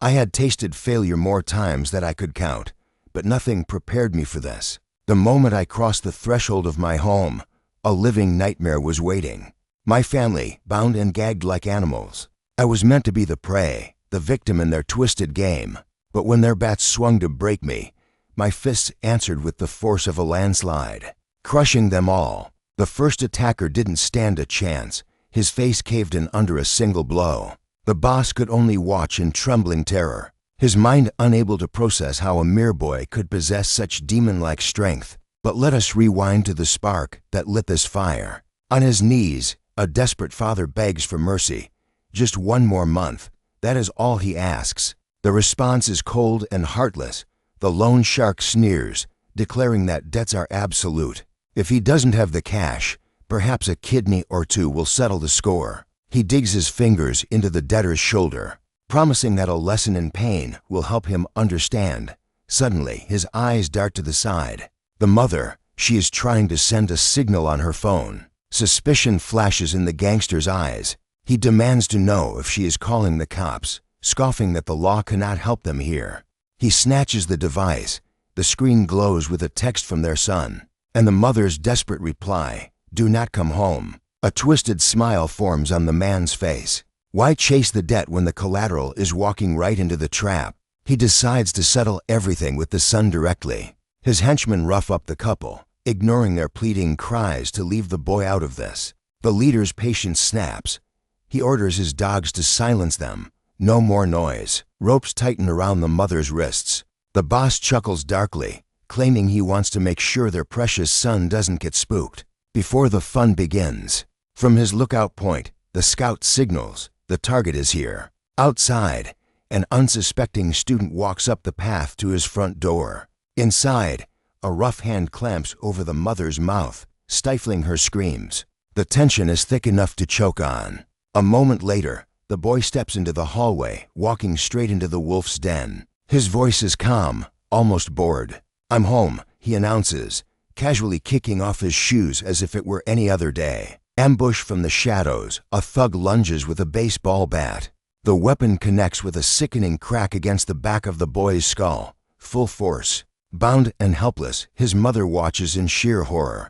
I had tasted failure more times than I could count, but nothing prepared me for this. The moment I crossed the threshold of my home, a living nightmare was waiting. My family, bound and gagged like animals. I was meant to be the prey, the victim in their twisted game. But when their bats swung to break me, my fists answered with the force of a landslide, crushing them all. The first attacker didn't stand a chance. His face caved in under a single blow. The boss could only watch in trembling terror, his mind unable to process how a mere boy could possess such demon-like strength. But let us rewind to the spark that lit this fire. On his knees, a desperate father begs for mercy. Just one more month, that is all he asks. The response is cold and heartless. The loan shark sneers, declaring that debts are absolute. If he doesn't have the cash, perhaps a kidney or two will settle the score. He digs his fingers into the debtor's shoulder, promising that a lesson in pain will help him understand. Suddenly, his eyes dart to the side. The mother, she is trying to send a signal on her phone. Suspicion flashes in the gangster's eyes. He demands to know if she is calling the cops, scoffing that the law cannot help them here. He snatches the device. The screen glows with a text from their son, and the mother's desperate reply, "Do not come home." A twisted smile forms on the man's face. Why chase the debt when the collateral is walking right into the trap? He decides to settle everything with the son directly. His henchmen rough up the couple, ignoring their pleading cries to leave the boy out of this. The leader's patience snaps. He orders his dogs to silence them. No more noise. Ropes tighten around the mother's wrists. The boss chuckles darkly, claiming he wants to make sure their precious son doesn't get spooked. Before the fun begins, from his lookout point, the scout signals, the target is here. Outside, an unsuspecting student walks up the path to his front door. Inside, a rough hand clamps over the mother's mouth, stifling her screams. The tension is thick enough to choke on. A moment later, the boy steps into the hallway, walking straight into the wolf's den. His voice is calm, almost bored. "I'm home," he announces, casually kicking off his shoes as if it were any other day. Ambush from the shadows, a thug lunges with a baseball bat. The weapon connects with a sickening crack against the back of the boy's skull. Full force. Bound and helpless, his mother watches in sheer horror.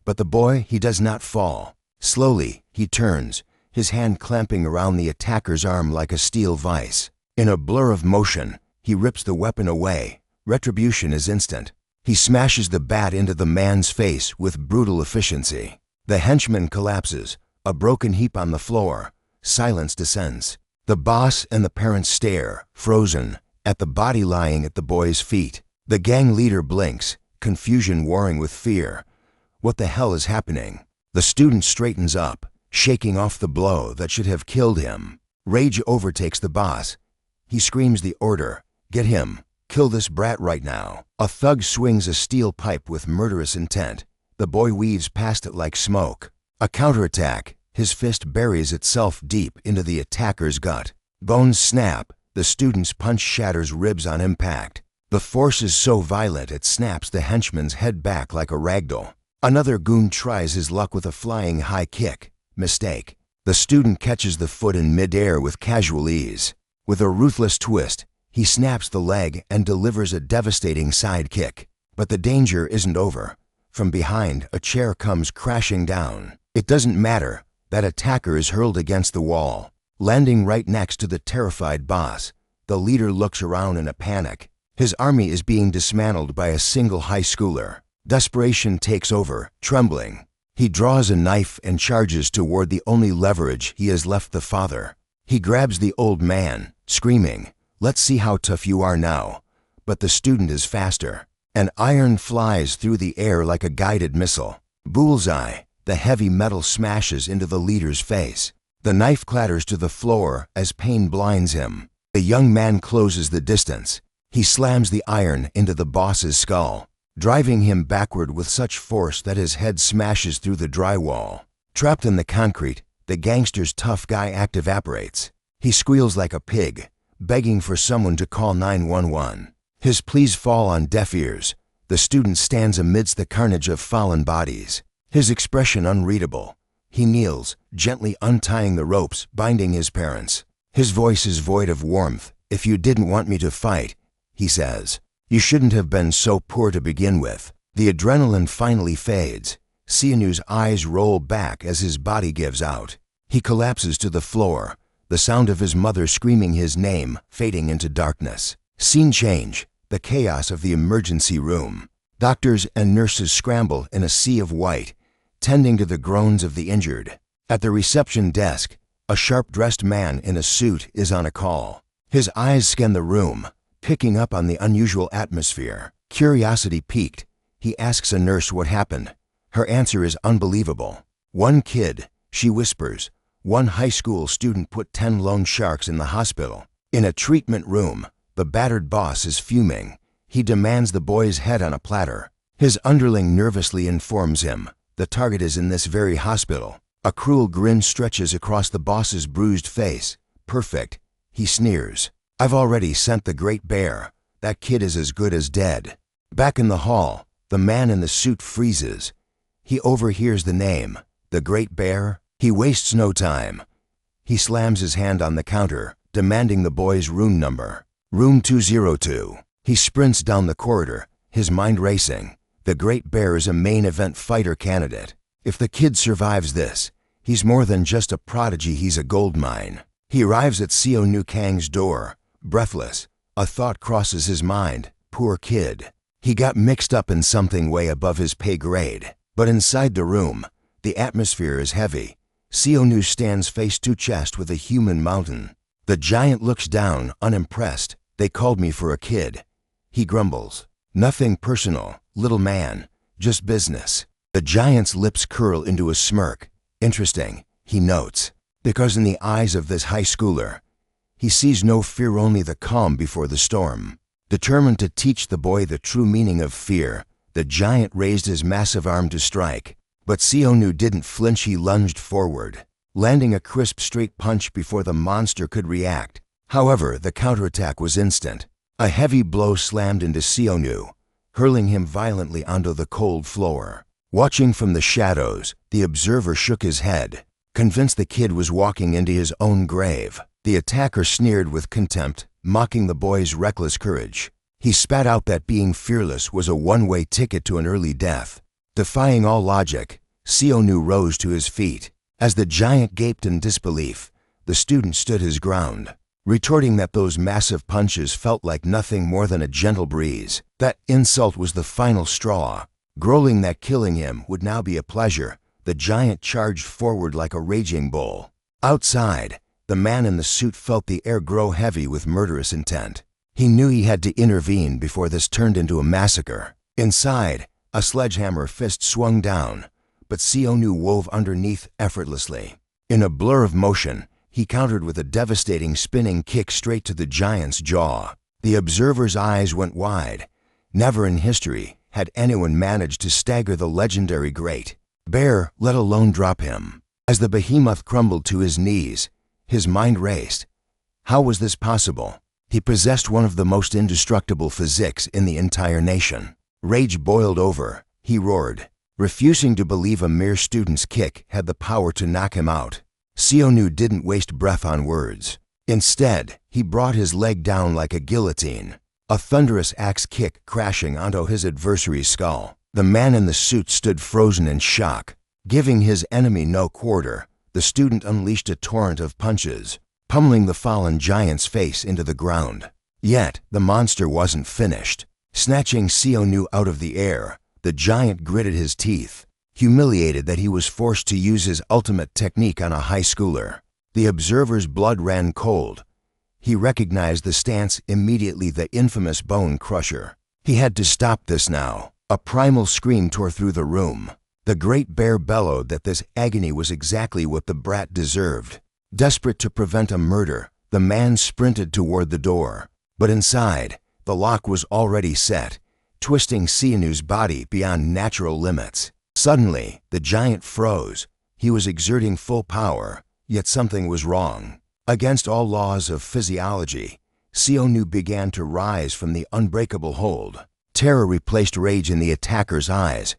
But the boy, he does not fall. Slowly, he turns, his hand clamping around the attacker's arm like a steel vise. In a blur of motion, he rips the weapon away. Retribution is instant. He smashes the bat into the man's face with brutal efficiency. The henchman collapses, a broken heap on the floor. Silence descends. The boss and the parents stare, frozen, at the body lying at the boy's feet. The gang leader blinks, confusion warring with fear. What the hell is happening? The student straightens up, shaking off the blow that should have killed him. Rage overtakes the boss. He screams the order, "Get him! Kill this brat right now!" A thug swings a steel pipe with murderous intent. The boy weaves past it like smoke. A counterattack. His fist buries itself deep into the attacker's gut. Bones snap. The student's punch shatters ribs on impact. The force is so violent it snaps the henchman's head back like a ragdoll. Another goon tries his luck with a flying high kick. Mistake. The student catches the foot in midair with casual ease. With a ruthless twist, he snaps the leg and delivers a devastating side kick. But the danger isn't over. From behind, a chair comes crashing down. It doesn't matter. That attacker is hurled against the wall, landing right next to the terrified boss. The leader looks around in a panic. His army is being dismantled by a single high schooler. Desperation takes over, trembling. He draws a knife and charges toward the only leverage he has left, the father. He grabs the old man, screaming, "Let's see how tough you are now." But the student is faster. An iron flies through the air like a guided missile. Bullseye. The heavy metal smashes into the leader's face. The knife clatters to the floor as pain blinds him. The young man closes the distance. He slams the iron into the boss's skull, driving him backward with such force that his head smashes through the drywall. Trapped in the concrete, the gangster's tough guy act evaporates. He squeals like a pig, begging for someone to call 911. His pleas fall on deaf ears. The student stands amidst the carnage of fallen bodies, his expression unreadable. He kneels, gently untying the ropes binding his parents. His voice is void of warmth, "If you didn't want me to fight," he says, "you shouldn't have been so poor to begin with." The adrenaline finally fades. Seonu's eyes roll back as his body gives out. He collapses to the floor, the sound of his mother screaming his name fading into darkness. Scene change, the chaos of the emergency room. Doctors and nurses scramble in a sea of white, tending to the groans of the injured. At the reception desk, a sharp-dressed man in a suit is on a call. His eyes scan the room, picking up on the unusual atmosphere. Curiosity piqued, he asks a nurse what happened. Her answer is unbelievable. "One kid," she whispers, "one high school student put 10 loan sharks in the hospital." In a treatment room, the battered boss is fuming. He demands the boy's head on a platter. His underling nervously informs him, the target is in this very hospital. A cruel grin stretches across the boss's bruised face. "Perfect," he sneers. "I've already sent the Great Bear. That kid is as good as dead." Back in the hall, the man in the suit freezes. He overhears the name, the Great Bear. He wastes no time. He slams his hand on the counter, demanding the boy's room number. "Room 202. He sprints down the corridor, his mind racing. The Great Bear is a main event fighter candidate. If the kid survives this, he's more than just a prodigy, he's a gold mine. He arrives at Seonu Kang's door, breathless. A thought crosses his mind. Poor kid. He got mixed up in something way above his pay grade. But inside the room, the atmosphere is heavy. Seonu stands face to chest with a human mountain. The giant looks down, unimpressed. "They called me for a kid." He grumbles. "Nothing personal, little man, just business." The giant's lips curl into a smirk. "Interesting," he notes, because in the eyes of this high schooler, he sees no fear, only the calm before the storm. Determined to teach the boy the true meaning of fear, the giant raised his massive arm to strike. But Seonu didn't flinch. He lunged forward, landing a crisp straight punch before the monster could react. However, the counterattack was instant. A heavy blow slammed into Seonu, hurling him violently onto the cold floor. Watching from the shadows, the observer shook his head, convinced the kid was walking into his own grave. The attacker sneered with contempt, mocking the boy's reckless courage. He spat out that being fearless was a one-way ticket to an early death. Defying all logic, Seonu rose to his feet. As the giant gaped in disbelief, the student stood his ground, retorting that those massive punches felt like nothing more than a gentle breeze. That insult was the final straw. Growling that killing him would now be a pleasure, the giant charged forward like a raging bull. Outside, the man in the suit felt the air grow heavy with murderous intent. He knew he had to intervene before this turned into a massacre. Inside, a sledgehammer fist swung down, but Seonu wove underneath effortlessly. In a blur of motion, he countered with a devastating spinning kick straight to the giant's jaw. The observer's eyes went wide. Never in history had anyone managed to stagger the legendary Great Bear, let alone drop him. As the behemoth crumbled to his knees, his mind raced. How was this possible? He possessed one of the most indestructible physiques in the entire nation. Rage boiled over. He roared, refusing to believe a mere student's kick had the power to knock him out. Seonu didn't waste breath on words. Instead, he brought his leg down like a guillotine, a thunderous axe kick crashing onto his adversary's skull. The man in the suit stood frozen in shock. Giving his enemy no quarter, the student unleashed a torrent of punches, pummeling the fallen giant's face into the ground. Yet, the monster wasn't finished. Snatching Seonu out of the air, the giant gritted his teeth, humiliated that he was forced to use his ultimate technique on a high schooler. The observer's blood ran cold. He recognized the stance immediately, the infamous bone crusher. He had to stop this now. A primal scream tore through the room. The Great Bear bellowed that this agony was exactly what the brat deserved. Desperate to prevent a murder, the man sprinted toward the door. But inside, the lock was already set, twisting Seonu's body beyond natural limits. Suddenly, the giant froze. He was exerting full power, yet something was wrong. Against all laws of physiology, Seonu began to rise from the unbreakable hold. Terror replaced rage in the attacker's eyes.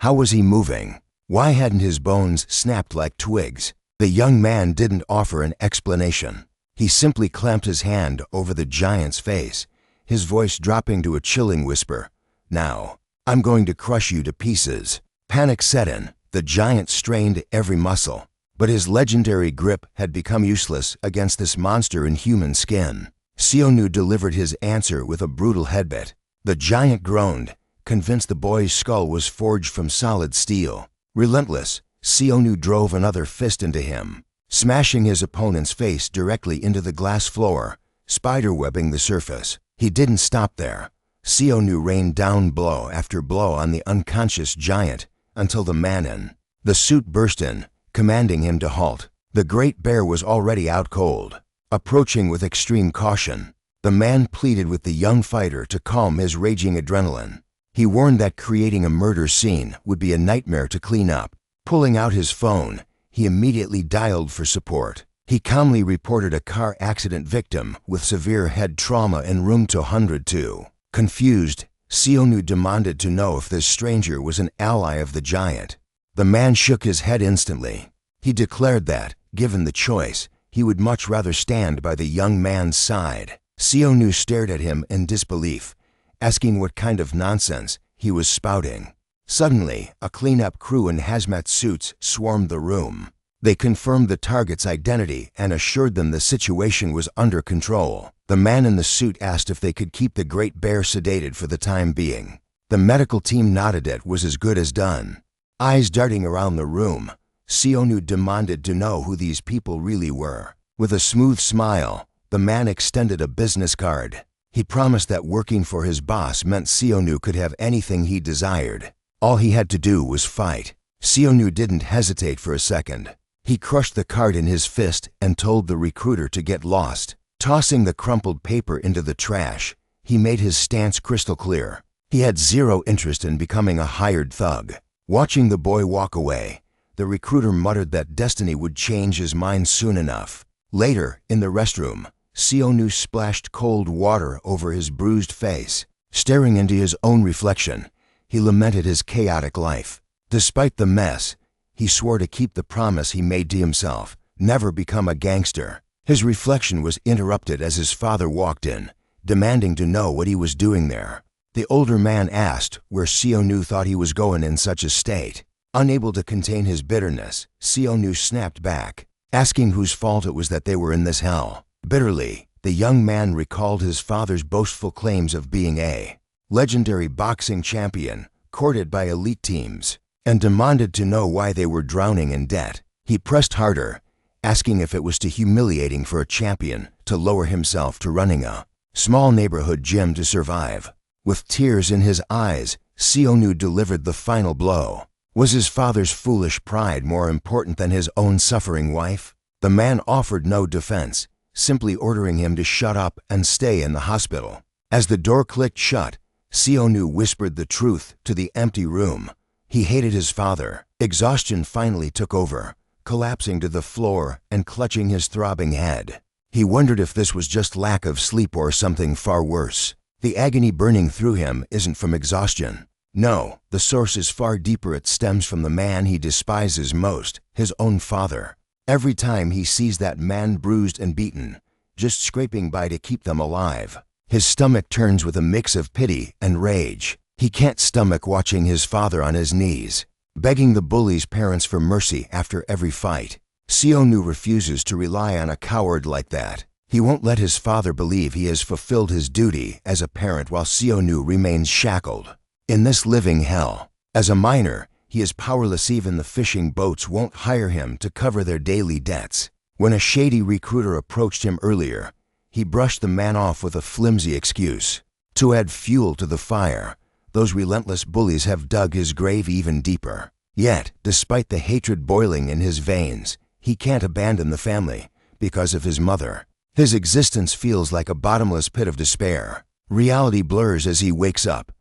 How was he moving? Why hadn't his bones snapped like twigs? The young man didn't offer an explanation. He simply clamped his hand over the giant's face, his voice dropping to a chilling whisper. "Now, I'm going to crush you to pieces." Panic set in. The giant strained every muscle, but his legendary grip had become useless against this monster in human skin. Seonu delivered his answer with a brutal headbutt. The giant groaned, convinced the boy's skull was forged from solid steel. Relentless, Seonu drove another fist into him, smashing his opponent's face directly into the glass floor, spiderwebbing the surface. He didn't stop there. Seonu rained down blow after blow on the unconscious giant until the suit burst in, commanding him to halt. The great bear was already out cold, approaching with extreme caution. The man pleaded with the young fighter to calm his raging adrenaline. He warned that creating a murder scene would be a nightmare to clean up. Pulling out his phone, he immediately dialed for support. He calmly reported a car accident victim with severe head trauma in room 202. Confused, Seonu demanded to know if this stranger was an ally of the giant. The man shook his head instantly. He declared that, given the choice, he would much rather stand by the young man's side. Seonu stared at him in disbelief, asking what kind of nonsense he was spouting. Suddenly, a cleanup crew in hazmat suits swarmed the room. They confirmed the target's identity and assured them the situation was under control. The man in the suit asked if they could keep the great bear sedated for the time being. The medical team nodded. It was as good as done. Eyes darting around the room, Seonu demanded to know who these people really were. With a smooth smile, the man extended a business card. He promised that working for his boss meant Seonu could have anything he desired. All he had to do was fight. Seonu didn't hesitate for a second. He crushed the card in his fist and told the recruiter to get lost. Tossing the crumpled paper into the trash, he made his stance crystal clear. He had zero interest in becoming a hired thug. Watching the boy walk away, the recruiter muttered that destiny would change his mind soon enough. Later, in the restroom, Seonu splashed cold water over his bruised face. Staring into his own reflection, he lamented his chaotic life. Despite the mess, he swore to keep the promise he made to himself, never become a gangster. His reflection was interrupted as his father walked in, demanding to know what he was doing there. The older man asked where Seonu thought he was going in such a state. Unable to contain his bitterness, Seonu snapped back, asking whose fault it was that they were in this hell. Bitterly, the young man recalled his father's boastful claims of being a legendary boxing champion, courted by elite teams, and demanded to know why they were drowning in debt. He pressed harder, asking if it was too humiliating for a champion to lower himself to running a small neighborhood gym to survive. With tears in his eyes, Seonu delivered the final blow. Was his father's foolish pride more important than his own suffering wife? The man offered no defense, simply ordering him to shut up and stay in the hospital. As the door clicked shut, Seonu whispered the truth to the empty room. He hated his father. Exhaustion finally took over, collapsing to the floor and clutching his throbbing head. He wondered if this was just lack of sleep or something far worse. The agony burning through him isn't from exhaustion. No, the source is far deeper. It stems from the man he despises most, his own father. Every time he sees that man bruised and beaten, just scraping by to keep them alive, his stomach turns with a mix of pity and rage. He can't stomach watching his father on his knees, begging the bully's parents for mercy after every fight. Seonu refuses to rely on a coward like that. He won't let his father believe he has fulfilled his duty as a parent while Seonu remains shackled in this living hell. As a minor, he is powerless. Even the fishing boats won't hire him to cover their daily debts. When a shady recruiter approached him earlier, he brushed the man off with a flimsy excuse. To add fuel to the fire, those relentless bullies have dug his grave even deeper. Yet, despite the hatred boiling in his veins, he can't abandon the family because of his mother. His existence feels like a bottomless pit of despair. Reality blurs as he wakes up.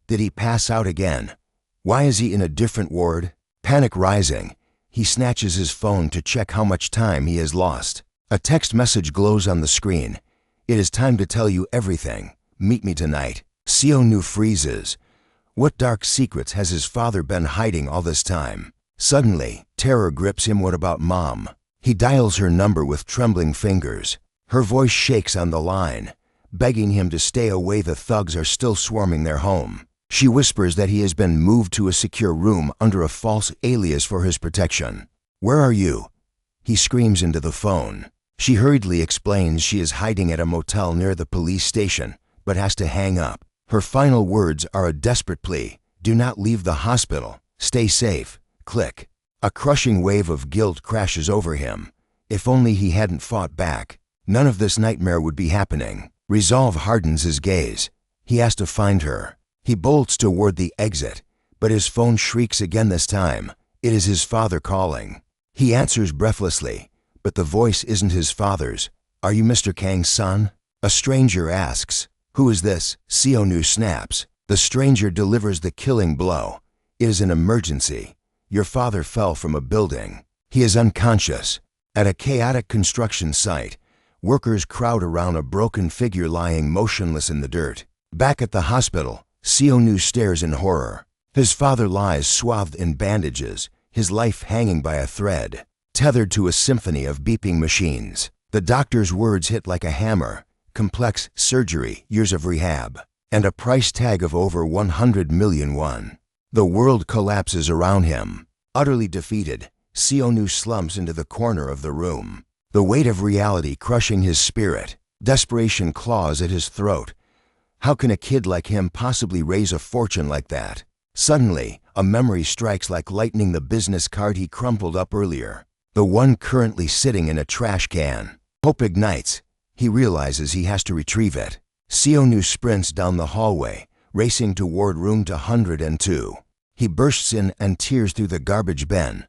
Did he pass out again? Why is he in a different ward? Panic rising, he snatches his phone to check how much time he has lost. A text message glows on the screen. It is time to tell you everything. Meet me tonight. Seonu freezes. What dark secrets has his father been hiding all this time? Suddenly, terror grips him. What about Mom? He dials her number with trembling fingers. Her voice shakes on the line, begging him to stay away. The thugs are still swarming their home. She whispers that he has been moved to a secure room under a false alias for his protection. "Where are you?" He screams into the phone. She hurriedly explains she is hiding at a motel near the police station, but has to hang up. Her final words are a desperate plea. "Do not leave the hospital. Stay safe." Click. A crushing wave of guilt crashes over him. If only he hadn't fought back, none of this nightmare would be happening. Resolve hardens his gaze. He has to find her. He bolts toward the exit, but his phone shrieks again this time. It is his father calling. He answers breathlessly, but the voice isn't his father's. "Are you Mr. Kang's son?" A stranger asks. "Who is this?" Seonu snaps. The stranger delivers the killing blow. "It is an emergency. Your father fell from a building. He is unconscious." At a chaotic construction site, workers crowd around a broken figure lying motionless in the dirt. Back at the hospital, Seonu stares in horror. His father lies swathed in bandages, his life hanging by a thread, tethered to a symphony of beeping machines. The doctor's words hit like a hammer. Complex surgery, years of rehab, and a price tag of over 100 million won. The world collapses around him. Utterly defeated, Seonu slumps into the corner of the room, the weight of reality crushing his spirit. Desperation claws at his throat. How can a kid like him possibly raise a fortune like that? Suddenly, a memory strikes like lightning. The business card he crumpled up earlier, the one currently sitting in a trash can. Hope ignites. He realizes he has to retrieve it. Seonu sprints down the hallway, racing toward room 202. He bursts in and tears through the garbage bin,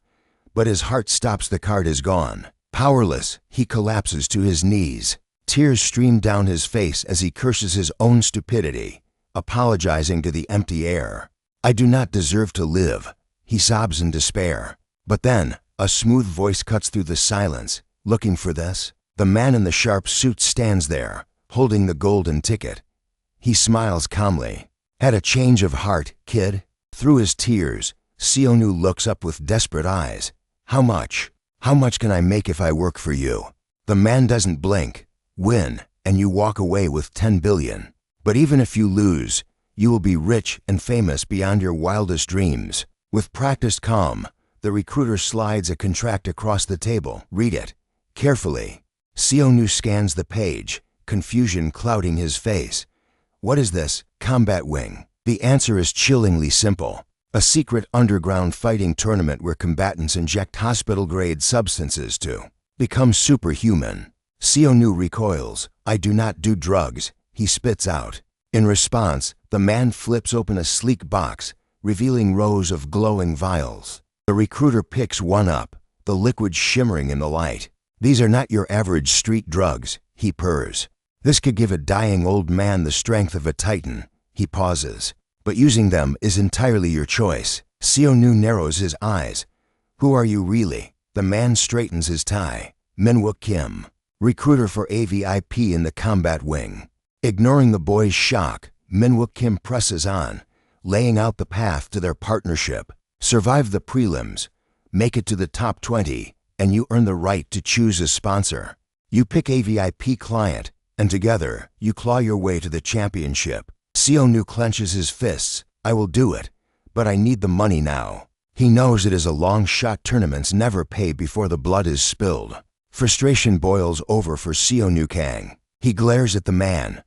but his heart stops. The card is gone. Powerless, he collapses to his knees. Tears stream down his face as he curses his own stupidity, apologizing to the empty air. "I do not deserve to live," he sobs in despair. But then, a smooth voice cuts through the silence. "Looking for this?" The man in the sharp suit stands there, holding the golden ticket. He smiles calmly. "Had a change of heart, kid?" Through his tears, Seonu looks up with desperate eyes. "How much? How much can I make if I work for you?" The man doesn't blink. "Win, and you walk away with 10 billion. But even if you lose, you will be rich and famous beyond your wildest dreams." With practiced calm, the recruiter slides a contract across the table. "Read it carefully." Seonu scans the page, confusion clouding his face. "What is this? Combat wing?" The answer is chillingly simple. A secret underground fighting tournament where combatants inject hospital-grade substances to become superhuman. Seonu recoils. "I do not do drugs," he spits out. In response, the man flips open a sleek box, revealing rows of glowing vials. The recruiter picks one up, the liquid shimmering in the light. "These are not your average street drugs," he purrs. "This could give a dying old man the strength of a titan." He pauses. "But using them is entirely your choice." Seonu narrows his eyes. "Who are you really?" The man straightens his tie. "Manhwa Kim, recruiter for AVIP in the combat wing." Ignoring the boy's shock, Manhwa Kim presses on, laying out the path to their partnership. Survive the prelims, make it to the top 20, and you earn the right to choose a sponsor. You pick a VIP client, and together, you claw your way to the championship. Seonu clenches his fists. "I will do it, but I need the money now." He knows it is a long shot. Tournaments never pay before the blood is spilled. Frustration boils over for Seonu Kang. He glares at the man.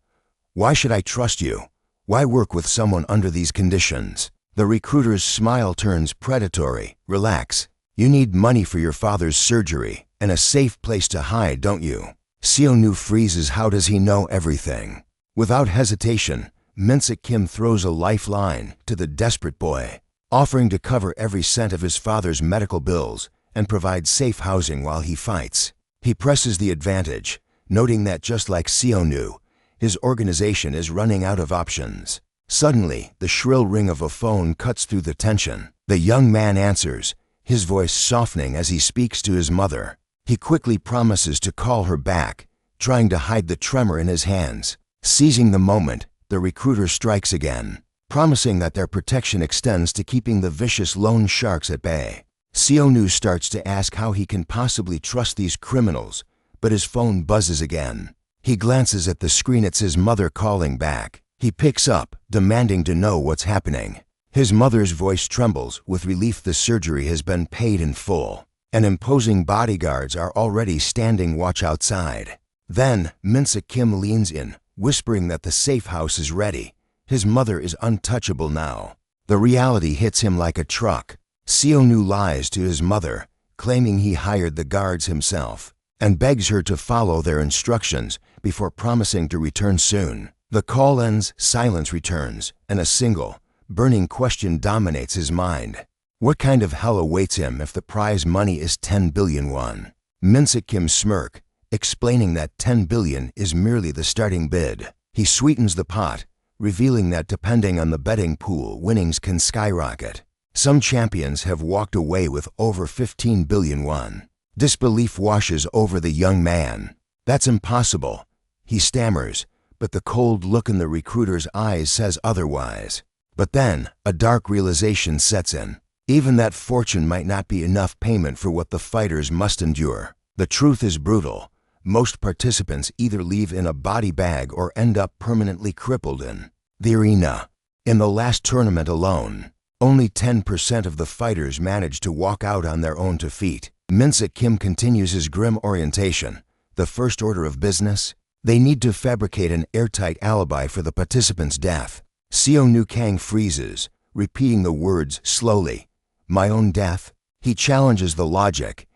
"Why should I trust you? Why work with someone under these conditions?" The recruiter's smile turns predatory. "Relax. You need money for your father's surgery and a safe place to hide, don't you?" Seonu freezes. How does he know everything? Without hesitation, Manhwa Kim throws a lifeline to the desperate boy, offering to cover every cent of his father's medical bills and provide safe housing while he fights. He presses the advantage, noting that just like Seonu, his organization is running out of options. Suddenly, the shrill ring of a phone cuts through the tension. The young man answers, his voice softening as he speaks to his mother. He quickly promises to call her back, trying to hide the tremor in his hands. Seizing the moment, the recruiter strikes again, promising that their protection extends to keeping the vicious loan sharks at bay. Seonu starts to ask how he can possibly trust these criminals, but his phone buzzes again. He glances at the screen. It's his mother calling back. He picks up, demanding to know what's happening. His mother's voice trembles with relief. The surgery has been paid in full, and imposing bodyguards are already standing watch outside. Then, Min-se Kim leans in, whispering that the safe house is ready. His mother is untouchable now. The reality hits him like a truck. Seo-nu lies to his mother, claiming he hired the guards himself, and begs her to follow their instructions before promising to return soon. The call ends, silence returns, and a single, burning question dominates his mind. What kind of hell awaits him if the prize money is 10 billion won? Min-se Kim smirk, explaining that 10 billion is merely the starting bid. He sweetens the pot, revealing that depending on the betting pool, winnings can skyrocket. Some champions have walked away with over 15 billion won. Disbelief washes over the young man. That's impossible, he stammers, but the cold look in the recruiter's eyes says otherwise. But then, a dark realization sets in. Even that fortune might not be enough payment for what the fighters must endure. The truth is brutal. Most participants either leave in a body bag or end up permanently crippled in the arena. In the last tournament alone, only 10% of the fighters managed to walk out on their own 2 feet. Min-se Kim continues his grim orientation. The first order of business? They need to fabricate an airtight alibi for the participant's death. Seo-nu Kang freezes, repeating the words slowly. My own death? He challenges the logic,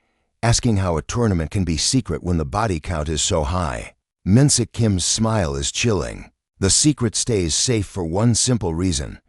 asking how a tournament can be secret when the body count is so high. Min-se Kim's smile is chilling. The secret stays safe for one simple reason.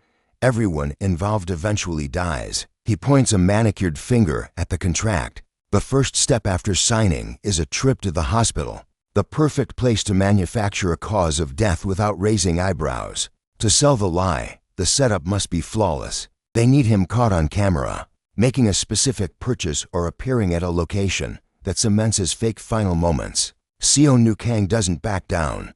Everyone involved eventually dies. He points a manicured finger at the contract. The first step after signing is a trip to the hospital, the perfect place to manufacture a cause of death without raising eyebrows. To sell the lie, the setup must be flawless. They need him caught on camera, making a specific purchase or appearing at a location that cements his fake final moments. Seo-nu Kang doesn't back down.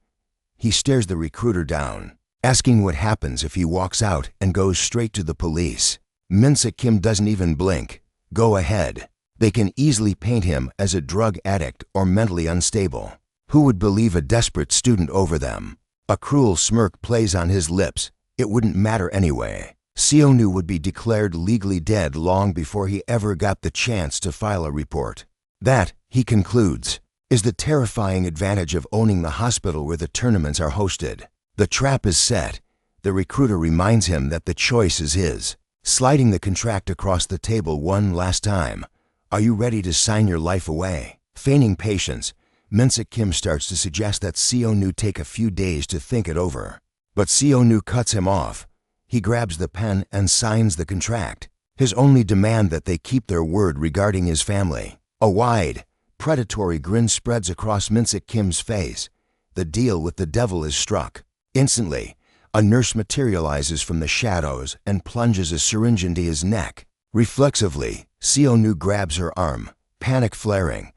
He stares the recruiter down, asking what happens if he walks out and goes straight to the police. Min-se Kim doesn't even blink. Go ahead. They can easily paint him as a drug addict or mentally unstable. Who would believe a desperate student over them? A cruel smirk plays on his lips. It wouldn't matter anyway. Seo-nu would be declared legally dead long before he ever got the chance to file a report. That, he concludes, is the terrifying advantage of owning the hospital where the tournaments are hosted. The trap is set. The recruiter reminds him that the choice is his, sliding the contract across the table one last time. Are you ready to sign your life away? Feigning patience, Min-se Kim starts to suggest that Seo-nu take a few days to think it over. But Seo-nu cuts him off. He grabs the pen and signs the contract, his only demand that they keep their word regarding his family. A wide, predatory grin spreads across Min-se Kim's face. The deal with the devil is struck. Instantly, a nurse materializes from the shadows and plunges a syringe into his neck. Reflexively, Seo-nu grabs her arm, panic flaring.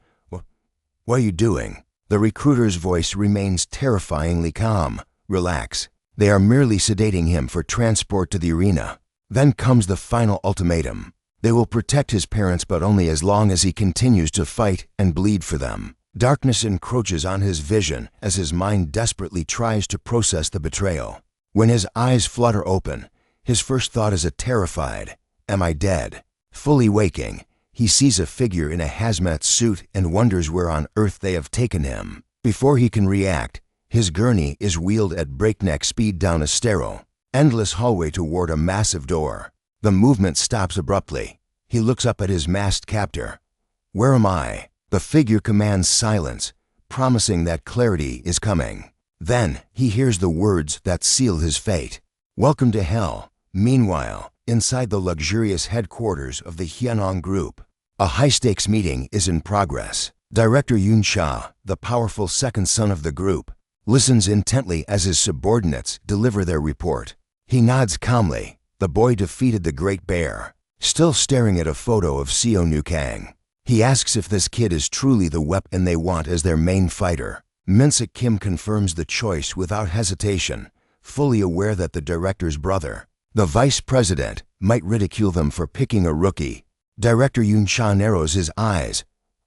What are you doing? The recruiter's voice remains terrifyingly calm. Relax. They are merely sedating him for transport to the arena. Then comes the final ultimatum. They will protect his parents, but only as long as he continues to fight and bleed for them. Darkness encroaches on his vision as his mind desperately tries to process the betrayal. When his eyes flutter open, his first thought is a terrified, "Am I dead?" Fully waking, he sees a figure in a hazmat suit and wonders where on earth they have taken him. Before he can react, his gurney is wheeled at breakneck speed down a sterile, endless hallway toward a massive door. The movement stops abruptly. He looks up at his masked captor. "Where am I?" The figure commands silence, promising that clarity is coming. Then he hears the words that seal his fate. "Welcome to hell." Meanwhile, inside the luxurious headquarters of the Hyunong Group, a high-stakes meeting is in progress. Director Yoon Cha, the powerful second son of the group, listens intently as his subordinates deliver their report. He nods calmly. The boy defeated the Great Bear, still staring at a photo of Seo-nu Kang. He asks if this kid is truly the weapon they want as their main fighter. Min-se Kim confirms the choice without hesitation, fully aware that the director's brother, the vice president, might ridicule them for picking a rookie. Director Yoon Cha narrows his eyes.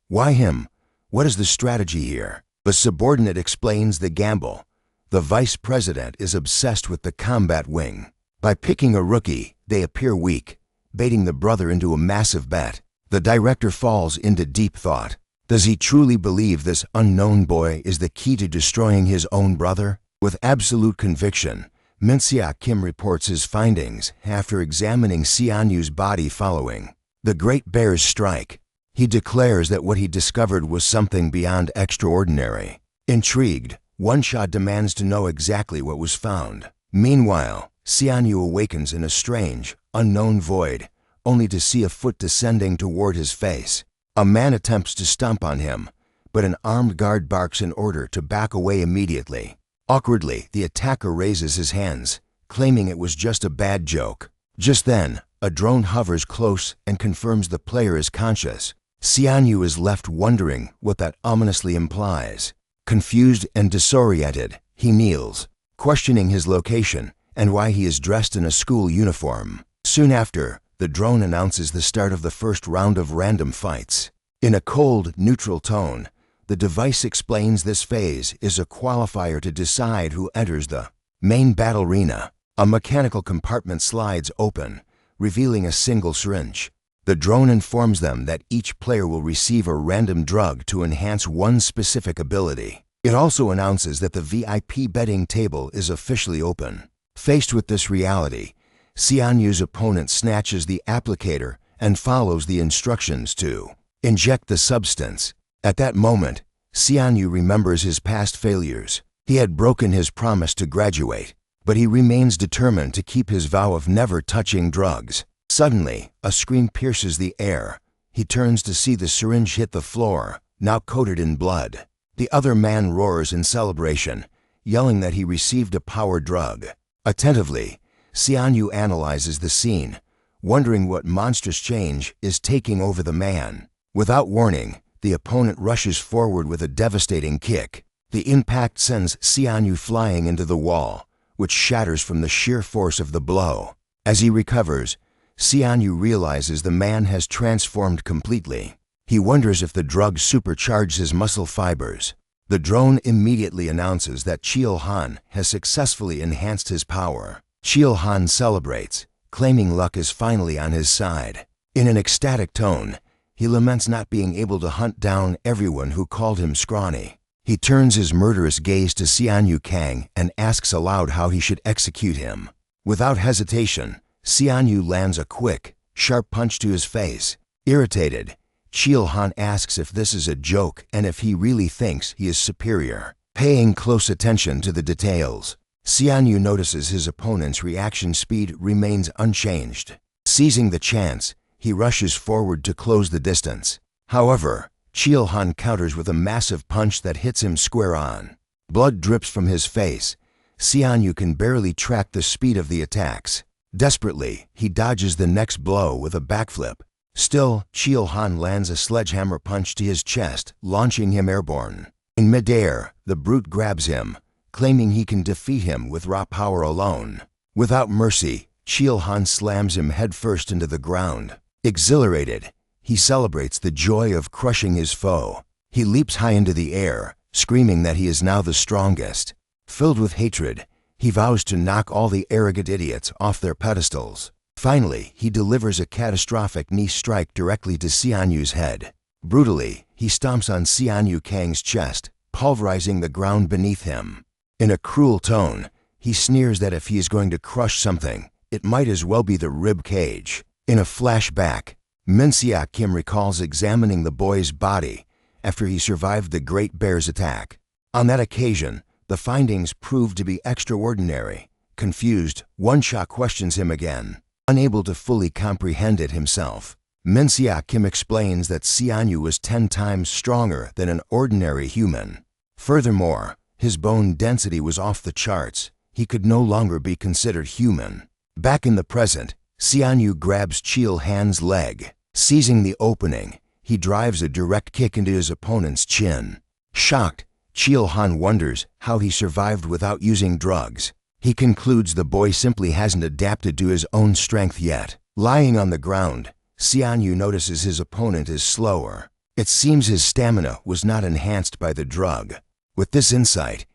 Why him? What is the strategy here? The subordinate explains the gamble. The vice president is obsessed with the combat wing. By picking a rookie, they appear weak, baiting the brother into a massive bet. The director falls into deep thought. Does he truly believe this unknown boy is the key to destroying his own brother? With absolute conviction, Min Seok Kim reports his findings after examining Seon-yu's body following the Great Bear's strike. He declares that what he discovered was something beyond extraordinary. Intrigued, Won-sha demands to know exactly what was found. Meanwhile, Seon-yu awakens in a strange, unknown void, only to see a foot descending toward his face. A man attempts to stomp on him, but an armed guard barks in order to back away immediately. Awkwardly, the attacker raises his hands, claiming it was just a bad joke. Just then, a drone hovers close and confirms the player is conscious. Seon-yu is left wondering what that ominously implies. Confused and disoriented, he kneels, questioning his location and why he is dressed in a school uniform. Soon after, the drone announces the start of the first round of random fights. In a cold, neutral tone, the device explains this phase is a qualifier to decide who enters the main battle arena. A mechanical compartment slides open, revealing a single syringe. The drone informs them that each player will receive a random drug to enhance one specific ability. It also announces that the VIP betting table is officially open. Faced with this reality, Seon-yu's opponent snatches the applicator and follows the instructions to inject the substance. At that moment, Seon-yu remembers his past failures. He had broken his promise to graduate, but he remains determined to keep his vow of never touching drugs. Suddenly, a scream pierces the air. He turns to see the syringe hit the floor, now coated in blood. The other man roars in celebration, yelling that he received a power drug. Attentively, Seon-yu analyzes the scene, wondering what monstrous change is taking over the man. Without warning, the opponent rushes forward with a devastating kick. The impact sends Seon-yu flying into the wall, which shatters from the sheer force of the blow. As he recovers, Seon-yu realizes the man has transformed completely. He wonders if the drug supercharged his muscle fibers. The drone immediately announces that Chil-han has successfully enhanced his power. Chil-han celebrates, claiming luck is finally on his side. In an ecstatic tone, he laments not being able to hunt down everyone who called him scrawny. He turns his murderous gaze to Seon-yu Kang and asks aloud how he should execute him. Without hesitation, Seon-yu lands a quick, sharp punch to his face. Irritated, Chil-han asks if this is a joke and if he really thinks he is superior. Paying close attention to the details, Seon-yu notices his opponent's reaction speed remains unchanged. Seizing the chance, he rushes forward to close the distance. However, Chil-han counters with a massive punch that hits him square on. Blood drips from his face. Seon-yu can barely track the speed of the attacks. Desperately, he dodges the next blow with a backflip. Still, Chil-han lands a sledgehammer punch to his chest, launching him airborne. In midair, the brute grabs him, claiming he can defeat him with raw power alone. Without mercy, Chil-han slams him headfirst into the ground. Exhilarated, he celebrates the joy of crushing his foe. He leaps high into the air, screaming that he is now the strongest. Filled with hatred, he vows to knock all the arrogant idiots off their pedestals. Finally, he delivers a catastrophic knee strike directly to Seon-yu's head. Brutally, he stomps on Seon-yu Kang's chest, pulverizing the ground beneath him. In a cruel tone, he sneers that if he is going to crush something, it might as well be the rib cage. In a flashback, Min Seok Kim recalls examining the boy's body after he survived the Great Bear's attack. On that occasion, the findings proved to be extraordinary. Confused, Won-sha questions him again. Unable to fully comprehend it himself, Min Seok Kim explains that Seon-yu was 10 times stronger than an ordinary human. Furthermore, his bone density was off the charts. He could no longer be considered human. Back in the present, Seon-yu grabs Chil-han's leg. Seizing the opening, he drives a direct kick into his opponent's chin. Shocked, Chil-han wonders how he survived without using drugs. He concludes the boy simply hasn't adapted to his own strength yet. Lying on the ground, Seon-yu notices his opponent is slower. It seems his stamina was not enhanced by the drug. With this insight,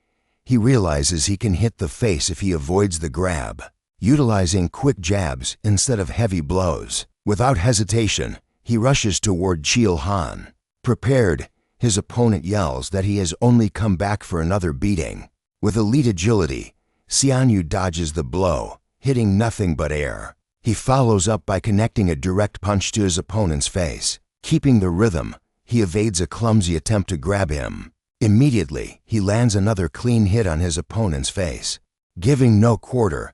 he realizes he can hit the face if he avoids the grab, utilizing quick jabs instead of heavy blows. Without hesitation, he rushes toward Chil Han. Prepared, his opponent yells that he has only come back for another beating. With elite agility, Xianyu dodges the blow, hitting nothing but air. He follows up by connecting a direct punch to his opponent's face. Keeping the rhythm, he evades a clumsy attempt to grab him. Immediately, he lands another clean hit on his opponent's face. Giving no quarter,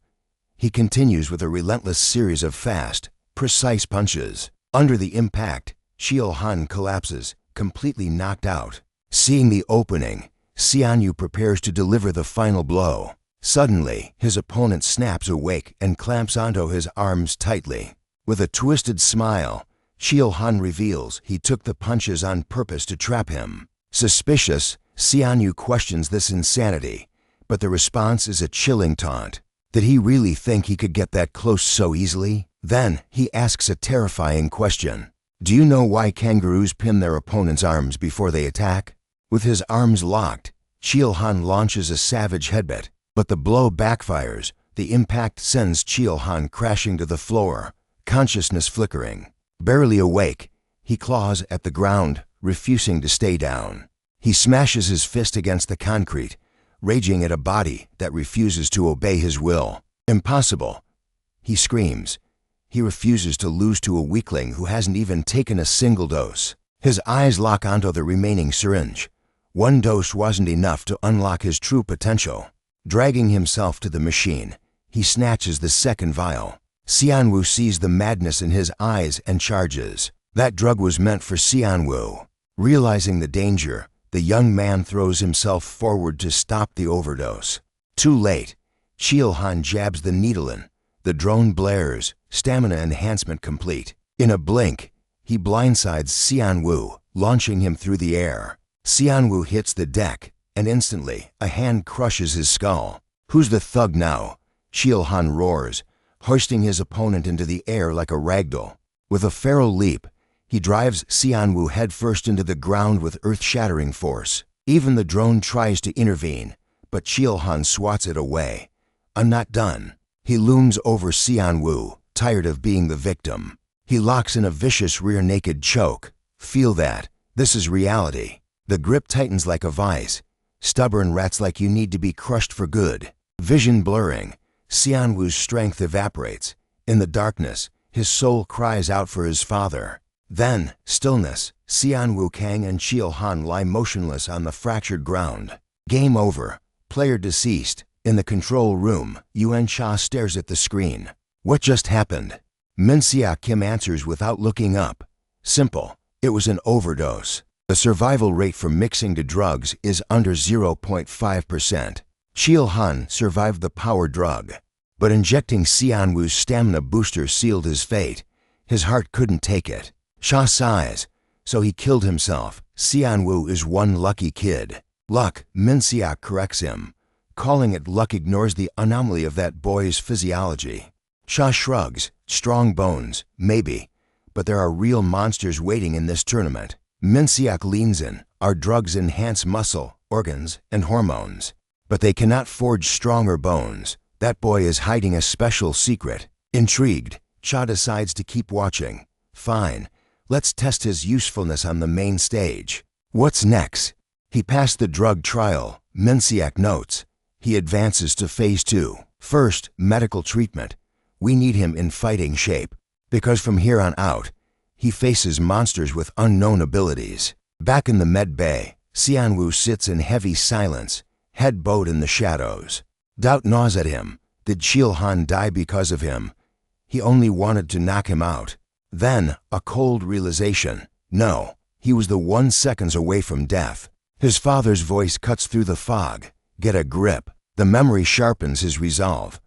he continues with a relentless series of fast, precise punches. Under the impact, Chil Han collapses, completely knocked out. Seeing the opening, Xianyu prepares to deliver the final blow. Suddenly, his opponent snaps awake and clamps onto his arms tightly. With a twisted smile, Chil Han reveals he took the punches on purpose to trap him. Suspicious, Xianyu questions this insanity, but the response is a chilling taunt. Did he really think he could get that close so easily? Then, he asks a terrifying question. Do you know why kangaroos pin their opponent's arms before they attack? With his arms locked, Chil Han launches a savage headbutt, but the blow backfires. The impact sends Chil Han crashing to the floor, consciousness flickering. Barely awake, he claws at the ground, refusing to stay down. He smashes his fist against the concrete, raging at a body that refuses to obey his will. Impossible, he screams. He refuses to lose to a weakling who hasn't even taken a single dose. His eyes lock onto the remaining syringe. One dose wasn't enough to unlock his true potential. Dragging himself to the machine, he snatches the second vial. Xianwu sees the madness in his eyes and charges. That drug was meant for Xianwu. Realizing the danger, the young man throws himself forward to stop the overdose. Too late, Chil Han jabs the needle in. The drone blares, stamina enhancement complete. In a blink, he blindsides Xianwu, launching him through the air. Xianwu hits the deck, and instantly, a hand crushes his skull. Who's the thug now? Chil Han roars, hoisting his opponent into the air like a ragdoll. With a feral leap, he drives Xianwu headfirst into the ground with earth-shattering force. Even the drone tries to intervene, but Chil Han swats it away. I'm not done. He looms over Xianwu, tired of being the victim. He locks in a vicious rear naked choke. Feel that. This is reality. The grip tightens like a vice. Stubborn rats like you need to be crushed for good. Vision blurring, Xianwu's strength evaporates. In the darkness, his soul cries out for his father. Then, stillness. Xianwu Kang and Chil Han lie motionless on the fractured ground. Game over. Player deceased. In the control room, Yuan Sha stares at the screen. What just happened? Min Xia Kim answers without looking up. Simple. It was an overdose. The survival rate from mixing to drugs is under 0.5%. Chil Han survived the power drug, but injecting Xianwu's stamina booster sealed his fate. His heart couldn't take it. Sha sighs, so he killed himself. Xianwu is one lucky kid. Luck, Min Xia corrects him. Calling it luck ignores the anomaly of that boy's physiology. Sha shrugs. Strong bones, maybe, but there are real monsters waiting in this tournament. Min Xia leans in. Our drugs enhance muscle, organs, and hormones, but they cannot forge stronger bones. That boy is hiding a special secret. Intrigued, Cha decides to keep watching. Fine, let's test his usefulness on the main stage. What's next? He passed the drug trial, Min Xia notes. He advances to phase 2. First, medical treatment. We need him in fighting shape, because from here on out, he faces monsters with unknown abilities. Back in the med bay, Xianwu sits in heavy silence, head bowed in the shadows. Doubt gnaws at him. Did Chil Han die because of him? He only wanted to knock him out. Then, a cold realization. No, he was the 1 second away from death. His father's voice cuts through the fog. Get a grip. The memory sharpens his resolve.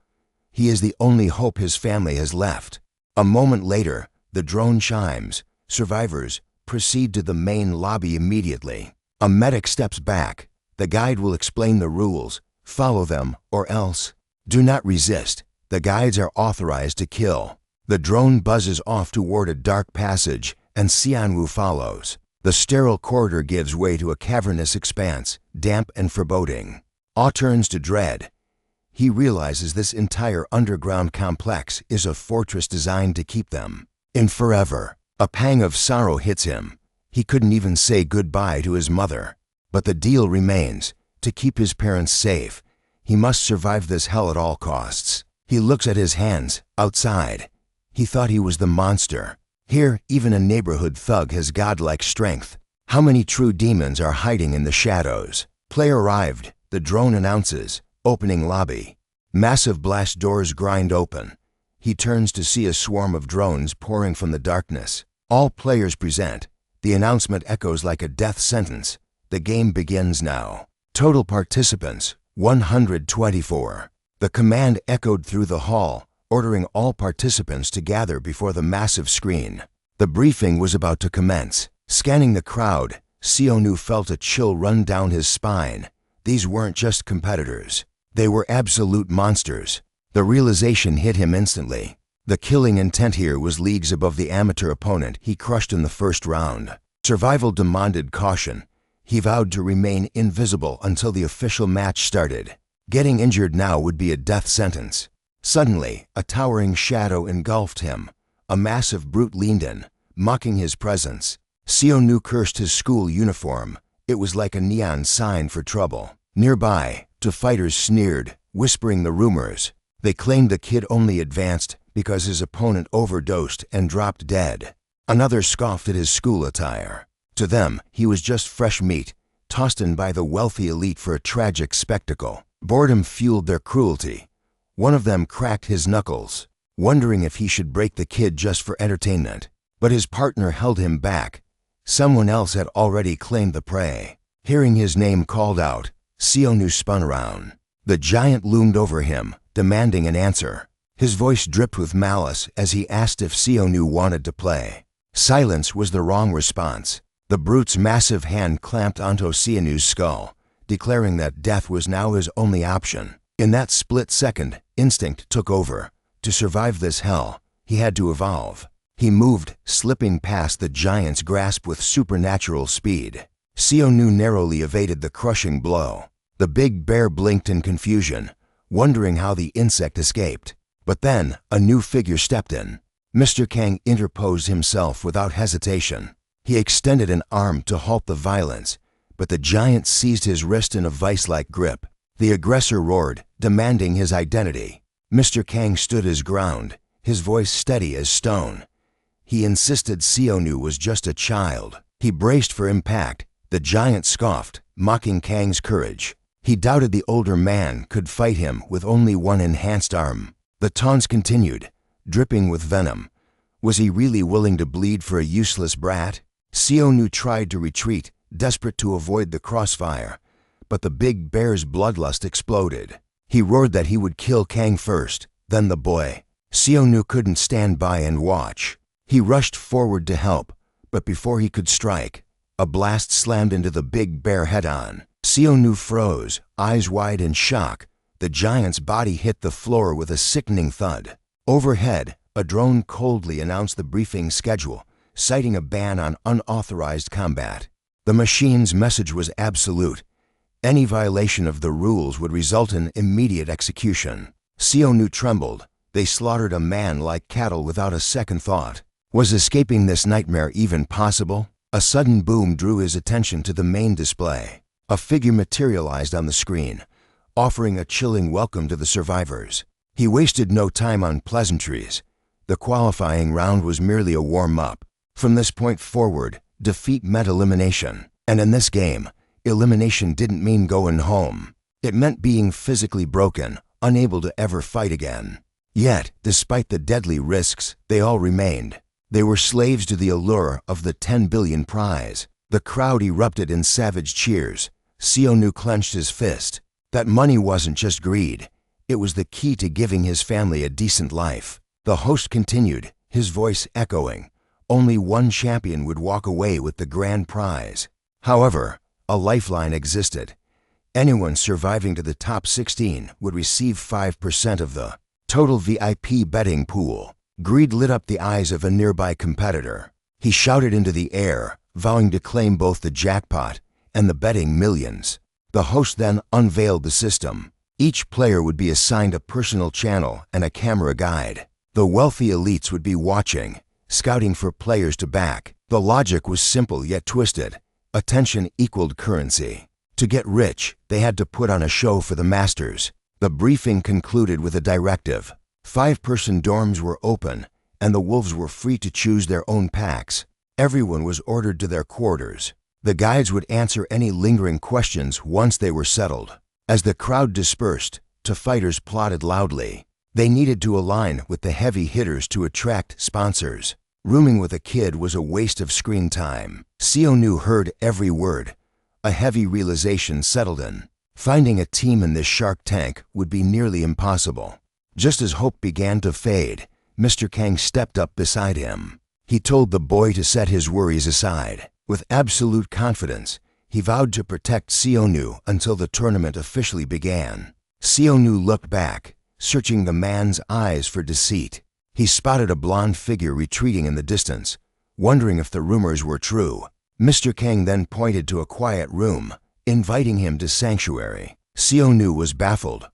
He is the only hope his family has left. A moment later, the drone chimes. Survivors, proceed to the main lobby immediately. A medic steps back. The guide will explain the rules. Follow them, or else. Do not resist. The guides are authorized to kill. The drone buzzes off toward a dark passage, and Xianwu follows. The sterile corridor gives way to a cavernous expanse, damp and foreboding. Awe turns to dread. He realizes this entire underground complex is a fortress designed to keep them in forever. A pang of sorrow hits him. He couldn't even say goodbye to his mother. But the deal remains. To keep his parents safe, he must survive this hell at all costs. He looks at his hands, outside. He thought he was the monster. Here, even a neighborhood thug has godlike strength. How many true demons are hiding in the shadows? Play arrived, the drone announces. Opening lobby. Massive blast doors grind open. He turns to see a swarm of drones pouring from the darkness. All players present. The announcement echoes like a death sentence. The game begins now. Total participants, 124. The command echoed through the hall, ordering all participants to gather before the massive screen. The briefing was about to commence. Scanning the crowd, Seonu felt a chill run down his spine. These weren't just competitors. They were absolute monsters. The realization hit him instantly. The killing intent here was leagues above the amateur opponent he crushed in the first round. Survival demanded caution. He vowed to remain invisible until the official match started. Getting injured now would be a death sentence. Suddenly, a towering shadow engulfed him. A massive brute leaned in, mocking his presence. Seonu cursed his school uniform. It was like a neon sign for trouble. Nearby, two fighters sneered, whispering the rumors. They claimed the kid only advanced because his opponent overdosed and dropped dead. Another scoffed at his school attire. To them, he was just fresh meat, tossed in by the wealthy elite for a tragic spectacle. Boredom fueled their cruelty. One of them cracked his knuckles, wondering if he should break the kid just for entertainment. But his partner held him back. Someone else had already claimed the prey. Hearing his name called out, Seonu spun around. The giant loomed over him, demanding an answer. His voice dripped with malice as he asked if Seonu wanted to play. Silence was the wrong response. The brute's massive hand clamped onto Seonu's skull, declaring that death was now his only option. In that split second, instinct took over. To survive this hell, he had to evolve. He moved, slipping past the giant's grasp with supernatural speed. Seonu narrowly evaded the crushing blow. The big bear blinked in confusion, wondering how the insect escaped. But then, a new figure stepped in. Mr. Kang interposed himself without hesitation. He extended an arm to halt the violence, but the giant seized his wrist in a vice-like grip. The aggressor roared, demanding his identity. Mr. Kang stood his ground, his voice steady as stone. He insisted Seonu was just a child. He braced for impact. The giant scoffed, mocking Kang's courage. He doubted the older man could fight him with only one enhanced arm. The taunts continued, dripping with venom. Was he really willing to bleed for a useless brat? Seonu tried to retreat, desperate to avoid the crossfire. But the big bear's bloodlust exploded. He roared that he would kill Kang first, then the boy. Seonu couldn't stand by and watch. He rushed forward to help, but before he could strike, a blast slammed into the big bear head-on. Seonu froze, eyes wide in shock. The giant's body hit the floor with a sickening thud. Overhead, a drone coldly announced the briefing schedule, citing a ban on unauthorized combat. The machine's message was absolute. Any violation of the rules would result in immediate execution. Seonu trembled. They slaughtered a man like cattle without a second thought. Was escaping this nightmare even possible? A sudden boom drew his attention to the main display. A figure materialized on the screen, offering a chilling welcome to the survivors. He wasted no time on pleasantries. The qualifying round was merely a warm-up. From this point forward, defeat meant elimination. And in this game, elimination didn't mean going home. It meant being physically broken, unable to ever fight again. Yet, despite the deadly risks, they all remained. They were slaves to the allure of the 10 billion prize. The crowd erupted in savage cheers. Seonu clenched his fist. That money wasn't just greed. It was the key to giving his family a decent life. The host continued, his voice echoing. Only one champion would walk away with the grand prize. However, a lifeline existed. Anyone surviving to the top 16 would receive 5% of the total VIP betting pool. Greed lit up the eyes of a nearby competitor. He shouted into the air, vowing to claim both the jackpot and the betting millions. The host then unveiled the system. Each player would be assigned a personal channel and a camera guide. The wealthy elites would be watching, scouting for players to back. The logic was simple yet twisted. Attention equaled currency. To get rich, they had to put on a show for the masters. The briefing concluded with a directive. 5-person dorms were open, and the wolves were free to choose their own packs. Everyone was ordered to their quarters. The guides would answer any lingering questions once they were settled. As the crowd dispersed, two fighters plotted loudly. They needed to align with the heavy hitters to attract sponsors. Rooming with a kid was a waste of screen time. Seonu heard every word. A heavy realization settled in. Finding a team in this shark tank would be nearly impossible. Just as hope began to fade, Mr. Kang stepped up beside him. He told the boy to set his worries aside. With absolute confidence, he vowed to protect Seonu until the tournament officially began. Seonu looked back, searching the man's eyes for deceit. He spotted a blonde figure retreating in the distance, wondering if the rumors were true. Mr. Kang then pointed to a quiet room, inviting him to sanctuary. Seonu was baffled.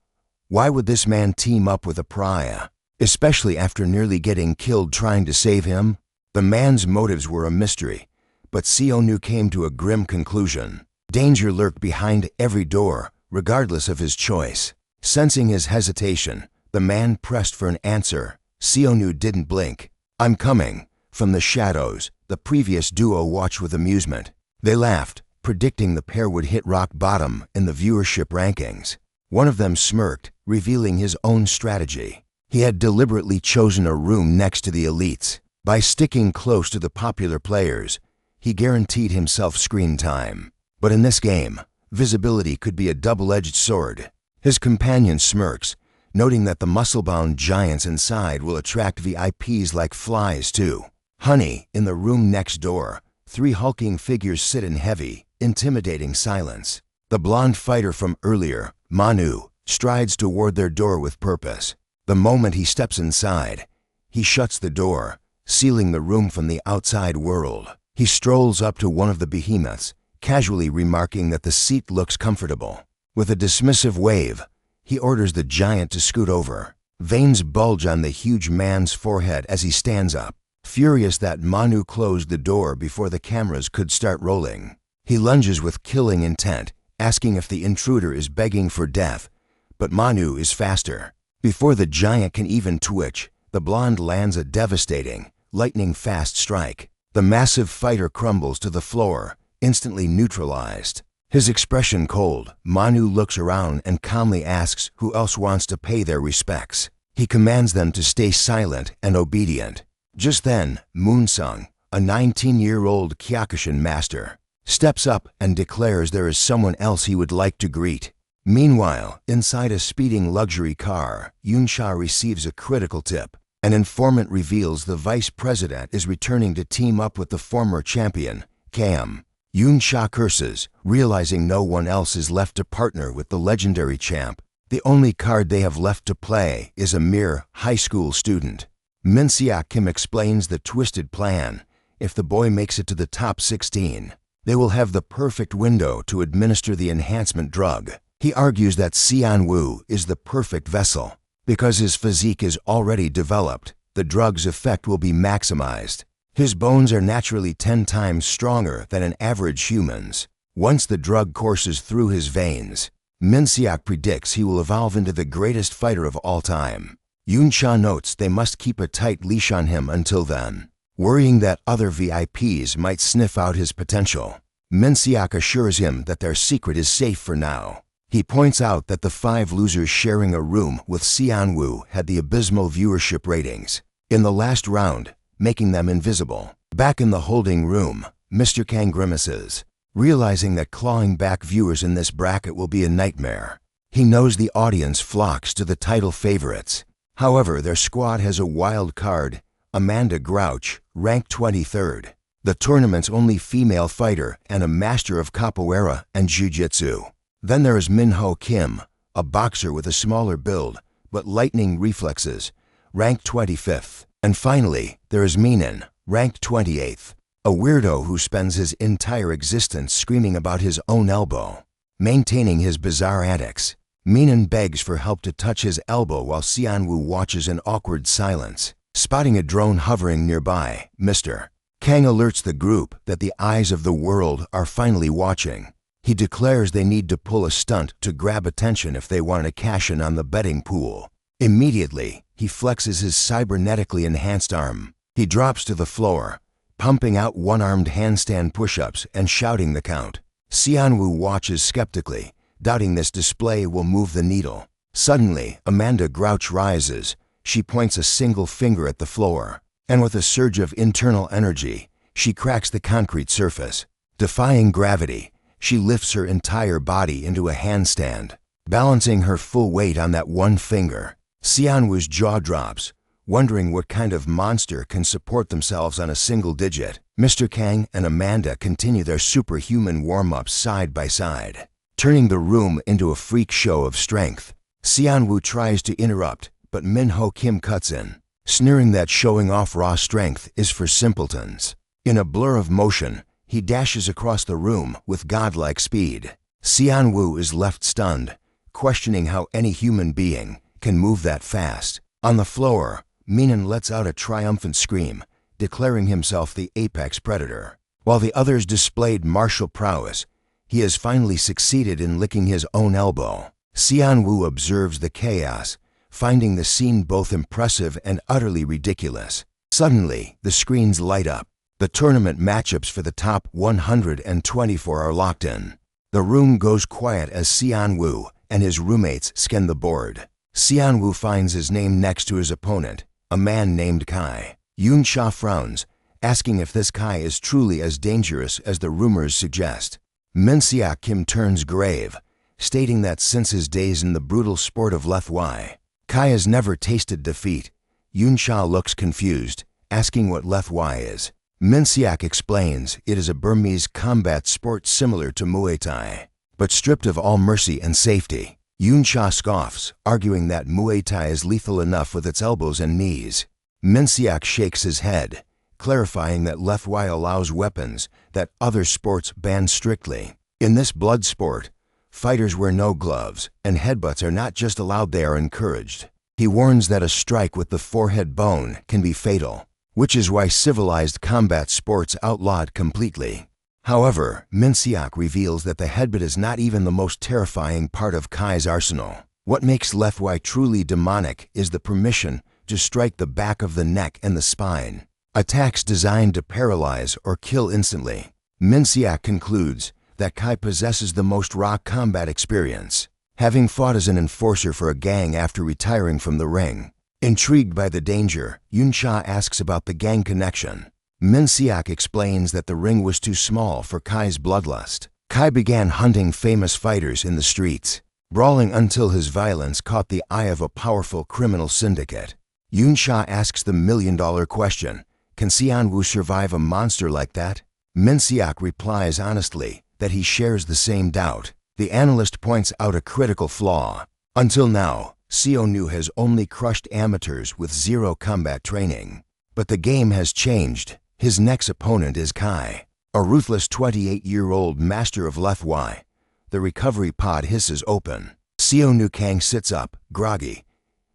Why would this man team up with a pariah, especially after nearly getting killed trying to save him? The man's motives were a mystery, but Seonu came to a grim conclusion. Danger lurked behind every door, regardless of his choice. Sensing his hesitation, the man pressed for an answer. Seonu didn't blink. "I'm coming." From the shadows, the previous duo watched with amusement. They laughed, predicting the pair would hit rock bottom in the viewership rankings. One of them smirked, revealing his own strategy. He had deliberately chosen a room next to the elites. By sticking close to the popular players, he guaranteed himself screen time. But in this game, visibility could be a double-edged sword. His companion smirks, noting that the muscle-bound giants inside will attract VIPs like flies too. "Honey," in the room next door, 3 hulking figures sit in heavy, intimidating silence. The blonde fighter from earlier, Manu, strides toward their door with purpose. The moment he steps inside, he shuts the door, sealing the room from the outside world. He strolls up to one of the behemoths, casually remarking that the seat looks comfortable. With a dismissive wave, he orders the giant to scoot over. Veins bulge on the huge man's forehead as he stands up. Furious that Manu closed the door before the cameras could start rolling, he lunges with killing intent, asking if the intruder is begging for death. But Manu is faster. Before the giant can even twitch, the blonde lands a devastating, lightning-fast strike. The massive fighter crumbles to the floor, instantly neutralized. His expression cold, Manu looks around and calmly asks who else wants to pay their respects. He commands them to stay silent and obedient. Just then, Moonsung, a 19-year-old Kyokushin master, steps up and declares there is someone else he would like to greet. Meanwhile, inside a speeding luxury car, Yunsha receives a critical tip. An informant reveals the vice president is returning to team up with the former champion, Cam. Yunsha curses, realizing no one else is left to partner with the legendary champ. The only card they have left to play is a mere high school student. Minseok Kim explains the twisted plan. If the boy makes it to the top 16, they will have the perfect window to administer the enhancement drug. He argues that Seon-woo is the perfect vessel. Because his physique is already developed, the drug's effect will be maximized. His bones are naturally 10 times stronger than an average human's. Once the drug courses through his veins, Minseok predicts he will evolve into the greatest fighter of all time. Yunsha notes they must keep a tight leash on him until then, worrying that other VIPs might sniff out his potential. Minseok assures him that their secret is safe for now. He points out that the 5 losers sharing a room with Seon-woo had the abysmal viewership ratings in the last round, making them invisible. Back in the holding room, Mr. Kang grimaces, realizing that clawing back viewers in this bracket will be a nightmare. He knows the audience flocks to the title favorites. However, their squad has a wild card, Amanda Grouch, ranked 23rd, the tournament's only female fighter and a master of capoeira and jiu-jitsu. Then there is Minho Kim, a boxer with a smaller build but lightning reflexes, ranked 25th. And finally, there is Meenan, ranked 28th, a weirdo who spends his entire existence screaming about his own elbow, maintaining his bizarre antics. Minan begs for help to touch his elbow while Xianwu watches in awkward silence. Spotting a drone hovering nearby, Mr. Kang alerts the group that the eyes of the world are finally watching. He declares they need to pull a stunt to grab attention if they want to cash in on the betting pool. Immediately, he flexes his cybernetically enhanced arm. He drops to the floor, pumping out one-armed handstand push-ups and shouting the count. Xianwu watches skeptically, doubting this display will move the needle. Suddenly, Amanda Grouch rises. She points a single finger at the floor, and with a surge of internal energy, she cracks the concrete surface. Defying gravity, she lifts her entire body into a handstand, balancing her full weight on that one finger. Xianwu's jaw drops, wondering what kind of monster can support themselves on a single digit. Mr. Kang and Amanda continue their superhuman warm-ups side by side, turning the room into a freak show of strength. Xianwu tries to interrupt, but Minho Kim cuts in, sneering that showing off raw strength is for simpletons. In a blur of motion, he dashes across the room with godlike speed. Xianwu is left stunned, questioning how any human being can move that fast. On the floor, Minan lets out a triumphant scream, declaring himself the apex predator. While the others displayed martial prowess, he has finally succeeded in licking his own elbow. Xianwu observes the chaos, finding the scene both impressive and utterly ridiculous. Suddenly, the screens light up. The tournament matchups for the top 124 are locked in. The room goes quiet as Xianwu and his roommates scan the board. Xianwu finds his name next to his opponent, a man named Kai. Yunsha frowns, asking if this Kai is truly as dangerous as the rumors suggest. Minseok Kim turns grave, stating that since his days in the brutal sport of Lethwai, Kai has never tasted defeat. Yunsha looks confused, asking what Lethwai is. Minseok explains it is a Burmese combat sport similar to Muay Thai, but stripped of all mercy and safety. Yunsha scoffs, arguing that Muay Thai is lethal enough with its elbows and knees. Minseok shakes his head, clarifying that Lethwai allows weapons that other sports ban strictly. In this blood sport, fighters wear no gloves, and headbutts are not just allowed, they are encouraged. He warns that a strike with the forehead bone can be fatal, which is why civilized combat sports outlawed completely. However, Minseok reveals that the headbutt is not even the most terrifying part of Kai's arsenal. What makes Lethwai truly demonic is the permission to strike the back of the neck and the spine, attacks designed to paralyze or kill instantly. Minseok concludes that Kai possesses the most raw combat experience, having fought as an enforcer for a gang after retiring from the ring. Intrigued by the danger, Yunsha asks about the gang connection. Minseok explains that the ring was too small for Kai's bloodlust. Kai began hunting famous fighters in the streets, brawling until his violence caught the eye of a powerful criminal syndicate. Yunsha asks the million-dollar question, can Xianwu survive a monster like that? Minseok replies honestly that he shares the same doubt. The analyst points out a critical flaw. Until now, Xianwu has only crushed amateurs with zero combat training. But the game has changed. His next opponent is Kai, a ruthless 28-year-old master of Lethwai. The recovery pod hisses open. Xianwu Kang sits up, groggy.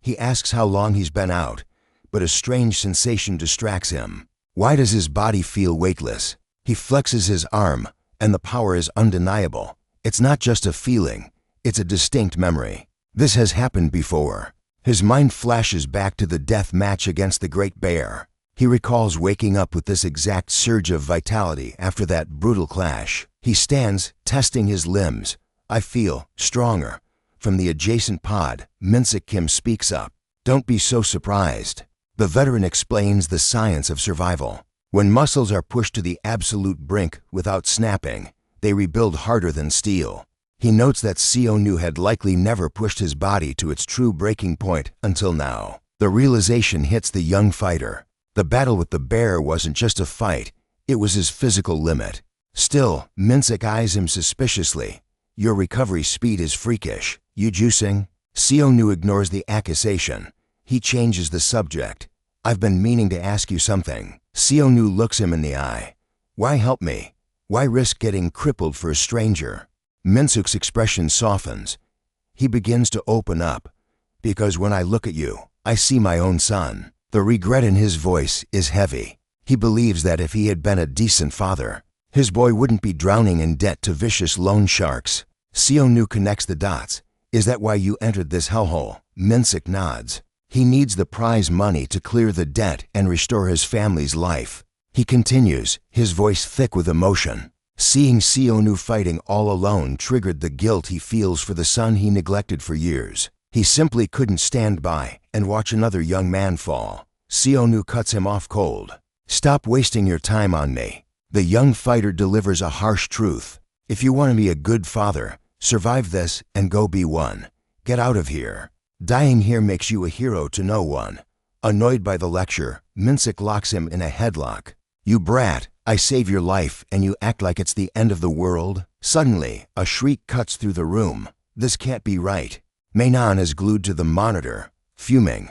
He asks how long he's been out, but a strange sensation distracts him. Why does his body feel weightless? He flexes his arm, and the power is undeniable. It's not just a feeling, it's a distinct memory. This has happened before. His mind flashes back to the death match against the Great Bear. He recalls waking up with this exact surge of vitality after that brutal clash. He stands, testing his limbs. I feel stronger. From the adjacent pod, Minseok Kim speaks up. Don't be so surprised. The veteran explains the science of survival. When muscles are pushed to the absolute brink without snapping, they rebuild harder than steel. He notes that Xianwu had likely never pushed his body to its true breaking point until now. The realization hits the young fighter. The battle with the bear wasn't just a fight, it was his physical limit. Still, Minseok eyes him suspiciously. Your recovery speed is freakish. You juicing? Xianwu ignores the accusation. He changes the subject. I've been meaning to ask you something. Xianwu looks him in the eye. Why help me? Why risk getting crippled for a stranger? Minsuk's expression softens. He begins to open up. Because when I look at you, I see my own son. The regret in his voice is heavy. He believes that if he had been a decent father, his boy wouldn't be drowning in debt to vicious loan sharks. Seonu connects the dots. Is that why you entered this hellhole? Minsuk nods. He needs the prize money to clear the debt and restore his family's life. He continues, his voice thick with emotion. Seeing Seonu fighting all alone triggered the guilt he feels for the son he neglected for years. He simply couldn't stand by and watch another young man fall. Seonu cuts him off cold. Stop wasting your time on me. The young fighter delivers a harsh truth. If you want to be a good father, survive this and go be one. Get out of here. Dying here makes you a hero to no one. Annoyed by the lecture, Minsuk locks him in a headlock. You brat, I save your life and you act like it's the end of the world? Suddenly, a shriek cuts through the room. This can't be right. Mainan is glued to the monitor, fuming.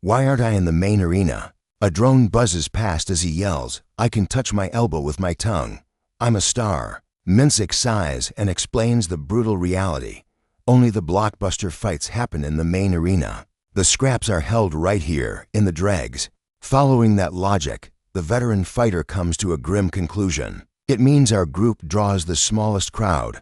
Why aren't I in the main arena? A drone buzzes past as he yells, I can touch my elbow with my tongue. I'm a star. Minsuk sighs and explains the brutal reality. Only the blockbuster fights happen in the main arena. The scraps are held right here, in the dregs. Following that logic, the veteran fighter comes to a grim conclusion. It means our group draws the smallest crowd.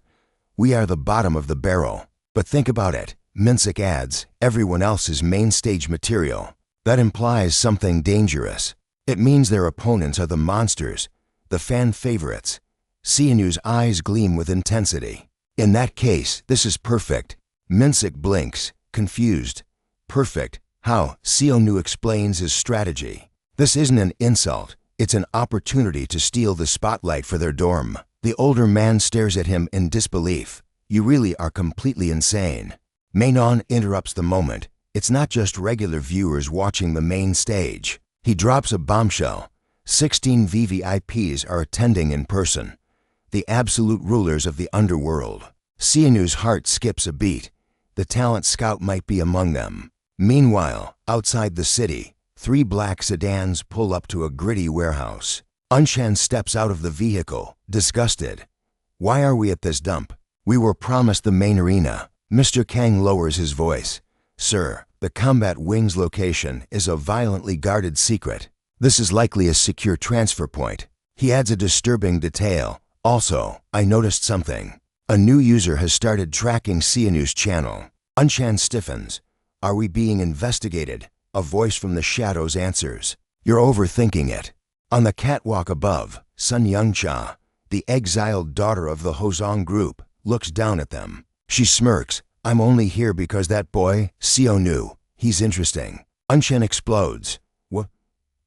We are the bottom of the barrel. But think about it, Minsuk adds, everyone else is main stage material. That implies something dangerous. It means their opponents are the monsters, the fan favorites. Seunu's eyes gleam with intensity. In that case, this is perfect. Minsuk blinks, confused. Perfect. How? Seonu explains his strategy. This isn't an insult. It's an opportunity to steal the spotlight for their dorm. The older man stares at him in disbelief. You really are completely insane. Mainan interrupts the moment. It's not just regular viewers watching the main stage. He drops a bombshell. 16 VVIPs are attending in person. The absolute rulers of the underworld. Seunu's heart skips a beat. The talent scout might be among them. Meanwhile, outside the city, 3 black sedans pull up to a gritty warehouse. Unshan steps out of the vehicle, disgusted. Why are we at this dump? We were promised the main arena. Mr. Kang lowers his voice. Sir, the combat wing's location is a violently guarded secret. This is likely a secure transfer point. He adds a disturbing detail. Also, I noticed something. A new user has started tracking Seunu's channel. Unshan stiffens. Are we being investigated? A voice from the shadows answers. You're overthinking it. On the catwalk above, Sun Youngcha, the exiled daughter of the Hozong group, looks down at them. She smirks. I'm only here because that boy, Seonu, he's interesting. Unshan explodes. What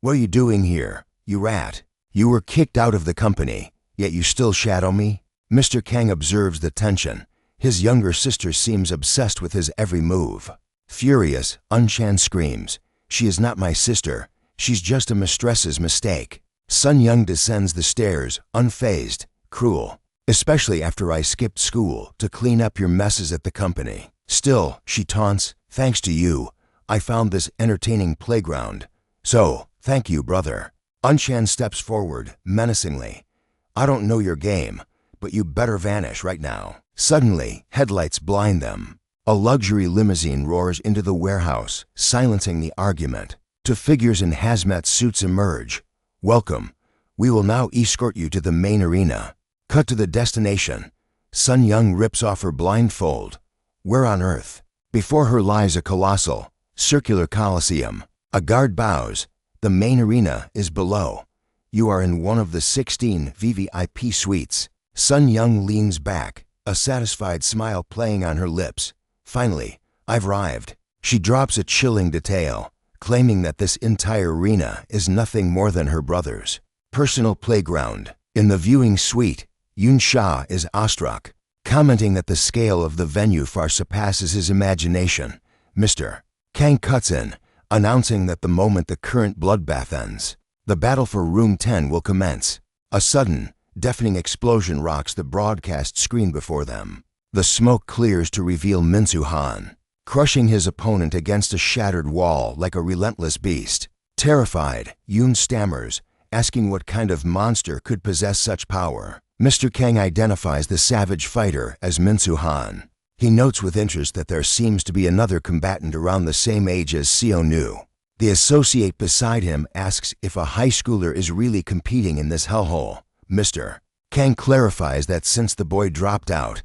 are you doing here, you rat? You were kicked out of the company, yet you still shadow me? Mr. Kang observes the tension. His younger sister seems obsessed with his every move. Furious, Unshan screams. She is not my sister. She's just a mistress's mistake. Sun Young descends the stairs, unfazed, cruel. Especially after I skipped school to clean up your messes at the company. Still, she taunts, thanks to you, I found this entertaining playground. So, thank you, brother. Unshan steps forward, menacingly. I don't know your game, but you better vanish right now. Suddenly, headlights blind them. A luxury limousine roars into the warehouse, silencing the argument. 2 figures in hazmat suits emerge. Welcome. We will now escort you to the main arena. Cut to the destination. Sun Young rips off her blindfold. Where on earth? Before her lies a colossal, circular coliseum. A guard bows. The main arena is below. You are in one of the 16 VVIP suites. Sun Young leans back, a satisfied smile playing on her lips. Finally, I've arrived. She drops a chilling detail, claiming that this entire arena is nothing more than her brother's personal playground. In the viewing suite, Yun Sha is awestruck, commenting that the scale of the venue far surpasses his imagination. Mr. Kang cuts in, announcing that the moment the current bloodbath ends, the battle for Room 10 will commence. A sudden, deafening explosion rocks the broadcast screen before them. The smoke clears to reveal Minsu Han, crushing his opponent against a shattered wall like a relentless beast. Terrified, Yoon stammers, asking what kind of monster could possess such power. Mr. Kang identifies the savage fighter as Min-soo Han. He notes with interest that there seems to be another combatant around the same age as Seo-nu. The associate beside him asks if a high schooler is really competing in this hellhole. Mr. Kang clarifies that since the boy dropped out,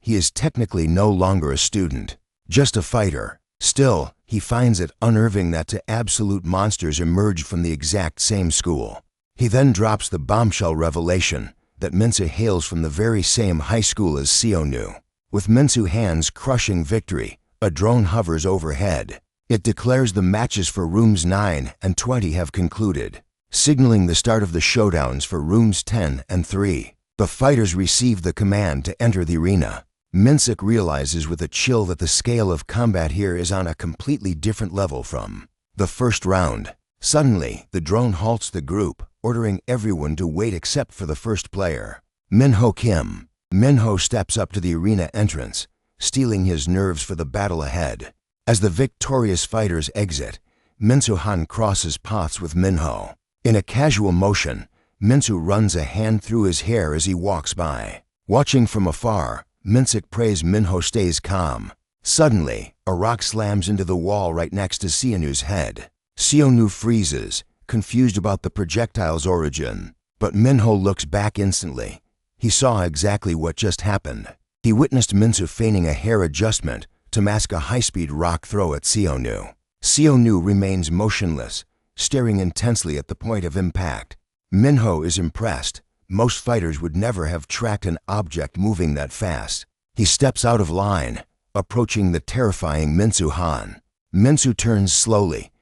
he is technically no longer a student, just a fighter. Still, he finds it unnerving that two absolute monsters emerged from the exact same school. He then drops the bombshell revelation that Min-soo hails from the very same high school as Seo-nu. With Min-soo hands crushing victory, a drone hovers overhead. It declares the matches for rooms 9 and 20 have concluded, signaling the start of the showdowns for rooms 10 and 3. The fighters receive the command to enter the arena. Min-soo realizes with a chill that the scale of combat here is on a completely different level from the first round. Suddenly, the drone halts the group, ordering everyone to wait except for the first player, Min-ho Kim. Min-ho steps up to the arena entrance, steeling his nerves for the battle ahead. As the victorious fighters exit, Min-soo Han crosses paths with Min-ho. In a casual motion, Min-soo runs a hand through his hair as he walks by. Watching from afar, Min-soo prays Min-ho stays calm. Suddenly, a rock slams into the wall right next to Seo-nu's head. Seo-nu freezes, confused about the projectile's origin. But Min-ho looks back instantly. He saw exactly what just happened. He witnessed Min-soo feigning a hair adjustment to mask a high-speed rock throw at Seo-nu. Seo-nu remains motionless, staring intensely at the point of impact. Min-ho is impressed. Most fighters would never have tracked an object moving that fast. He steps out of line, approaching the terrifying Min-soo Han. Min-soo turns slowly.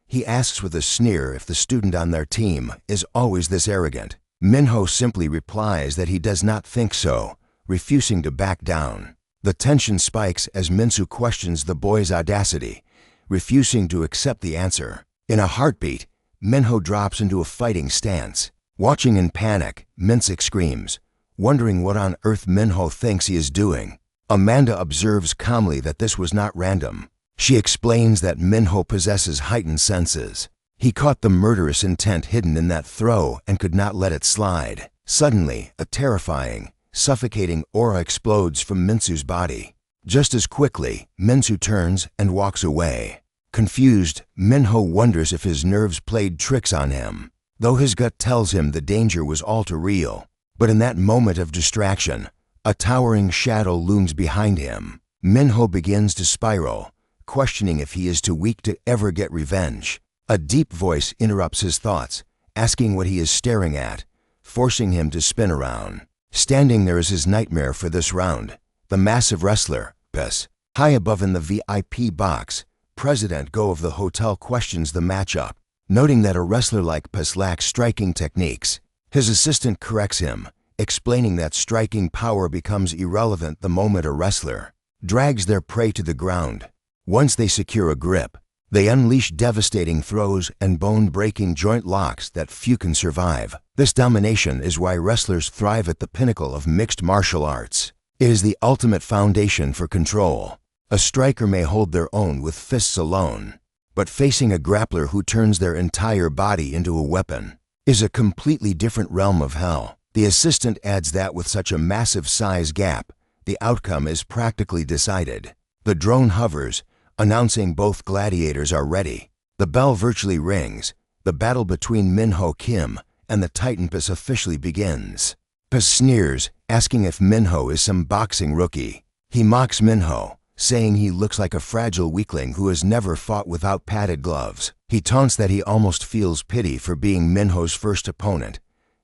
He asks with a sneer if the student on their team is always this arrogant. Min-ho simply replies that he does not think so, refusing to back down. The tension spikes as Min-soo questions the boy's audacity, refusing to accept the answer. In a heartbeat, Min-ho drops into a fighting stance. Watching in panic, Min-soo screams, wondering what on earth Min-ho thinks he is doing. Amanda observes calmly that this was not random. She explains that Min-ho possesses heightened senses. He caught the murderous intent hidden in that throw and could not let it slide. Suddenly, a terrifying, suffocating aura explodes from Min-soo's body. Just as quickly, Min-soo turns and walks away. Confused, Min-ho wonders if his nerves played tricks on him, though his gut tells him the danger was all too real. But in that moment of distraction, a towering shadow looms behind him. Min-ho begins to spiral, questioning if he is too weak to ever get revenge. A deep voice interrupts his thoughts, asking what he is staring at, forcing him to spin around. Standing there is his nightmare for this round, the massive wrestler, Pes. High above in the VIP box, President Go of the hotel questions the matchup, noting that a wrestler like Pes lacks striking techniques. His assistant corrects him, explaining that striking power becomes irrelevant the moment a wrestler drags their prey to the ground. Once they secure a grip, they unleash devastating throws and bone-breaking joint locks that few can survive. This domination is why wrestlers thrive at the pinnacle of mixed martial arts. It is the ultimate foundation for control. A striker may hold their own with fists alone, but facing a grappler who turns their entire body into a weapon is a completely different realm of hell. The assistant adds that with such a massive size gap, the outcome is practically decided. The drone hovers, announcing both gladiators are ready. The bell virtually rings. The battle between Min-ho Kim and the Titan Pes officially begins. Pes sneers, asking if Min-ho is some boxing rookie. He mocks Min-ho, saying he looks like a fragile weakling who has never fought without padded gloves. He taunts that he almost feels pity for being Min-ho's first opponent.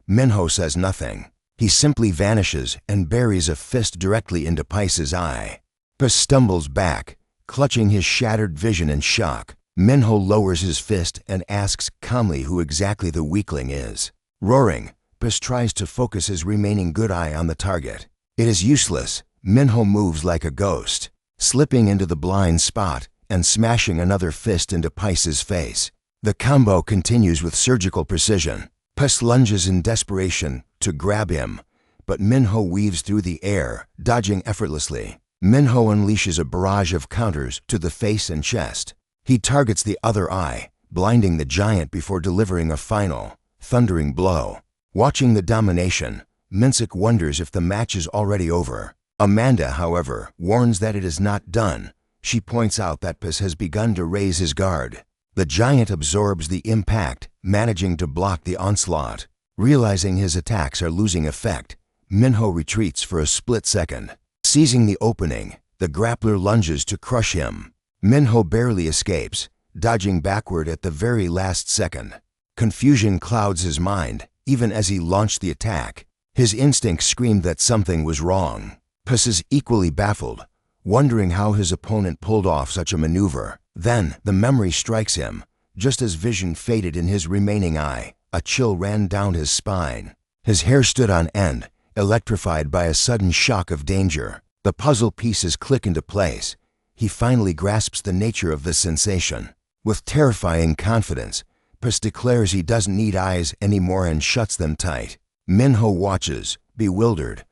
Min-ho says nothing. He simply vanishes and buries a fist directly into Pes' eye. Pes stumbles back, clutching his shattered vision in shock. Min-ho lowers his fist and asks calmly who exactly the weakling is. Roaring, Pes tries to focus his remaining good eye on the target. It is useless. Min-ho moves like a ghost, slipping into the blind spot and smashing another fist into Pes' face. The combo continues with surgical precision. Pes lunges in desperation to grab him, but Min-ho weaves through the air, dodging effortlessly. Min-ho unleashes a barrage of counters to the face and chest. He targets the other eye, blinding the giant before delivering a final, thundering blow. Watching the domination, Minsik wonders if the match is already over. Amanda, however, warns that it is not done. She points out that Pis has begun to raise his guard. The giant absorbs the impact, managing to block the onslaught. Realizing his attacks are losing effect, Minho retreats for a split second. Seizing the opening, the grappler lunges to crush him. Minho barely escapes, dodging backward at the very last second. Confusion clouds his mind, even as he launched the attack. His instincts screamed that something was wrong. Pis is equally baffled, wondering how his opponent pulled off such a maneuver. Then, the memory strikes him. Just as vision faded in his remaining eye, a chill ran down his spine. His hair stood on end, electrified by a sudden shock of danger. The puzzle pieces click into place. He finally grasps the nature of the sensation. With terrifying confidence, Pis declares he doesn't need eyes anymore and shuts them tight. Minho watches, bewildered.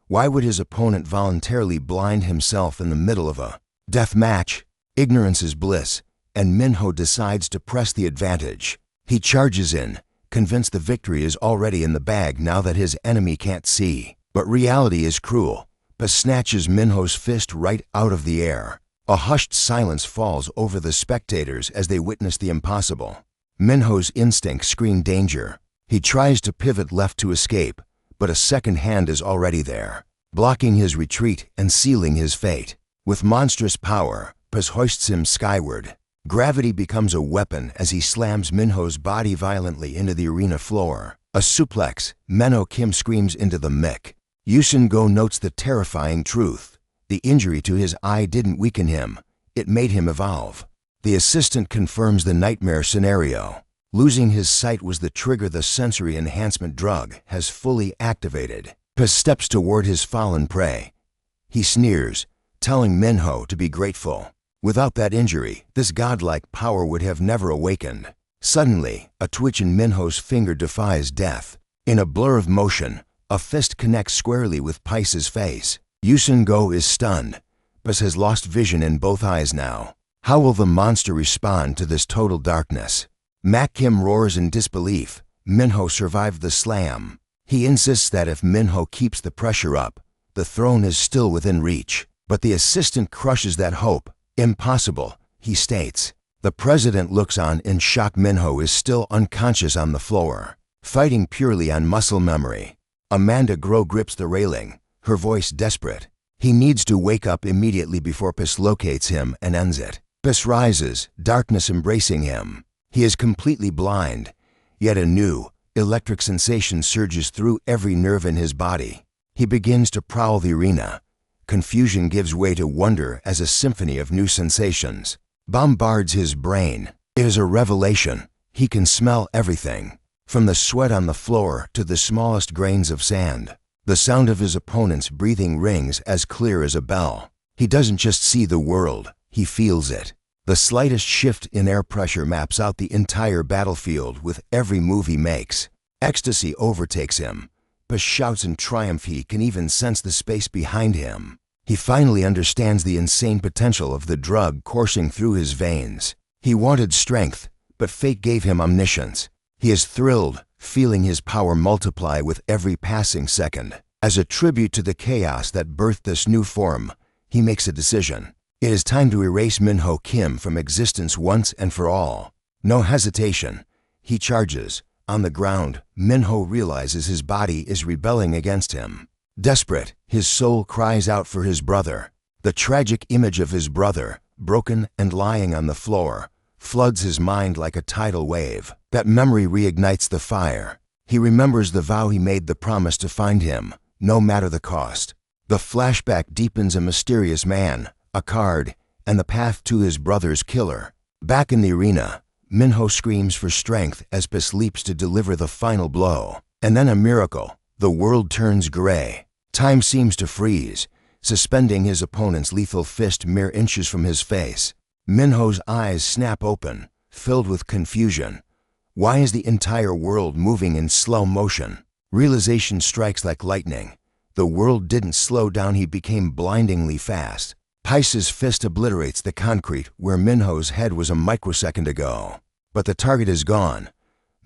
Why would his opponent voluntarily blind himself in the middle of a death match? Ignorance is bliss, and Minho decides to press the advantage. He charges in, convinced the victory is already in the bag now that his enemy can't see. But reality is cruel. Pis snatches Minho's fist right out of the air. A hushed silence falls over the spectators as they witness the impossible. Minho's instincts scream danger. He tries to pivot left to escape, but a second hand is already there, blocking his retreat and sealing his fate. With monstrous power, Pis hoists him skyward. Gravity becomes a weapon as he slams Minho's body violently into the arena floor. A suplex, Menho Kim screams into the mic. Yusun Go notes the terrifying truth. The injury to his eye didn't weaken him, it made him evolve. The assistant confirms the nightmare scenario. Losing his sight was the trigger the sensory enhancement drug has fully activated. Pis steps toward his fallen prey. He sneers, telling Minho to be grateful. Without that injury, this godlike power would have never awakened. Suddenly, a twitch in Minho's finger defies death. In a blur of motion, a fist connects squarely with Pis's face. Yusun Go is stunned. Pis has lost vision in both eyes now. How will the monster respond to this total darkness? Mak Kim roars in disbelief. Minho survived the slam. He insists that if Minho keeps the pressure up, the throne is still within reach. But the assistant crushes that hope. Impossible, he states. The president looks on in shock. Minho is still unconscious on the floor, fighting purely on muscle memory. Amanda Grow grips the railing, her voice desperate. He needs to wake up immediately before Pis locates him and ends it. Pis rises, darkness embracing him. He is completely blind, yet a new, electric sensation surges through every nerve in his body. He begins to prowl the arena. Confusion gives way to wonder as a symphony of new sensations bombards his brain. It is a revelation. He can smell everything, from the sweat on the floor to the smallest grains of sand. The sound of his opponent's breathing rings as clear as a bell. He doesn't just see the world, he feels it. The slightest shift in air pressure maps out the entire battlefield with every move he makes. Ecstasy overtakes him. Pis shouts in triumph. He can even sense the space behind him. He finally understands the insane potential of the drug coursing through his veins. He wanted strength, but fate gave him omniscience. He is thrilled, feeling his power multiply with every passing second. As a tribute to the chaos that birthed this new form, he makes a decision. It is time to erase Minho Kim from existence once and for all. No hesitation. He charges. On the ground, Minho realizes his body is rebelling against him. Desperate, his soul cries out for his brother. The tragic image of his brother, broken and lying on the floor, floods his mind like a tidal wave. That memory reignites the fire. He remembers the vow he made, the promise to find him, no matter the cost. The flashback deepens. A mysterious man, a card, and the path to his brother's killer. Back in the arena, Minho screams for strength as Pis leaps to deliver the final blow. And then a miracle. The world turns gray. Time seems to freeze, suspending his opponent's lethal fist mere inches from his face. Minho's eyes snap open, filled with confusion. Why is the entire world moving in slow motion? Realization strikes like lightning. The world didn't slow down. He became blindingly fast. Pis's fist obliterates the concrete where Minho's head was a microsecond ago. But the target is gone.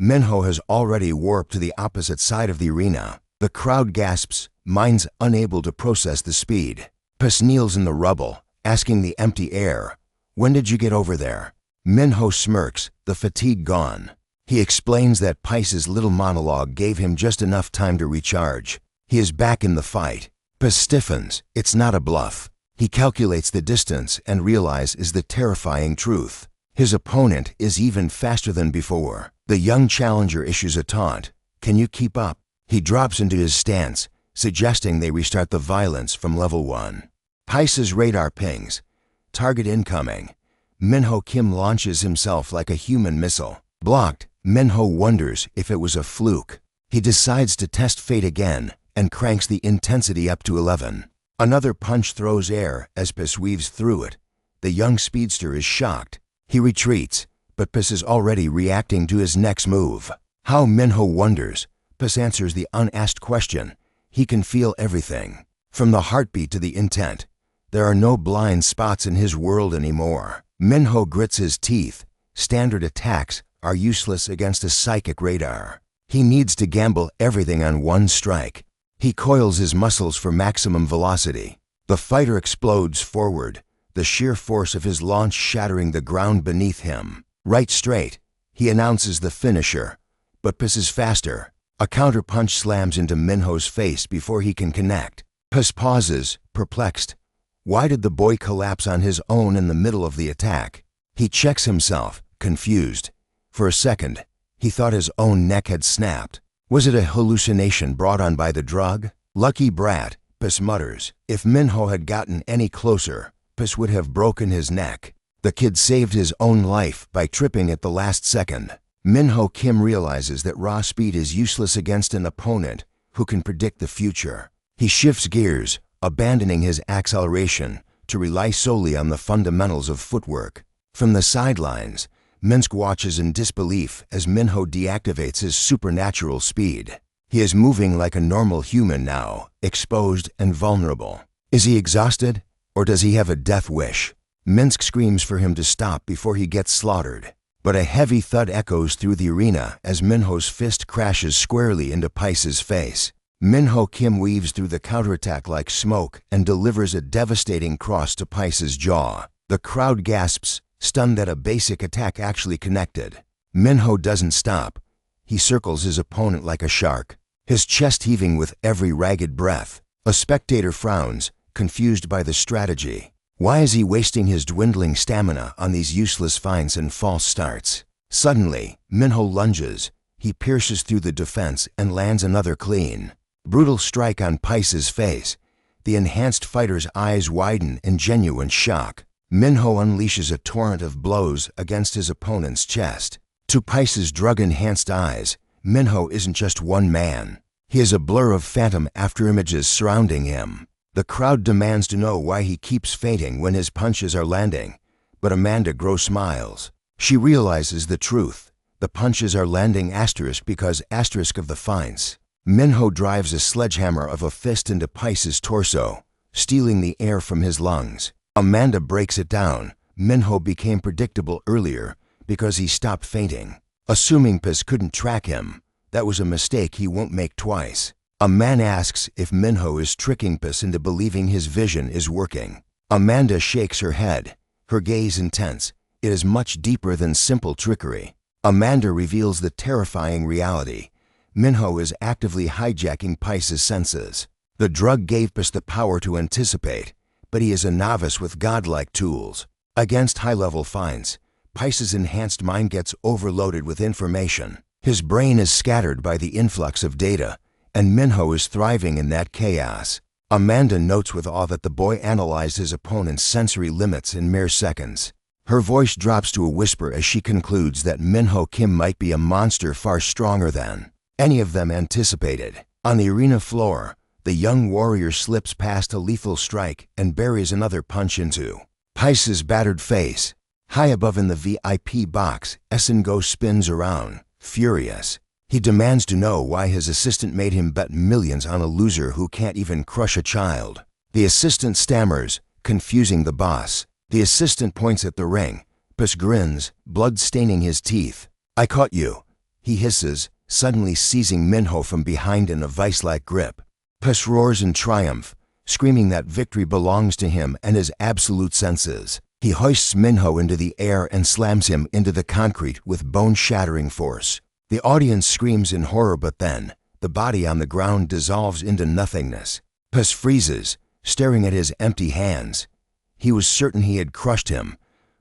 Manhwa has already warped to the opposite side of the arena. The crowd gasps, minds unable to process the speed. Pus kneels in the rubble, asking the empty air, "When did you get over there?" Manhwa smirks, the fatigue gone. He explains that Pice's little monologue gave him just enough time to recharge. He is back in the fight. Pus stiffens. It's not a bluff. He calculates the distance and realizes the terrifying truth. His opponent is even faster than before. The young challenger issues a taunt. "Can you keep up?" He drops into his stance, suggesting they restart the violence from level 1. Pice's radar pings. Target incoming. Manhwa Kim launches himself like a human missile. Blocked, Manhwa wonders if it was a fluke. He decides to test fate again and cranks the intensity up to 11. Another punch throws air as Pice weaves through it. The young speedster is shocked. He retreats, but Pice is already reacting to his next move. How Manhwa wonders. Pice answers the unasked question. He can feel everything. From the heartbeat to the intent. There are no blind spots in his world anymore. Manhwa grits his teeth. Standard attacks are useless against a psychic radar. He needs to gamble everything on one strike. He coils his muscles for maximum velocity. The fighter explodes forward, the sheer force of his launch shattering the ground beneath him. Right straight, he announces the finisher. But Pice is faster. A counterpunch slams into Manhwa's face before he can connect. Pice pauses, perplexed. Why did the boy collapse on his own in the middle of the attack? He checks himself, confused. For a second, he thought his own neck had snapped. Was it a hallucination brought on by the drug? Lucky brat, Pice mutters. If Manhwa had gotten any closer, Pice would have broken his neck. The kid saved his own life by tripping at the last second. Manhwa Kim realizes that raw speed is useless against an opponent who can predict the future. He shifts gears, abandoning his acceleration to rely solely on the fundamentals of footwork. From the sidelines, Minsk watches in disbelief as Manhwa deactivates his supernatural speed. He is moving like a normal human now, exposed and vulnerable. Is he exhausted, or does he have a death wish? Minsk screams for him to stop before he gets slaughtered. But a heavy thud echoes through the arena as Manhwa's fist crashes squarely into Pice's face. Manhwa Kim weaves through the counterattack like smoke and delivers a devastating cross to Pice's jaw. The crowd gasps, stunned that a basic attack actually connected. Manhwa doesn't stop. He circles his opponent like a shark, his chest heaving with every ragged breath. A spectator frowns, confused by the strategy. Why is he wasting his dwindling stamina on these useless feints and false starts? Suddenly, Manhwa lunges. He pierces through the defense and lands another clean. Brutal strike on Pice's face. The enhanced fighter's eyes widen in genuine shock. Manhwa unleashes a torrent of blows against his opponent's chest. To Pice's drug-enhanced eyes, Manhwa isn't just one man. He is a blur of phantom afterimages surrounding him. The crowd demands to know why he keeps fainting when his punches are landing. But Amanda Gross smiles. She realizes the truth. The punches are landing asterisk because asterisk of the feints. Manhwa drives a sledgehammer of a fist into Pice's torso, stealing the air from his lungs. Amanda breaks it down. Manhwa became predictable earlier because he stopped fainting. Assuming Pice couldn't track him, that was a mistake he won't make twice. A man asks if Manhwa is tricking Pice into believing his vision is working. Amanda shakes her head, her gaze intense. It is much deeper than simple trickery. Amanda reveals the terrifying reality. Manhwa is actively hijacking Pice's senses. The drug gave Pice the power to anticipate, but he is a novice with godlike tools. Against high-level feints, Pice's enhanced mind gets overloaded with information. His brain is scattered by the influx of data, and Manhwa is thriving in that chaos. Amanda notes with awe that the boy analyzed his opponent's sensory limits in mere seconds. Her voice drops to a whisper as she concludes that Manhwa Kim might be a monster far stronger than any of them anticipated. On the arena floor, the young warrior slips past a lethal strike and buries another punch into Pice's battered face. High above in the VIP box, Esengo spins around, furious. He demands to know why his assistant made him bet millions on a loser who can't even crush a child. The assistant stammers, confusing the boss. The assistant points at the ring. Pice grins, blood staining his teeth. "I caught you. he hisses, suddenly seizing Minho from behind in a vice-like grip. Pus roars in triumph, screaming that victory belongs to him and his absolute senses. He hoists Minho into the air and slams him into the concrete with bone-shattering force. The audience screams in horror, but then, the body on the ground dissolves into nothingness. Pus freezes, staring at his empty hands. He was certain he had crushed him.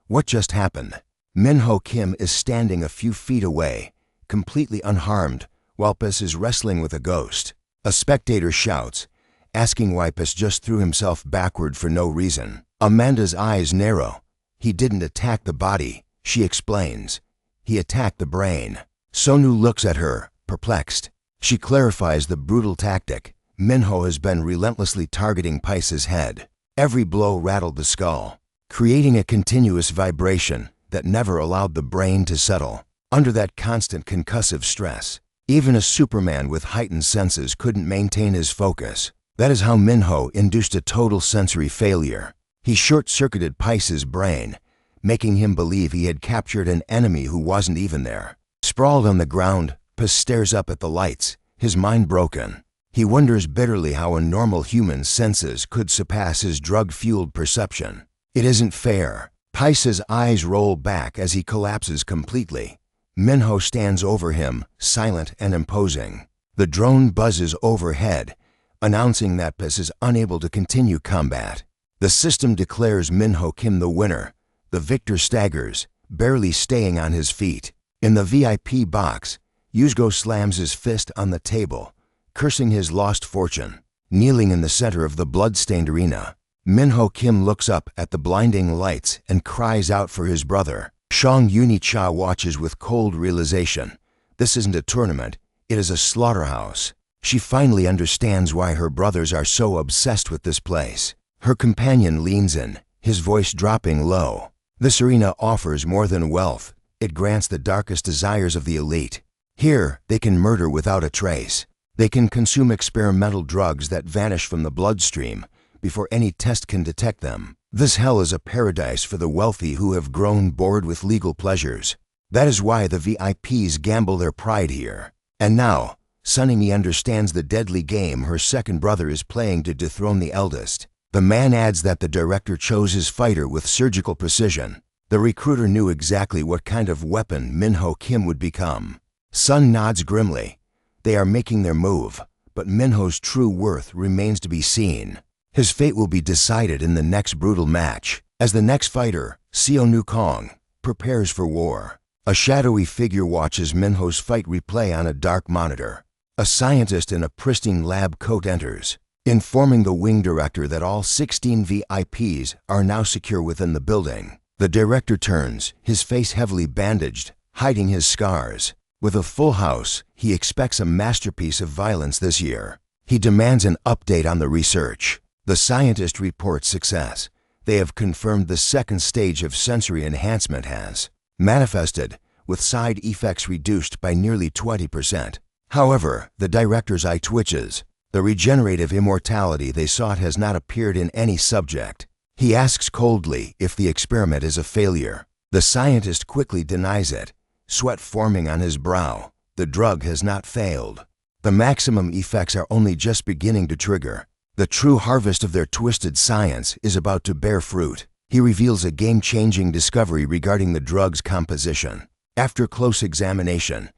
What just happened? Minho Kim is standing a few feet away, completely unharmed, while Pus is wrestling with a ghost. A spectator shouts, asking why Pus just threw himself backward for no reason. Amanda's eyes narrow. He didn't attack the body, she explains. He attacked the brain. Sonu looks at her, perplexed. She clarifies the brutal tactic. Minho has been relentlessly targeting Pais's head. Every blow rattled the skull, creating a continuous vibration that never allowed the brain to settle. Under that constant concussive stress, even a Superman with heightened senses couldn't maintain his focus. That is how Minho induced a total sensory failure. He short-circuited Pais's brain, making him believe he had captured an enemy who wasn't even there. Sprawled on the ground, Pus stares up at the lights, his mind broken. He wonders bitterly how a normal human's senses could surpass his drug-fueled perception. It isn't fair. Pais's eyes roll back as he collapses completely. Minho stands over him, silent and imposing. The drone buzzes overhead, announcing that Pus is unable to continue combat. The system declares Minho Kim the winner. The victor staggers, barely staying on his feet. In the VIP box, Yuzgo slams his fist on the table, cursing his lost fortune. Kneeling in the center of the blood-stained arena, Minho Kim looks up at the blinding lights and cries out for his brother. Shang Yuni-cha watches with cold realization. This isn't a tournament, it is a slaughterhouse. She finally understands why her brothers are so obsessed with this place. Her companion leans in, his voice dropping low. This arena offers more than wealth. It grants the darkest desires of the elite. Here, they can murder without a trace. They can consume experimental drugs that vanish from the bloodstream before any test can detect them. This hell is a paradise for the wealthy who have grown bored with legal pleasures. That is why the VIPs gamble their pride here. And now, Sunimi understands the deadly game her second brother is playing to dethrone the eldest. The man adds that the director chose his fighter with surgical precision. The recruiter knew exactly what kind of weapon Minho Kim would become. Sun nods grimly. They are making their move, but Minho's true worth remains to be seen. His fate will be decided in the next brutal match, as the next fighter, Seo Nu-kong, prepares for war. A shadowy figure watches Minho's fight replay on a dark monitor. A scientist in a pristine lab coat enters, informing the wing director that all 16 VIPs are now secure within the building. The director turns, his face heavily bandaged, hiding his scars. With a full house, he expects a masterpiece of violence this year. He demands an update on the research. The scientist reports success. They have confirmed the second stage of sensory enhancement has manifested, with side effects reduced by nearly 20%. However, the director's eye twitches. The regenerative immortality they sought has not appeared in any subject. He asks coldly if the experiment is a failure. The scientist quickly denies it, sweat forming on his brow. The drug has not failed. The maximum effects are only just beginning to trigger. The true harvest of their twisted science is about to bear fruit. He reveals a game-changing discovery regarding the drug's composition. After close examination,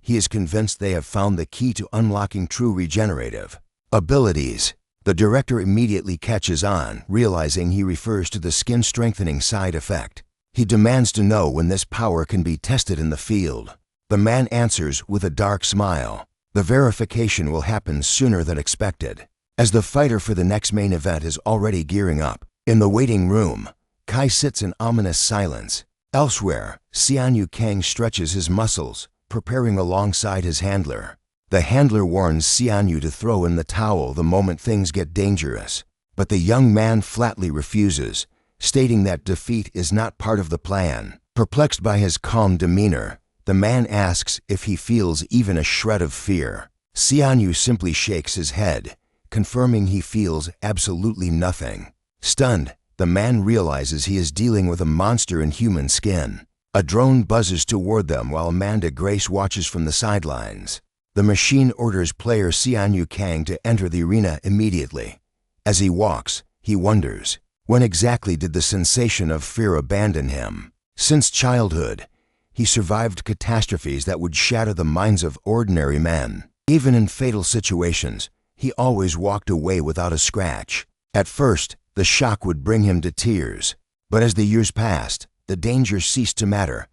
he is convinced they have found the key to unlocking true regenerative abilities. The director immediately catches on, realizing he refers to the skin-strengthening side effect. He demands to know when this power can be tested in the field. The man answers with a dark smile. The verification will happen sooner than expected. As the fighter for the next main event is already gearing up, in the waiting room, Kai sits in ominous silence. Elsewhere, Xianyu Kang stretches his muscles, preparing alongside his handler. The handler warns Xianyu to throw in the towel the moment things get dangerous. But the young man flatly refuses, stating that defeat is not part of the plan. Perplexed by his calm demeanor, the man asks if he feels even a shred of fear. Xianyu simply shakes his head, confirming he feels absolutely nothing. Stunned, the man realizes he is dealing with a monster in human skin. A drone buzzes toward them while Amanda Grace watches from the sidelines. The machine orders player Xianyu Kang to enter the arena immediately. As he walks, he wonders, when exactly did the sensation of fear abandon him? Since childhood, he survived catastrophes that would shatter the minds of ordinary men. Even in fatal situations, he always walked away without a scratch. At first, the shock would bring him to tears, but as the years passed, the danger ceased to matter.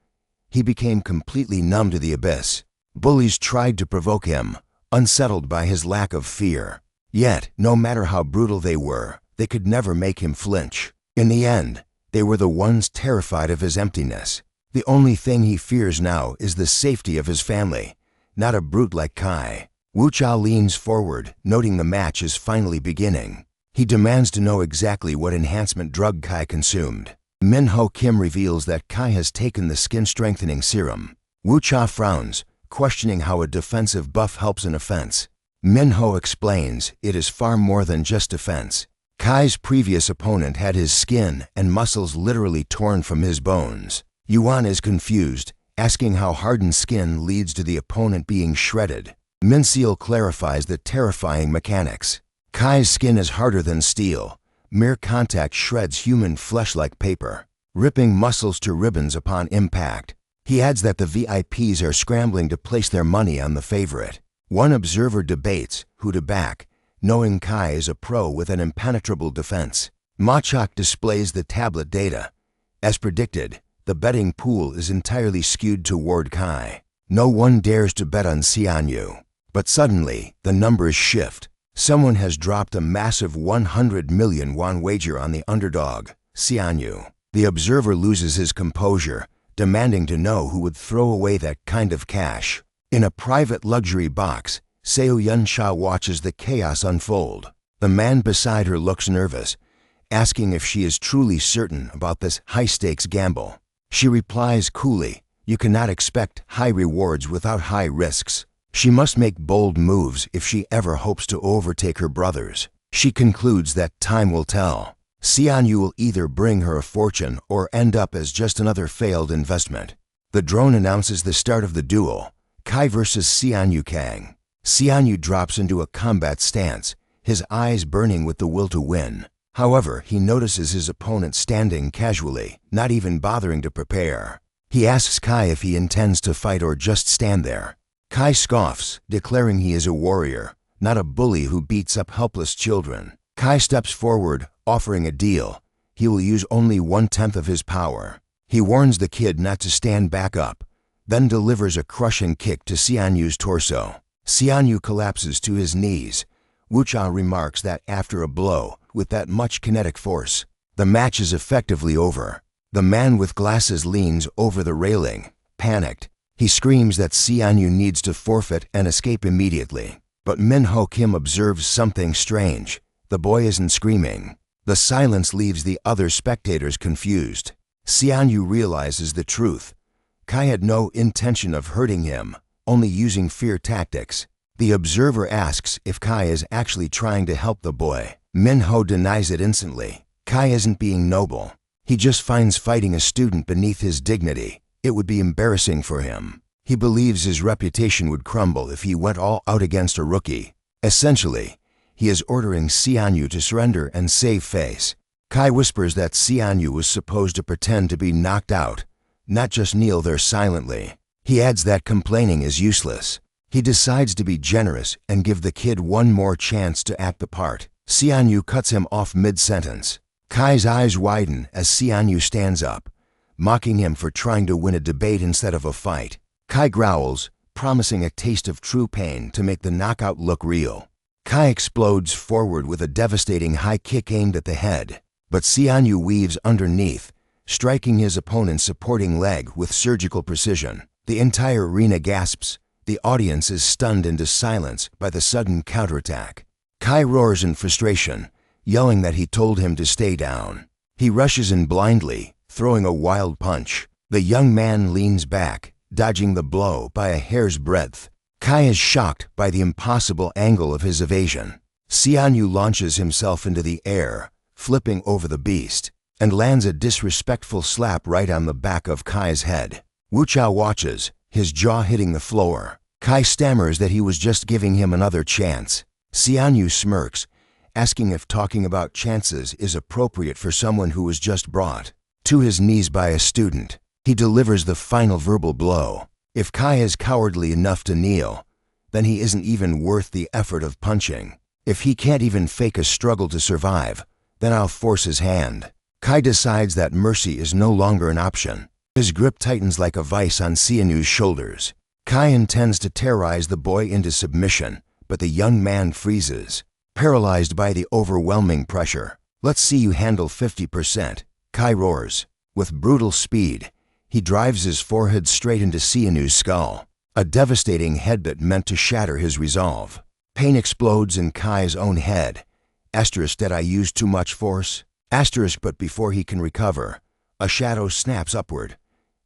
He became completely numb to the abyss. Bullies tried to provoke him, unsettled by his lack of fear. Yet, no matter how brutal they were, they could never make him flinch. In the end, they were the ones terrified of his emptiness. The only thing he fears now is the safety of his family, not a brute like Kai. Wu Chao leans forward, noting the match is finally beginning. He demands to know exactly what enhancement drug Kai consumed. Minho Kim reveals that Kai has taken the skin-strengthening serum. Wu Chao frowns, questioning how a defensive buff helps an offense. Minho explains it is far more than just defense. Kai's previous opponent had his skin and muscles literally torn from his bones. Yuan is confused, asking how hardened skin leads to the opponent being shredded. Minseal clarifies the terrifying mechanics. Kai's skin is harder than steel. Mere contact shreds human flesh like paper, ripping muscles to ribbons upon impact. He adds that the VIPs are scrambling to place their money on the favorite. One observer debates who to back, knowing Kai is a pro with an impenetrable defense. Machak displays the tablet data. As predicted, the betting pool is entirely skewed toward Kai. No one dares to bet on Xianyu. But suddenly, the numbers shift. Someone has dropped a massive 100 million won wager on the underdog, Xianyu. The observer loses his composure, demanding to know who would throw away that kind of cash. In a private luxury box, Seo Yunsha watches the chaos unfold. The man beside her looks nervous, asking if she is truly certain about this high-stakes gamble. She replies coolly, "You cannot expect high rewards without high risks." She must make bold moves if she ever hopes to overtake her brothers. She concludes that time will tell. Xianyu will either bring her a fortune or end up as just another failed investment. The drone announces the start of the duel, Kai versus Xianyu Kang. Xianyu drops into a combat stance, his eyes burning with the will to win. However, he notices his opponent standing casually, not even bothering to prepare. He asks Kai if he intends to fight or just stand there. Kai scoffs, declaring he is a warrior, not a bully who beats up helpless children. Kai steps forward, offering a deal. He will use only 1/10 of his power. He warns the kid not to stand back up, then delivers a crushing kick to Xianyu's torso. Xianyu collapses to his knees. Wu Chao remarks that after a blow, with that much kinetic force, the match is effectively over. The man with glasses leans over the railing, panicked. He screams that Xianyu needs to forfeit and escape immediately. But Minho Kim observes something strange. The boy isn't screaming. The silence leaves the other spectators confused. Xianyu realizes the truth. Kai had no intention of hurting him, only using fear tactics. The observer asks if Kai is actually trying to help the boy. Minho denies it instantly. Kai isn't being noble. He just finds fighting a student beneath his dignity. It would be embarrassing for him. He believes his reputation would crumble if he went all out against a rookie. Essentially, he is ordering Xianyu to surrender and save face. Kai whispers that Xianyu was supposed to pretend to be knocked out, not just kneel there silently. He adds that complaining is useless. He decides to be generous and give the kid one more chance to act the part. Xianyu cuts him off mid-sentence. Kai's eyes widen as Xianyu stands up, mocking him for trying to win a debate instead of a fight. Kai growls, promising a taste of true pain to make the knockout look real. Kai explodes forward with a devastating high kick aimed at the head, but Xianyu weaves underneath, striking his opponent's supporting leg with surgical precision. The entire arena gasps. The audience is stunned into silence by the sudden counterattack. Kai roars in frustration, yelling that he told him to stay down. He rushes in blindly, throwing a wild punch. The young man leans back, dodging the blow by a hair's breadth. Kai is shocked by the impossible angle of his evasion. Xianyu launches himself into the air, flipping over the beast. and lands a disrespectful slap right on the back of Kai's head. Wu Chao watches, his jaw hitting the floor. Kai stammers that he was just giving him another chance. Xianyu smirks, asking if talking about chances is appropriate for someone who was just brought to his knees by a student. He delivers the final verbal blow. If Kai is cowardly enough to kneel, then he isn't even worth the effort of punching. If he can't even fake a struggle to survive, then I'll force his hand. Kai decides that mercy is no longer an option. His grip tightens like a vice on Xianyu's shoulders. Kai intends to terrorize the boy into submission, but the young man freezes, paralyzed by the overwhelming pressure. Let's see you handle 50%, Kai roars. With brutal speed, he drives his forehead straight into Xianyu's skull, a devastating headbutt meant to shatter his resolve. Pain explodes in Kai's own head. Did I use too much force? But before he can recover, a shadow snaps upward.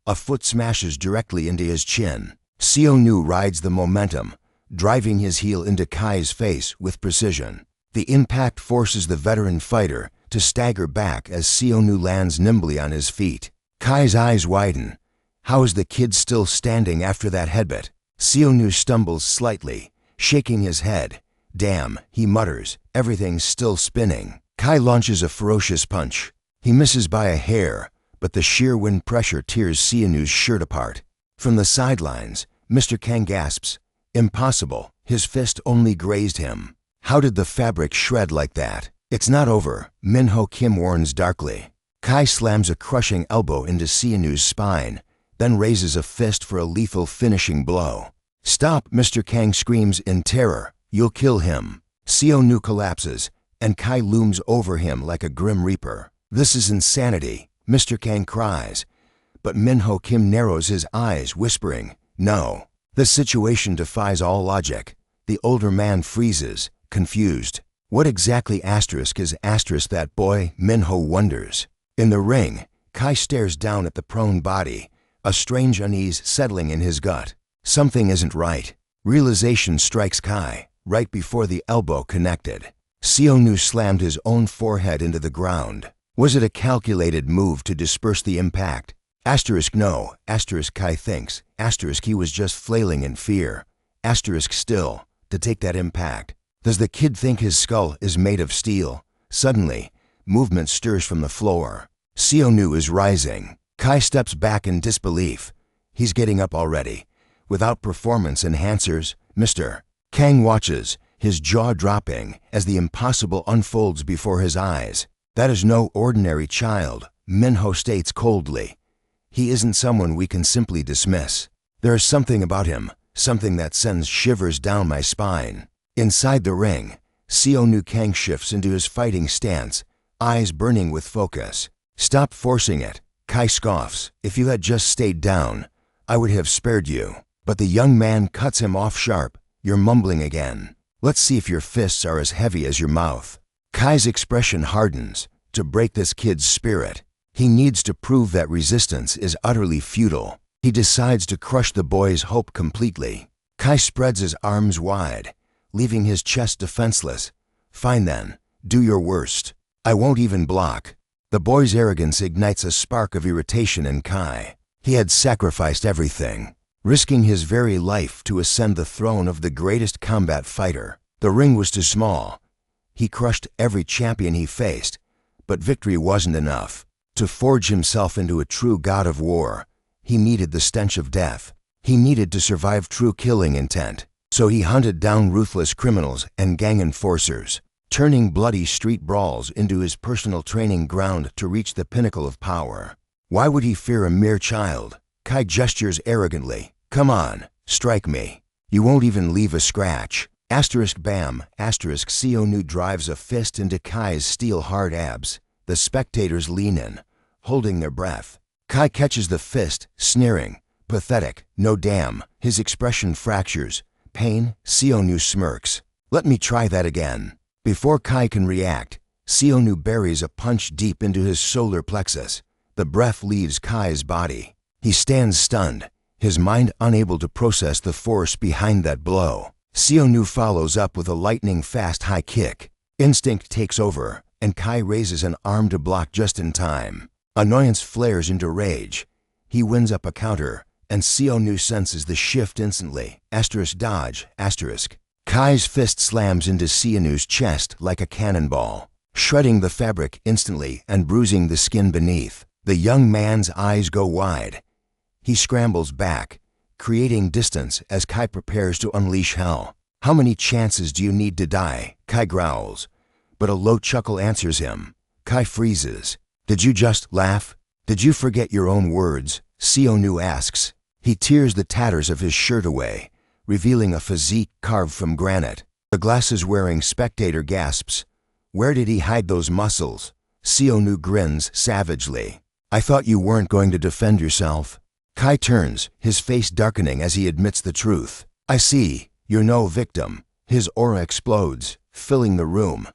A foot smashes directly into his chin. Xianyu rides the momentum, driving his heel into Kai's face with precision. The impact forces the veteran fighter to stagger back as Xianyu lands nimbly on his feet. Kai's eyes widen. How is the kid still standing after that headbutt? Xianyu stumbles slightly, shaking his head. Damn, he mutters, everything's still spinning. Kai launches a ferocious punch. He misses by a hair, but the sheer wind pressure tears Xianyu's shirt apart. From the sidelines, Mr. Kang gasps, impossible, his fist only grazed him. How did the fabric shred like that? It's not over, Minho Kim warns darkly. Kai slams a crushing elbow into Xianyu's spine, then raises a fist for a lethal finishing blow. Stop, Mr. Kang screams in terror, you'll kill him. Xianyu collapses, and Kai looms over him like a grim reaper. This is insanity, Mr. Kang cries, but Minho Kim narrows his eyes, whispering, no. The situation defies all logic. The older man freezes, confused. What exactly is that boy, Minho wonders. In the ring, Kai stares down at the prone body, a strange unease settling in his gut. Something isn't right. Realization strikes Kai, right before the elbow connected. Xianyu slammed his own forehead into the ground. Was it a calculated move to disperse the impact? No. Kai thinks. He was just flailing in fear. Still, to take that impact. Does the kid think his skull is made of steel? Suddenly, movement stirs from the floor. Xianyu is rising. Kai steps back in disbelief. He's getting up already. Without performance enhancers, Mr. Kang watches, his jaw dropping as the impossible unfolds before his eyes. That is no ordinary child, Minho states coldly. He isn't someone we can simply dismiss. There is something about him, something that sends shivers down my spine. Inside the ring, Xianyu Kang shifts into his fighting stance, eyes burning with focus. Stop forcing it, Kai scoffs. If you had just stayed down, I would have spared you. But the young man cuts him off sharp. You're mumbling again. Let's see if your fists are as heavy as your mouth. Kai's expression hardens. To break this kid's spirit, he needs to prove that resistance is utterly futile. He decides to crush the boy's hope completely. Kai spreads his arms wide, leaving his chest defenseless. Fine then, do your worst. I won't even block. The boy's arrogance ignites a spark of irritation in Kai. He had sacrificed everything, risking his very life to ascend the throne of the greatest combat fighter. The ring was too small. He crushed every champion he faced, but victory wasn't enough. To forge himself into a true god of war, he needed the stench of death. He needed to survive true killing intent. So he hunted down ruthless criminals and gang enforcers, turning bloody street brawls into his personal training ground to reach the pinnacle of power. Why would he fear a mere child? Kai gestures arrogantly. Come on, strike me. You won't even leave a scratch. Bam, Xianyu drives a fist into Kai's steel-hard abs. The spectators lean in, holding their breath. Kai catches the fist, sneering. Pathetic, no damn. His expression fractures. Pain, Xianyu smirks. Let me try that again. Before Kai can react, Xianyu buries a punch deep into his solar plexus. The breath leaves Kai's body. He stands stunned, his mind unable to process the force behind that blow. Xianyu follows up with a lightning-fast high kick. Instinct takes over, and Kai raises an arm to block just in time. Annoyance flares into rage. He winds up a counter, and Seonu senses the shift instantly. Dodge. Kai's fist slams into Seonu's chest like a cannonball, shredding the fabric instantly and bruising the skin beneath. The young man's eyes go wide. He scrambles back, creating distance as Kai prepares to unleash hell. "How many chances do you need to die?" Kai growls, but a low chuckle answers him. Kai freezes. "Did you just laugh? Did you forget your own words?" Seonu asks. He tears the tatters of his shirt away, revealing a physique carved from granite. The glasses-wearing spectator gasps. "Where did he hide those muscles?" Seonu grins savagely. "I thought you weren't going to defend yourself." Kai turns, his face darkening as he admits the truth. "I see, you're no victim." His aura explodes, filling the room.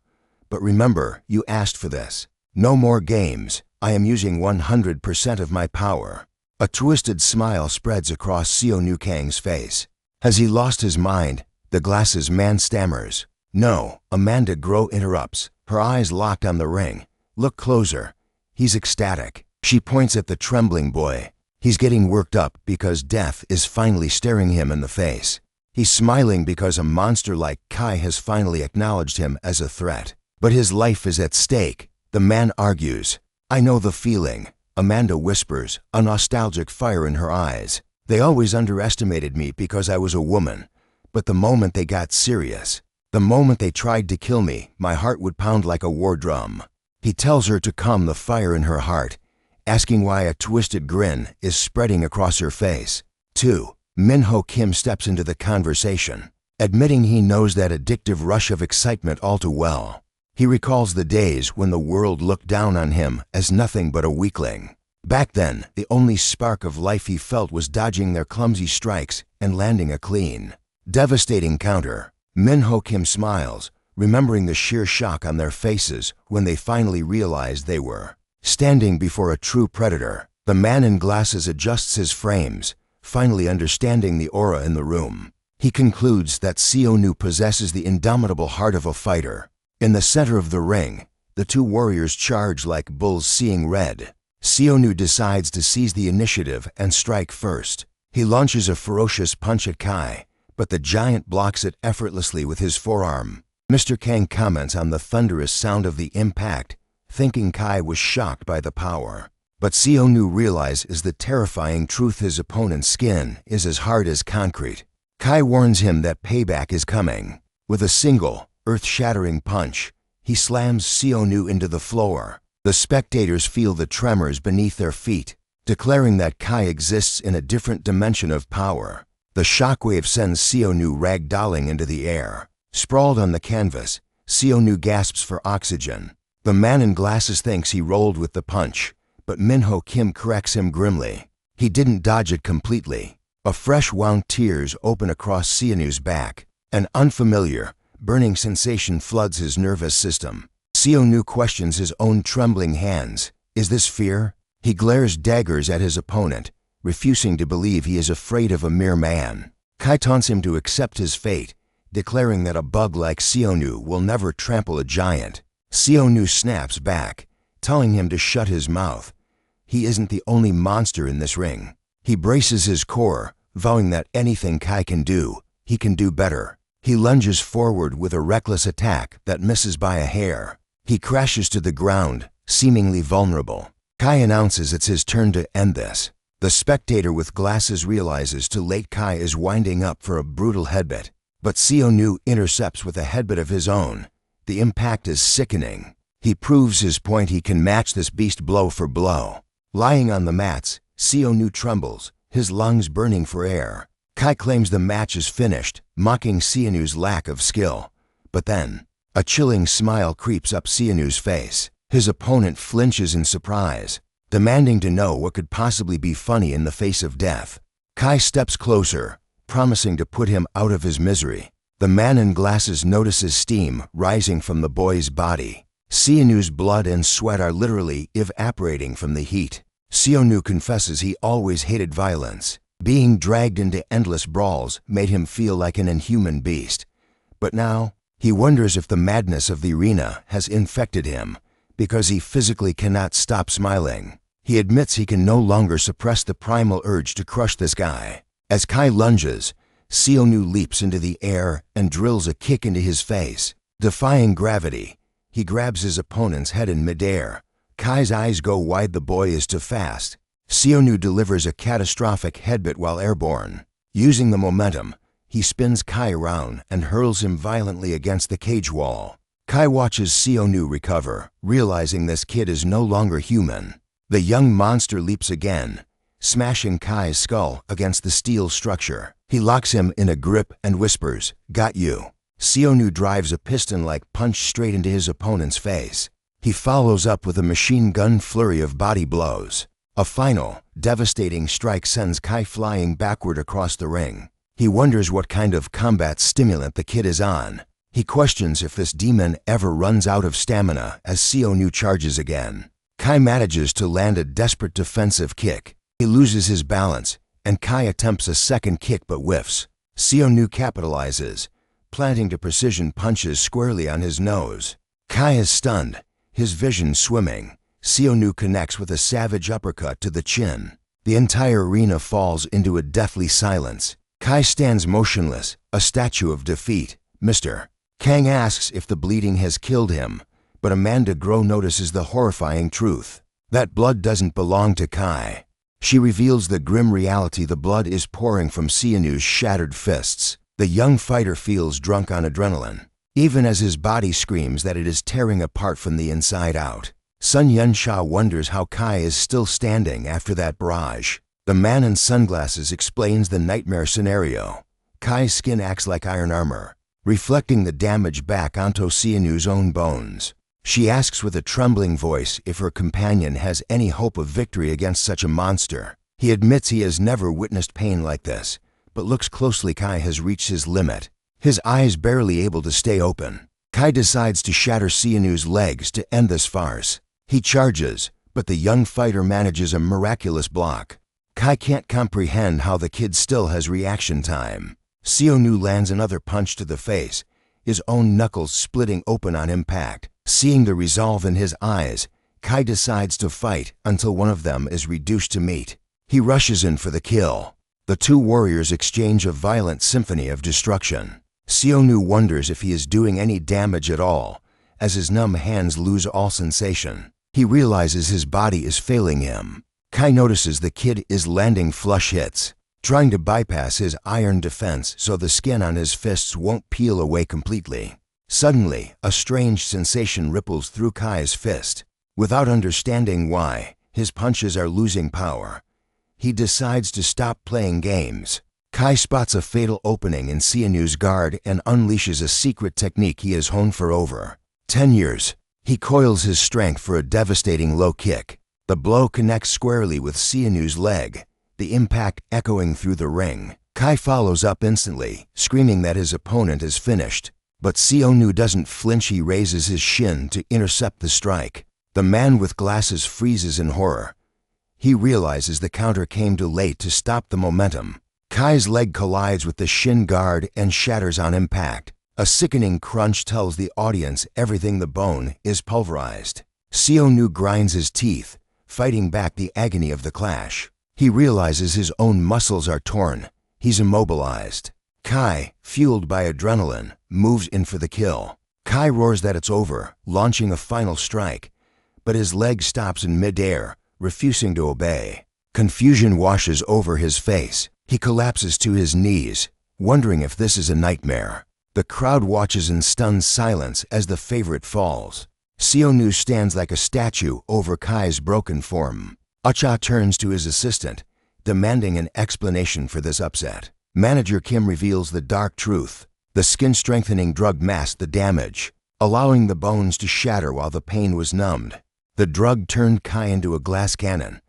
"But remember, you asked for this. No more games. I am using 100% of my power." A twisted smile spreads across Seonu Kang's face. Has he lost his mind? The glasses man stammers. "No," Amanda Groh interrupts, her eyes locked on the ring. "Look closer." He's ecstatic. She points at the trembling boy. He's getting worked up because death is finally staring him in the face. He's smiling because a monster like Kai has finally acknowledged him as a threat. But his life is at stake. The man argues. "I know the feeling," Amanda whispers, a nostalgic fire in her eyes. "They always underestimated me because I was a woman. But the moment they got serious, the moment they tried to kill me, my heart would pound like a war drum." He tells her to calm the fire in her heart, asking why a twisted grin is spreading across her face. 2. Minho Kim steps into the conversation, admitting he knows that addictive rush of excitement all too well. He recalls the days when the world looked down on him as nothing but a weakling. Back then, the only spark of life he felt was dodging their clumsy strikes and landing a clean, devastating counter. Minho Kim smiles, remembering the sheer shock on their faces when they finally realized they were standing before a true predator. The man in glasses adjusts his frames, finally understanding the aura in the room. He concludes that Seonu possesses the indomitable heart of a fighter. In the center of the ring, the two warriors charge like bulls seeing red. Seonu decides to seize the initiative and strike first. He launches a ferocious punch at Kai, but the giant blocks it effortlessly with his forearm. Mr. Kang comments on the thunderous sound of the impact, thinking Kai was shocked by the power. But Seonu realizes the terrifying truth: his opponent's skin is as hard as concrete. Kai warns him that payback is coming. With a single, earth-shattering punch, he slams Seonu into the floor. The spectators feel the tremors beneath their feet, declaring that Kai exists in a different dimension of power. The shockwave sends Seonu ragdolling into the air. Sprawled on the canvas, Seonu gasps for oxygen. The man in glasses thinks he rolled with the punch, but Minho Kim corrects him grimly. He didn't dodge it completely. A fresh wound tears open across Seonu's back. An unfamiliar, burning sensation floods his nervous system. Seonu questions his own trembling hands. Is this fear? He glares daggers at his opponent, refusing to believe he is afraid of a mere man. Kai taunts him to accept his fate, declaring that a bug like Seonu will never trample a giant. Seonu snaps back, telling him to shut his mouth. He isn't the only monster in this ring. He braces his core, vowing that anything Kai can do, he can do better. He lunges forward with a reckless attack that misses by a hair. He crashes to the ground, seemingly vulnerable. Kai announces it's his turn to end this. The spectator with glasses realizes too late Kai is winding up for a brutal headbutt, but Seonu intercepts with a headbutt of his own. The impact is sickening. He proves his point: he can match this beast blow for blow. Lying on the mats, Seonu trembles, his lungs burning for air. Kai claims the match is finished, mocking Seonu's lack of skill. But then, a chilling smile creeps up Seonu's face. His opponent flinches in surprise, demanding to know what could possibly be funny in the face of death. Kai steps closer, promising to put him out of his misery. The man in glasses notices steam rising from the boy's body. Seonu's blood and sweat are literally evaporating from the heat. Seonu confesses he always hated violence. Being dragged into endless brawls made him feel like an inhuman beast. But now, He wonders if the madness of the arena has infected him, because he physically cannot stop smiling. He admits he can no longer suppress the primal urge to crush this guy. As Kai lunges, Seonu leaps into the air and drills a kick into his face. Defying gravity, he grabs his opponent's head in midair. Kai's eyes go wide. The boy is too fast. Seonu delivers a catastrophic headbutt while airborne. Using the momentum, he spins Kai around and hurls him violently against the cage wall. Kai watches Seonu recover, realizing this kid is no longer human. The young monster leaps again, smashing Kai's skull against the steel structure. He locks him in a grip and whispers, "Got you." Seonu drives a piston-like punch straight into his opponent's face. He follows up with a machine gun flurry of body blows. A final, devastating strike sends Kai flying backward across the ring. He wonders what kind of combat stimulant the kid is on. He questions if this demon ever runs out of stamina as Seonu charges again. Kai manages to land a desperate defensive kick. He loses his balance, and Kai attempts a second kick but whiffs. Seonu capitalizes, planting to precision punches squarely on his nose. Kai is stunned, his vision swimming. Seonu connects with a savage uppercut to the chin. The entire arena falls into a deathly silence. Kai stands motionless, a statue of defeat. "Mr. Kang asks if the bleeding has killed him, but Amanda Groh notices the horrifying truth. That blood doesn't belong to Kai. She reveals the grim reality: the blood is pouring from Seonu's shattered fists. The young fighter feels drunk on adrenaline, even as his body screams that it is tearing apart from the inside out. Sun Yunsha wonders how Kai is still standing after that barrage. The man in sunglasses explains the nightmare scenario. Kai's skin acts like iron armor, reflecting the damage back onto Seonu's own bones. She asks with a trembling voice if her companion has any hope of victory against such a monster. He admits he has never witnessed pain like this, but looks closely. Kai has reached his limit, his eyes barely able to stay open. Kai decides to shatter Seonu's legs to end this farce. He charges, but the young fighter manages a miraculous block. Kai can't comprehend how the kid still has reaction time. Seonu lands another punch to the face, his own knuckles splitting open on impact. Seeing the resolve in his eyes, Kai decides to fight until one of them is reduced to meat. He rushes in for the kill. The two warriors exchange a violent symphony of destruction. Seonu wonders if he is doing any damage at all, as his numb hands lose all sensation. He realizes his body is failing him. Kai notices the kid is landing flush hits, trying to bypass his iron defense so the skin on his fists won't peel away completely. Suddenly, a strange sensation ripples through Kai's fist. Without understanding why, his punches are losing power. He decides to stop playing games. Kai spots a fatal opening in Seonu's guard and unleashes a secret technique he has honed for over 10 years. He coils his strength for a devastating low kick. The blow connects squarely with Seonu's leg, the impact echoing through the ring. Kai follows up instantly, screaming that his opponent is finished. But Seonu doesn't flinch. He raises his shin to intercept the strike. The man with glasses freezes in horror. He realizes the counter came too late to stop the momentum. Kai's leg collides with the shin guard and shatters on impact. A sickening crunch tells the audience everything. The bone is pulverized. Seonu grinds his teeth, fighting back the agony of the clash. He realizes his own muscles are torn. He's immobilized. Kai, fueled by adrenaline, moves in for the kill. Kai roars that it's over, launching a final strike, but his leg stops in midair, refusing to obey. Confusion washes over his face. He collapses to his knees, wondering if this is a nightmare. The crowd watches in stunned silence as the favorite falls. Seonu stands like a statue over Kai's broken form. Acha turns to his assistant, demanding an explanation for this upset. Manager Kim reveals the dark truth. The skin-strengthening drug masked the damage, allowing the bones to shatter while the pain was numbed. The drug turned Kai into a glass cannon.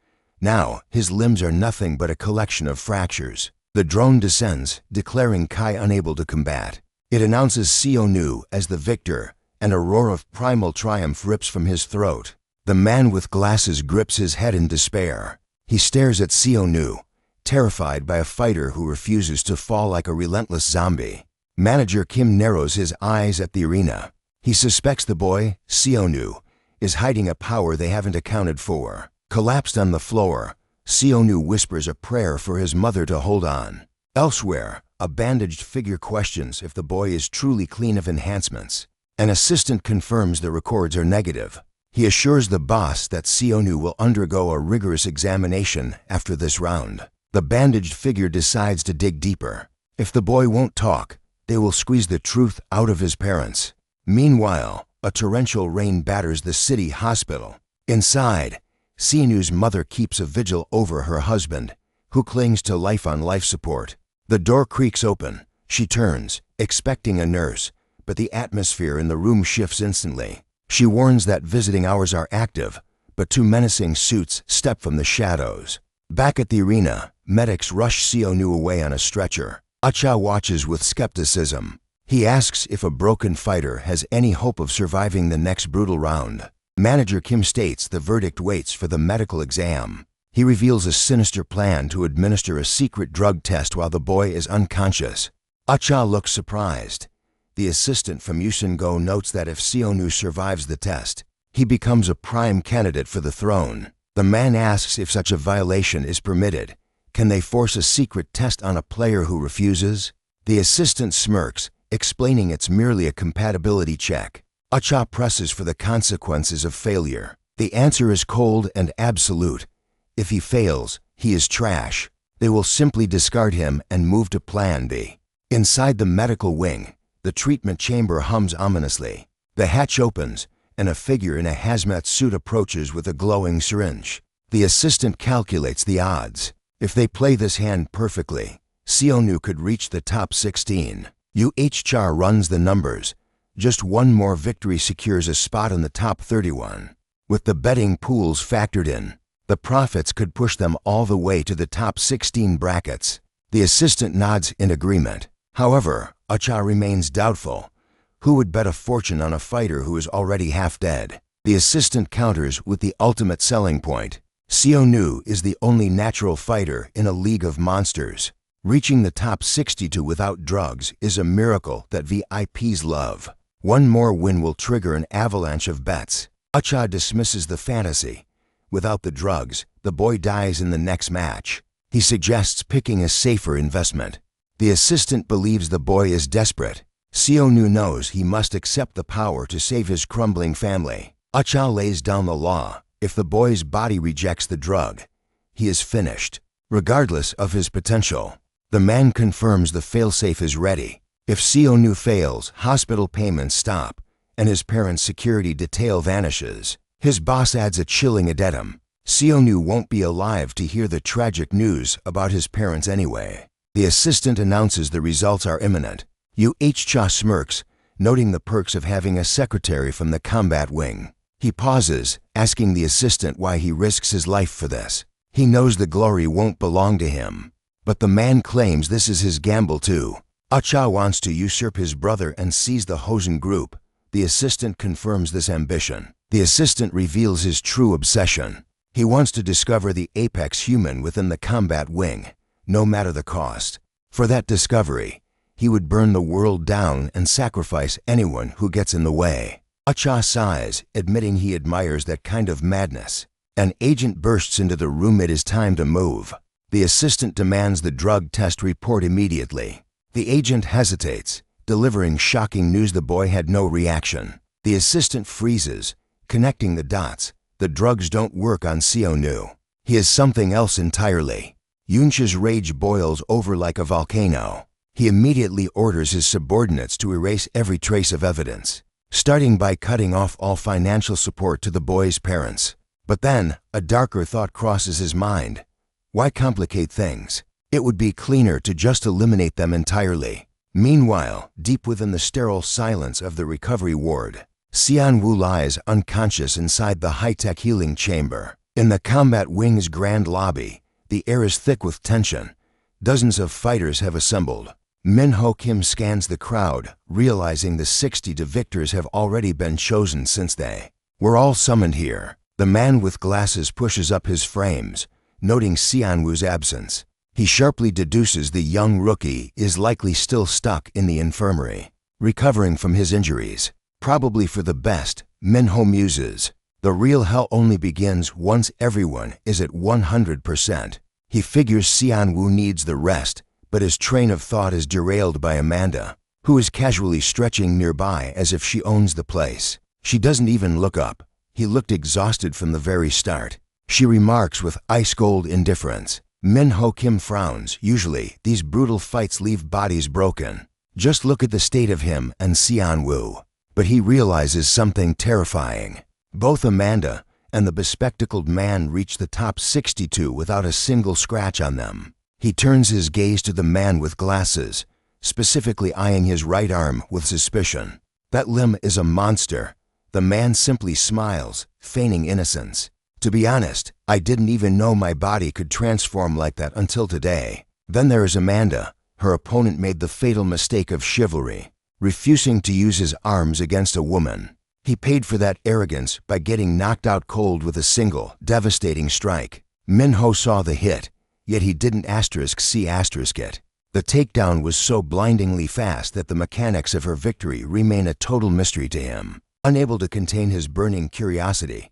Now, his limbs are nothing but a collection of fractures. The drone descends, declaring Kai unable to combat. It announces Seonu as the victor, and a roar of primal triumph rips from his throat. The man with glasses grips his head in despair. He stares at Seonu, terrified by a fighter who refuses to fall like a relentless zombie. Manager Kim narrows his eyes at the arena. He suspects the boy, Seonu, is hiding a power they haven't accounted for. Collapsed on the floor, Seonu whispers a prayer for his mother to hold on. Elsewhere, a bandaged figure questions if the boy is truly clean of enhancements. An assistant confirms the records are negative. He assures the boss that Seonu will undergo a rigorous examination after this round. The bandaged figure decides to dig deeper. If the boy won't talk, they will squeeze the truth out of his parents. Meanwhile, a torrential rain batters the city hospital. Inside, Seonu's mother keeps a vigil over her husband, who clings to life on life support. The door creaks open. She turns, expecting a nurse, but the atmosphere in the room shifts instantly. She warns that visiting hours are active, but two menacing suits step from the shadows. Back at the arena, medics rush Seonu away on a stretcher. Acha watches with skepticism. He asks if a broken fighter has any hope of surviving the next brutal round. Manager Kim states the verdict waits for the medical exam. He reveals a sinister plan to administer a secret drug test while the boy is unconscious. Acha looks surprised. The assistant from Yusun-go notes that if Seonu survives the test, he becomes a prime candidate for the throne. The man asks if such a violation is permitted. Can they force a secret test on a player who refuses? The assistant smirks, explaining it's merely a compatibility check. Acha presses for the consequences of failure. The answer is cold and absolute. If he fails, he is trash. They will simply discard him and move to Plan B. Inside the medical wing, the treatment chamber hums ominously. The hatch opens, and a figure in a hazmat suit approaches with a glowing syringe. The assistant calculates the odds. If they play this hand perfectly, Seonu could reach the top 16. UHCHR runs the numbers. Just one more victory secures a spot in the top 31. With the betting pools factored in, the profits could push them all the way to the top 16 brackets. The assistant nods in agreement. However, Acha remains doubtful. Who would bet a fortune on a fighter who is already half dead? The assistant counters with the ultimate selling point. Seonu is the only natural fighter in a league of monsters. Reaching the top 62 without drugs is a miracle that VIPs love. One more win will trigger an avalanche of bets. Acha dismisses the fantasy. Without the drugs, the boy dies in the next match. He suggests picking a safer investment. The assistant believes the boy is desperate. Seonu knows he must accept the power to save his crumbling family. Acha lays down the law. If the boy's body rejects the drug, he is finished, regardless of his potential. The man confirms the failsafe is ready. If Seonu fails, hospital payments stop, and his parents' security detail vanishes. His boss adds a chilling addendum. Seonu won't be alive to hear the tragic news about his parents anyway. The assistant announces the results are imminent. UHCHA smirks, noting the perks of having a secretary from the combat wing. He pauses, asking the assistant why he risks his life for this. He knows the glory won't belong to him. But the man claims this is his gamble too. Acha wants to usurp his brother and seize the Hosen group. The assistant confirms this ambition. The assistant reveals his true obsession. He wants to discover the apex human within the combat wing, no matter the cost. For that discovery, he would burn the world down and sacrifice anyone who gets in the way. Acha sighs, admitting he admires that kind of madness. An agent bursts into the room. It is time to move. The assistant demands the drug test report immediately. The agent hesitates, delivering shocking news. The boy had no reaction. The assistant freezes, connecting the dots. The drugs don't work on Seonu. He is something else entirely. Yuncha's rage boils over like a volcano. He immediately orders his subordinates to erase every trace of evidence, starting by cutting off all financial support to the boy's parents. But then, a darker thought crosses his mind. Why complicate things? It would be cleaner to just eliminate them entirely. Meanwhile, deep within the sterile silence of the recovery ward, Xianwu lies unconscious inside the high-tech healing chamber. In the combat wing's grand lobby, the air is thick with tension. Dozens of fighters have assembled. Minho Kim scans the crowd, realizing the 60 victors have already been chosen since they were all summoned here. The man with glasses pushes up his frames, noting Xianwu's absence. He sharply deduces the young rookie is likely still stuck in the infirmary, recovering from his injuries. Probably for the best, Manhwa muses. The real hell only begins once everyone is at 100%. He figures Sian-woo needs the rest, but his train of thought is derailed by Amanda, who is casually stretching nearby as if she owns the place. She doesn't even look up. He looked exhausted from the very start. She remarks with ice-cold indifference. Manhwa Kim frowns. Usually, these brutal fights leave bodies broken. Just look at the state of him and Sian-woo. But he realizes something terrifying. Both Amanda and the bespectacled man reach the top 62 without a single scratch on them. He turns his gaze to the man with glasses, specifically eyeing his right arm with suspicion. That limb is a monster. The man simply smiles, feigning innocence. To be honest, I didn't even know my body could transform like that until today. Then there is Amanda. Her opponent made the fatal mistake of chivalry, refusing to use his arms against a woman. He paid for that arrogance by getting knocked out cold with a single, devastating strike. Manhwa saw the hit, yet he didn't see it. The takedown was so blindingly fast that the mechanics of her victory remain a total mystery to him. Unable to contain his burning curiosity,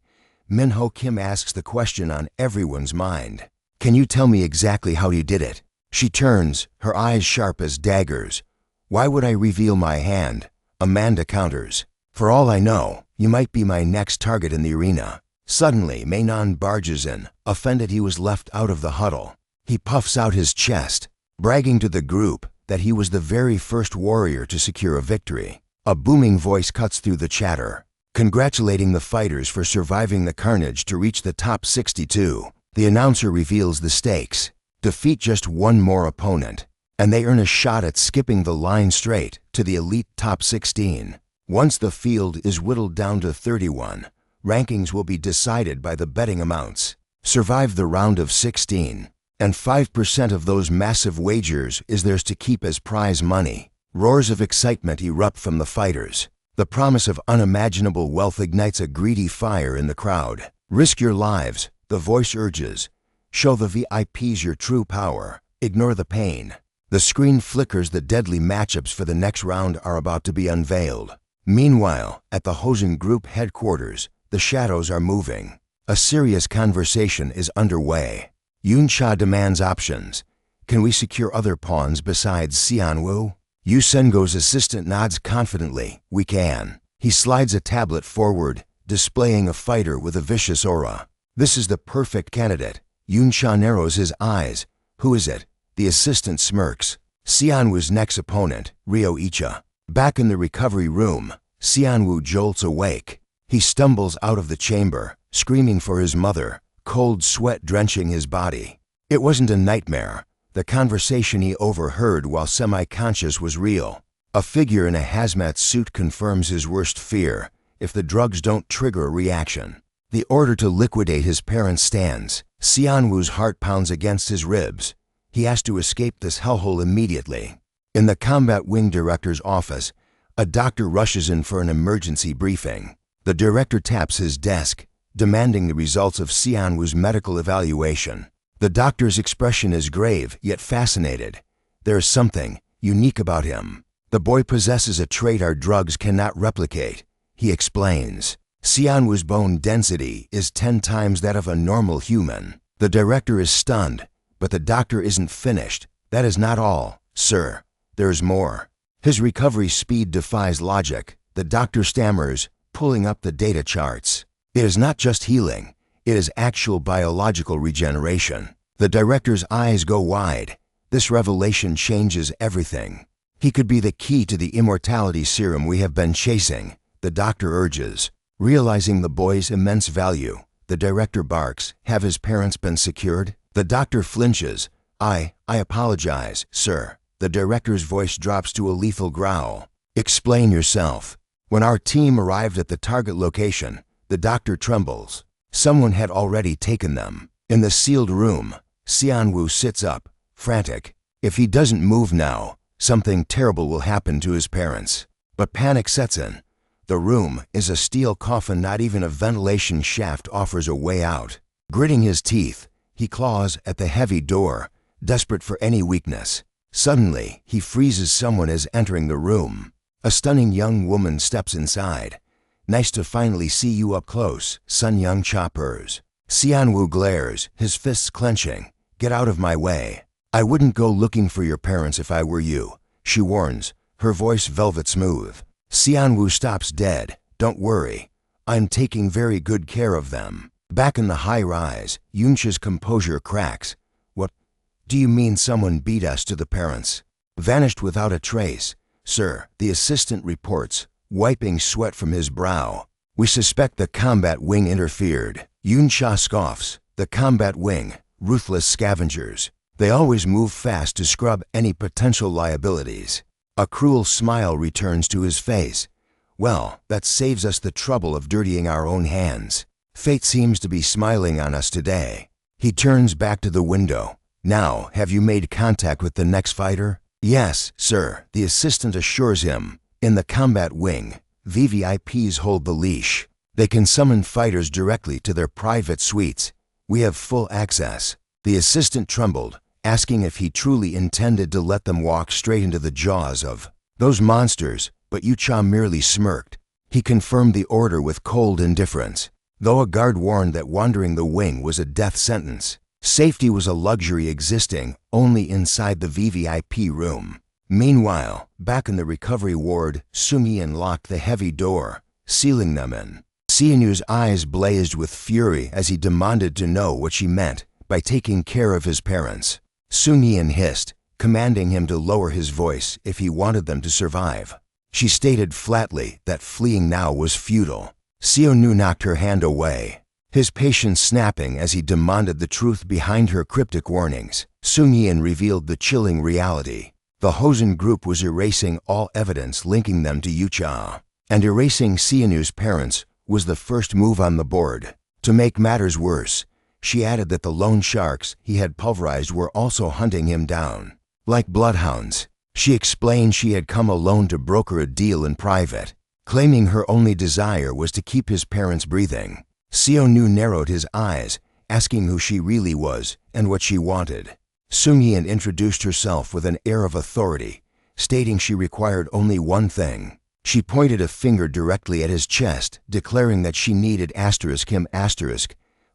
Manhwa Kim asks the question on everyone's mind. Can you tell me exactly how you did it? She turns, her eyes sharp as daggers. Why would I reveal my hand? Amanda counters. For all I know, you might be my next target in the arena. Suddenly, Mainan barges in, offended he was left out of the huddle. He puffs out his chest, bragging to the group that he was the very first warrior to secure a victory. A booming voice cuts through the chatter, congratulating the fighters for surviving the carnage to reach the top 62. The announcer reveals the stakes. Defeat just one more opponent, and they earn a shot at skipping the line straight to the elite top 16. Once the field is whittled down to 31, rankings will be decided by the betting amounts. Survive the round of 16, and 5% of those massive wagers is theirs to keep as prize money. Roars of excitement erupt from the fighters. The promise of unimaginable wealth ignites a greedy fire in the crowd. Risk your lives, the voice urges. Show the VIPs your true power. Ignore the pain. The screen flickers. The deadly matchups for the next round are about to be unveiled. Meanwhile, at the Hosen Group headquarters, the shadows are moving. A serious conversation is underway. Yoon-cha demands options. Can we secure other pawns besides Sian-woo? Yu Sen-go's assistant nods confidently. We can. He slides a tablet forward, displaying a fighter with a vicious aura. This is the perfect candidate. Yoon-cha narrows his eyes. Who is it? The assistant smirks. Sian-woo's next opponent, Ryo-icha. Back in the recovery room, Sian-woo jolts awake. He stumbles out of the chamber, screaming for his mother, cold sweat drenching his body. It wasn't a nightmare. The conversation he overheard while semi-conscious was real. A figure in a hazmat suit confirms his worst fear: if the drugs don't trigger a reaction. The order to liquidate his parents stands. Sian-woo's heart pounds against his ribs. He has to escape this hellhole immediately. In the combat wing director's office, a doctor rushes in for an emergency briefing. The director taps his desk, demanding the results of Sian-woo's medical evaluation. The doctor's expression is grave, yet fascinated. There is something unique about him. The boy possesses a trait our drugs cannot replicate, he explains. Sian-woo's bone density is 10 times that of a normal human. The director is stunned, but the doctor isn't finished. That is not all, sir. There's more. His recovery speed defies logic. The doctor stammers, pulling up the data charts. It is not just healing. It is actual biological regeneration. The director's eyes go wide. This revelation changes everything. He could be the key to the immortality serum we have been chasing, the doctor urges. Realizing the boy's immense value, the director barks, have his parents been secured? The doctor flinches. I apologize, sir. The director's voice drops to a lethal growl. Explain yourself. When our team arrived at the target location, the doctor trembles. Someone had already taken them. In the sealed room, Sian-woo sits up, frantic. If he doesn't move now, something terrible will happen to his parents. But panic sets in. The room is a steel coffin. Not even a ventilation shaft offers a way out. Gritting his teeth, he claws at the heavy door, desperate for any weakness. Suddenly, he freezes someone as entering the room. A stunning young woman steps inside. "Nice to finally see you up close, Sun Young Choppers." Sianwoo glares, his fists clenching. "Get out of my way. I wouldn't go looking for your parents if I were you," she warns, her voice velvet smooth. Sianwoo stops dead. "Don't worry. I'm taking very good care of them." Back in the high-rise, Yuncha's composure cracks. "What? Do you mean someone beat us to the parents?" "Vanished without a trace, sir," the assistant reports, wiping sweat from his brow. "We suspect the combat wing interfered." Yuncha scoffs. "The combat wing, ruthless scavengers. They always move fast to scrub any potential liabilities." A cruel smile returns to his face. "Well, that saves us the trouble of dirtying our own hands. Fate seems to be smiling on us today." He turns back to the window. "Now, have you made contact with the next fighter?" "Yes, sir," the assistant assures him. "In the combat wing, VVIPs hold the leash. They can summon fighters directly to their private suites. We have full access." The assistant trembled, asking if he truly intended to let them walk straight into the jaws of those monsters, but Yucha merely smirked. He confirmed the order with cold indifference, though a guard warned that wandering the wing was a death sentence. Safety was a luxury existing only inside the VVIP room. Meanwhile, back in the recovery ward, Sung-Yin locked the heavy door, sealing them in. Sianu's eyes blazed with fury as he demanded to know what she meant by taking care of his parents. Sung-Yin hissed, commanding him to lower his voice if he wanted them to survive. She stated flatly that fleeing now was futile. Sianu knocked her hand away, his patience snapping as he demanded the truth behind her cryptic warnings. Sung-Yin revealed the chilling reality. The Hosen group was erasing all evidence linking them to Yucha, and erasing Sianu's parents was the first move on the board. To make matters worse, she added that the loan sharks he had pulverized were also hunting him down. Like bloodhounds, she explained she had come alone to broker a deal in private, claiming her only desire was to keep his parents breathing. Sianu narrowed his eyes, asking who she really was and what she wanted. Sung-Yin introduced herself with an air of authority, stating she required only one thing. She pointed a finger directly at his chest, declaring that she needed him,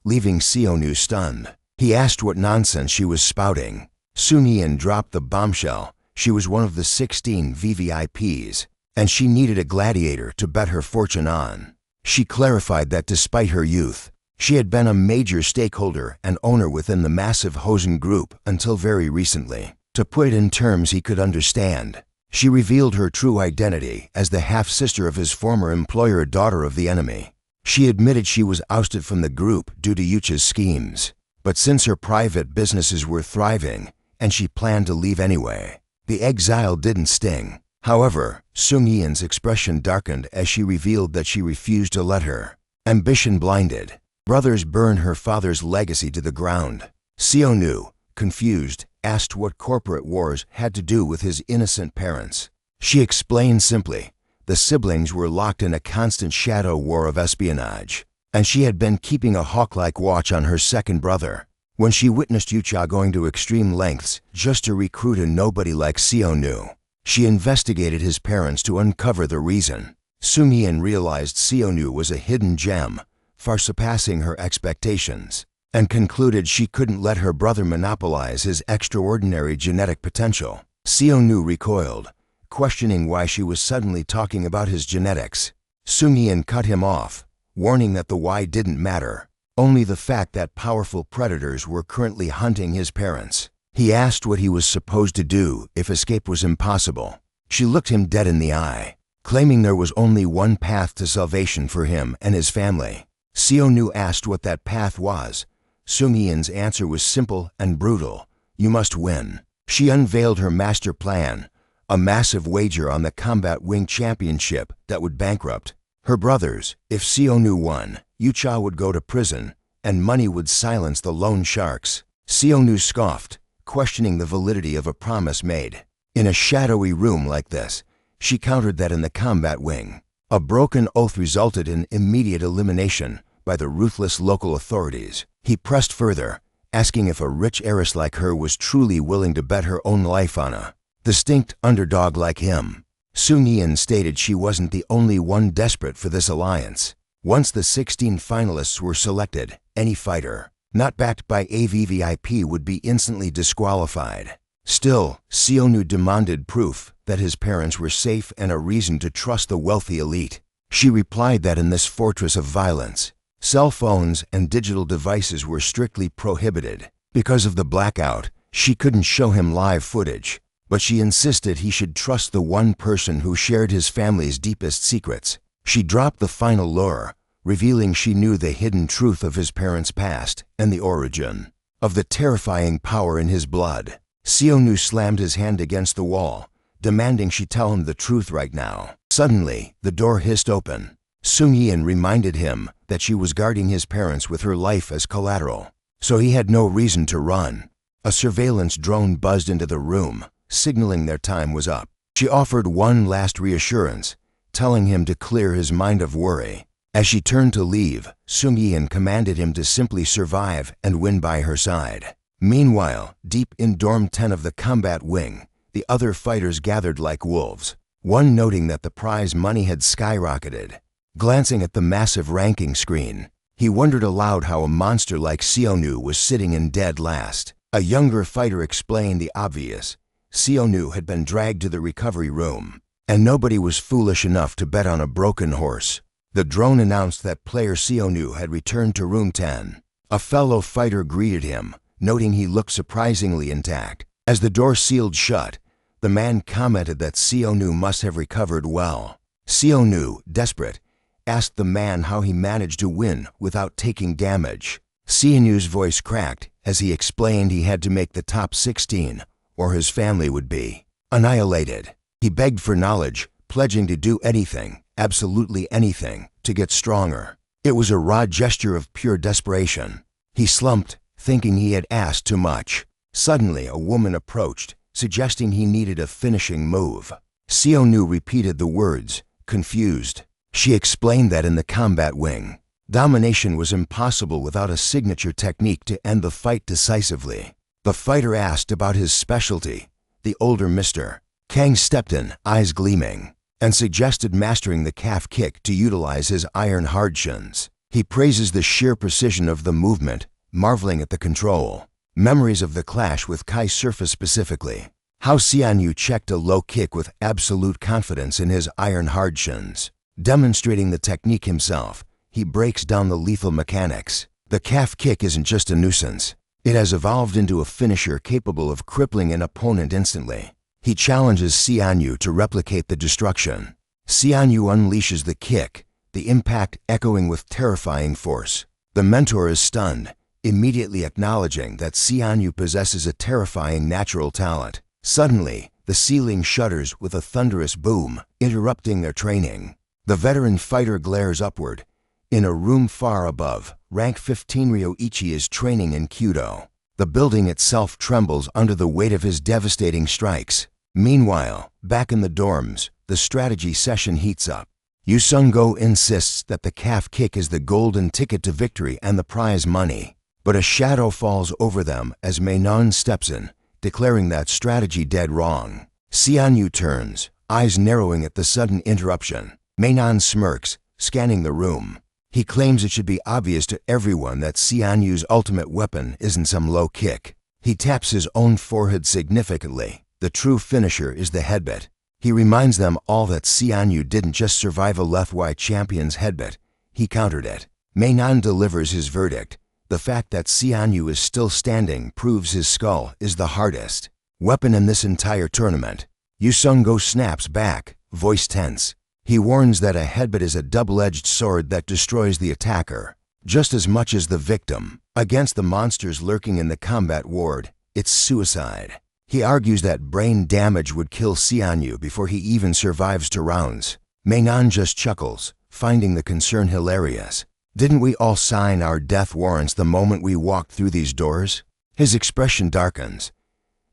leaving Sianu stunned. He asked what nonsense she was spouting. Sung-Yin dropped the bombshell. She was one of the 16 VVIPs, and she needed a gladiator to bet her fortune on. She clarified that despite her youth, she had been a major stakeholder and owner within the massive Hosen group until very recently. To put it in terms he could understand, she revealed her true identity as the half-sister of his former employer, daughter of the enemy. She admitted she was ousted from the group due to Yucha's schemes, but since her private businesses were thriving and she planned to leave anyway, the exile didn't sting. However, Sung-Yin's expression darkened as she revealed that she refused to let her ambition blinded brothers burn her father's legacy to the ground. Sianu, confused, asked what corporate wars had to do with his innocent parents. She explained simply, the siblings were locked in a constant shadow war of espionage, and she had been keeping a hawk-like watch on her second brother. When she witnessed Yucha going to extreme lengths just to recruit a nobody like Sianu, she investigated his parents to uncover the reason. Sung-Yin realized Sianu was a hidden gem, far surpassing her expectations, and concluded she couldn't let her brother monopolize his extraordinary genetic potential. Sianu recoiled, questioning why she was suddenly talking about his genetics. Sung-Yin cut him off, warning that the why didn't matter, only the fact that powerful predators were currently hunting his parents. He asked what he was supposed to do if escape was impossible. She looked him dead in the eye, claiming there was only one path to salvation for him and his family. Sianu asked what that path was. Sung-Yin's answer was simple and brutal. You must win. She unveiled her master plan, a massive wager on the Combat Wing Championship that would bankrupt her brothers. If Sianu won, Yucha would go to prison, and money would silence the loan sharks. Sianu scoffed, questioning the validity of a promise made. In a shadowy room like this, she countered that in the combat wing, a broken oath resulted in immediate elimination by the ruthless local authorities. He pressed further, asking if a rich heiress like her was truly willing to bet her own life on a distinct underdog like him. Sung Yin stated she wasn't the only one desperate for this alliance. Once the 16 finalists were selected, any fighter not backed by a VVIP would be instantly disqualified. Still, Seonu demanded proof that his parents were safe and a reason to trust the wealthy elite. She replied that in this fortress of violence, cell phones and digital devices were strictly prohibited. Because of the blackout, she couldn't show him live footage, but she insisted he should trust the one person who shared his family's deepest secrets. She dropped the final lure, revealing she knew the hidden truth of his parents' past and the origin of the terrifying power in his blood. Seonu slammed his hand against the wall, demanding she tell him the truth right now. Suddenly, the door hissed open. Sung Yin reminded him that she was guarding his parents with her life as collateral, so he had no reason to run. A surveillance drone buzzed into the room, signaling their time was up. She offered one last reassurance, telling him to clear his mind of worry. As she turned to leave, Sung Yin commanded him to simply survive and win by her side. Meanwhile, deep in Dorm 10 of the combat wing, the other fighters gathered like wolves, one noting that the prize money had skyrocketed. Glancing at the massive ranking screen, he wondered aloud how a monster like Seonu was sitting in dead last. A younger fighter explained the obvious. Seonu had been dragged to the recovery room, and nobody was foolish enough to bet on a broken horse. The drone announced that player Seonu had returned to room 10. A fellow fighter greeted him, noting he looked surprisingly intact. As the door sealed shut, the man commented that Seonu must have recovered well. Seonu, desperate, asked the man how he managed to win without taking damage. Seonu's voice cracked as he explained he had to make the top 16, or his family would be annihilated. He begged for knowledge, pledging to do anything, absolutely anything, to get stronger. It was a raw gesture of pure desperation. He slumped, thinking he had asked too much. Suddenly, a woman approached, suggesting he needed a finishing move. Seonu repeated the words, confused. She explained that in the combat wing, domination was impossible without a signature technique to end the fight decisively. The fighter asked about his specialty. The older Mr. Kang stepped in, eyes gleaming, and suggested mastering the calf kick to utilize his iron hard shins. He praises the sheer precision of the movement, marveling at the control. Memories of the clash with Kai surface specifically. How Seonu checked a low kick with absolute confidence in his iron hard shins. Demonstrating the technique himself, he breaks down the lethal mechanics. The calf kick isn't just a nuisance. It has evolved into a finisher capable of crippling an opponent instantly. He challenges Seonu to replicate the destruction. Seonu unleashes the kick, the impact echoing with terrifying force. The mentor is stunned, immediately acknowledging that Seonu possesses a terrifying natural talent. Suddenly, the ceiling shudders with a thunderous boom, interrupting their training. The veteran fighter glares upward. In a room far above, rank 15 Ryoichi is training in Kyudo. The building itself trembles under the weight of his devastating strikes. Meanwhile, back in the dorms, the strategy session heats up. Yu Sung-go insists that the calf kick is the golden ticket to victory and the prize money. But a shadow falls over them as Mainan steps in, declaring that strategy dead wrong. Seonu turns, eyes narrowing at the sudden interruption. Mainan smirks, scanning the room. He claims it should be obvious to everyone that Seonu's ultimate weapon isn't some low kick. He taps his own forehead significantly. The true finisher is the headbutt. He reminds them all that Seonu didn't just survive a Lethwei champion's headbutt, he countered it. Mainan delivers his verdict. The fact that Seonu is still standing proves his skull is the hardest weapon in this entire tournament. Yu Sung-go snaps back, voice tense. He warns that a headbutt is a double-edged sword that destroys the attacker, just as much as the victim. Against the monsters lurking in the combat ward, it's suicide. He argues that brain damage would kill Seonu before he even survives 2 rounds. Mainan just chuckles, finding the concern hilarious. Didn't we all sign our death warrants the moment we walked through these doors? His expression darkens.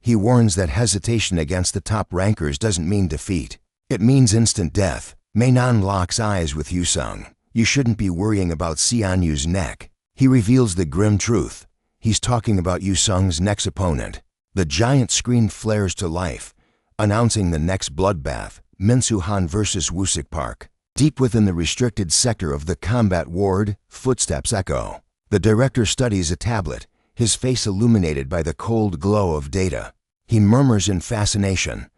He warns that hesitation against the top rankers doesn't mean defeat. It means instant death. Mainan locks eyes with Yu Sung. You shouldn't be worrying about Seonu's neck. He reveals the grim truth. He's talking about Yu Sung's next opponent. The giant screen flares to life, announcing the next bloodbath, Min Soo Han versus Woo-sik Park. Deep within the restricted sector of the combat ward, footsteps echo. The director studies a tablet, his face illuminated by the cold glow of data. He murmurs in fascination.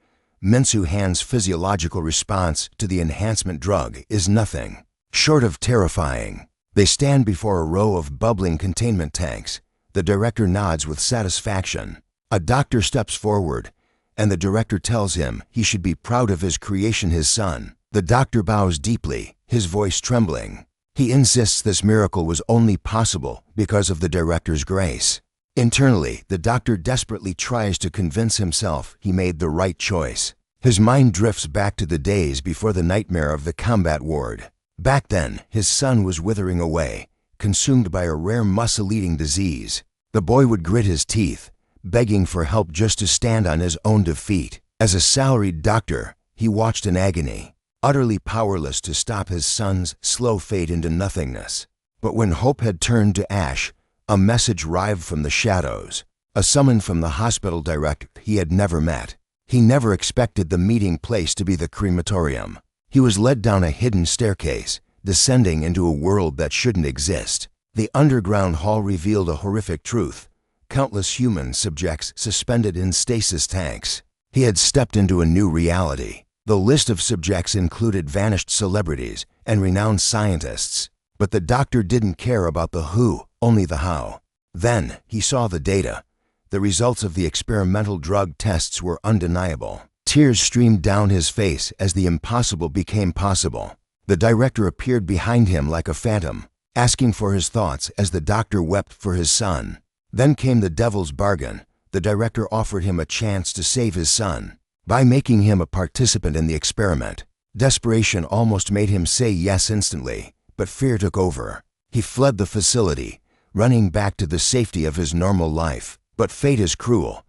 Min Soo Han's physiological response to the enhancement drug is nothing short of terrifying. They stand before a row of bubbling containment tanks. The director nods with satisfaction. A doctor steps forward, and the director tells him he should be proud of his creation, his son. The doctor bows deeply, his voice trembling. He insists this miracle was only possible because of the director's grace. Internally, the doctor desperately tries to convince himself he made the right choice. His mind drifts back to the days before the nightmare of the combat ward. Back then, his son was withering away, consumed by a rare muscle-eating disease. The boy would grit his teeth, begging for help just to stand on his own defeat. As a salaried doctor, he watched in agony, utterly powerless to stop his son's slow fade into nothingness. But when hope had turned to ash, a message arrived from the shadows, a summon from the hospital director he had never met. He never expected the meeting place to be the crematorium. He was led down a hidden staircase, descending into a world that shouldn't exist. The underground hall revealed a horrific truth. Countless human subjects suspended in stasis tanks. He had stepped into a new reality. The list of subjects included vanished celebrities and renowned scientists. But the doctor didn't care about the who, only the how. Then he saw the data. The results of the experimental drug tests were undeniable. Tears streamed down his face as the impossible became possible. The director appeared behind him like a phantom, asking for his thoughts as the doctor wept for his son. Then came the devil's bargain. The director offered him a chance to save his son by making him a participant in the experiment. Desperation almost made him say yes instantly, but fear took over. He fled the facility, running back to the safety of his normal life. But fate is cruel.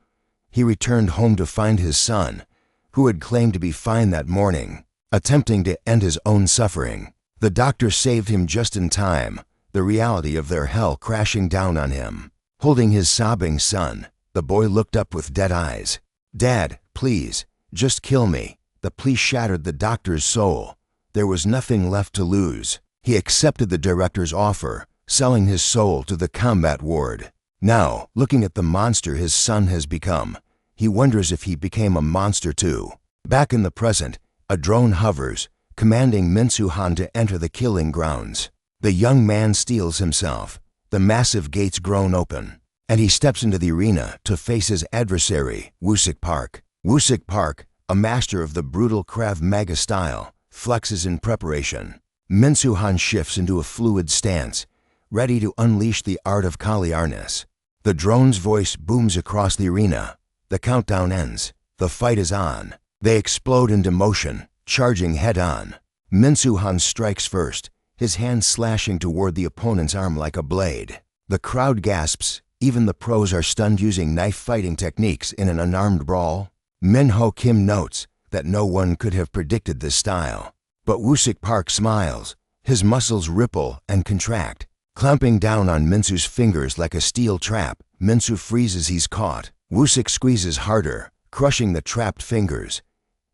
He returned home to find his son, who had claimed to be fine that morning, attempting to end his own suffering. The doctor saved him just in time, the reality of their hell crashing down on him. Holding his sobbing son, the boy looked up with dead eyes. "Dad, please, just kill me." The plea shattered the doctor's soul. There was nothing left to lose. He accepted the director's offer, selling his soul to the combat ward. Now, looking at the monster his son has become, he wonders if he became a monster too. Back in the present, a drone hovers, commanding Min Soo Han to enter the killing grounds. The young man steels himself. The massive gates groan open, and he steps into the arena to face his adversary, Woo-sik Park. Woo-sik Park, a master of the brutal Krav Maga style, flexes in preparation. Min Soo Han shifts into a fluid stance, ready to unleash the art of Kaliarnis. The drone's voice booms across the arena. The countdown ends. The fight is on. They explode into motion, charging head-on. Min Soo Han strikes first, his hand slashing toward the opponent's arm like a blade. The crowd gasps. Even the pros are stunned using knife-fighting techniques in an unarmed brawl. Min Ho Kim notes that no one could have predicted this style. But Woo-sik Park smiles. His muscles ripple and contract, clamping down on Min Soo's fingers like a steel trap. Min Soo freezes, he's caught. Woo-sik squeezes harder, crushing the trapped fingers.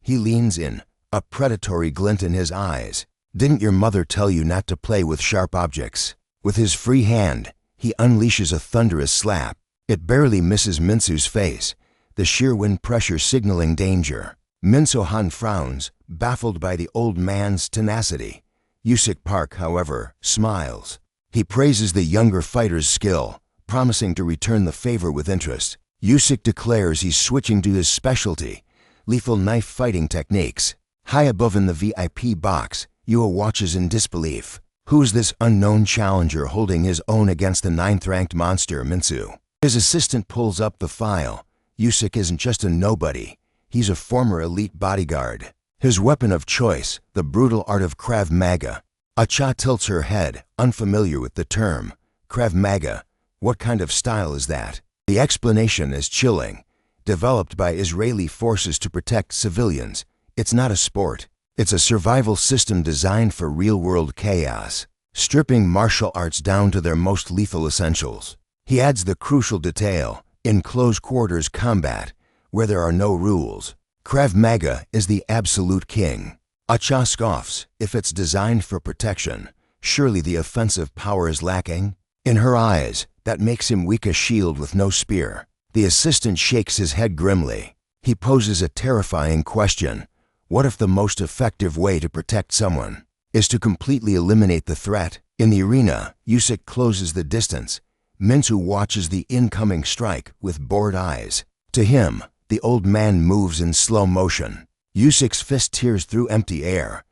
He leans in, a predatory glint in his eyes. "Didn't your mother tell you not to play with sharp objects?" With his free hand, he unleashes a thunderous slap. It barely misses Min Soo's face, the sheer wind pressure signaling danger. Min Soo Han frowns, baffled by the old man's tenacity. Woo-sik Park, however, smiles. He praises the younger fighter's skill, promising to return the favor with interest. Woo-sik declares he's switching to his specialty, lethal knife fighting techniques. High above in the VIP box, Yua watches in disbelief. Who's this unknown challenger holding his own against the 9th-ranked monster, Min Soo? His assistant pulls up the file. Woo-sik isn't just a nobody. He's a former elite bodyguard. His weapon of choice, the brutal art of Krav Maga. Acha tilts her head, unfamiliar with the term. Krav Maga. What kind of style is that? The explanation is chilling. Developed by Israeli forces to protect civilians, it's not a sport. It's a survival system designed for real-world chaos, stripping martial arts down to their most lethal essentials. He adds the crucial detail: in close quarters combat, where there are no rules, Krav Maga is the absolute king. Acha scoffs. If it's designed for protection, surely the offensive power is lacking? In her eyes, that makes him weak, a shield with no spear. The assistant shakes his head grimly. He poses a terrifying question. What if the most effective way to protect someone is to completely eliminate the threat? In the arena, Yusik closes the distance. Minsu watches the incoming strike with bored eyes. To him, the old man moves in slow motion. Yusik's fist tears through empty air.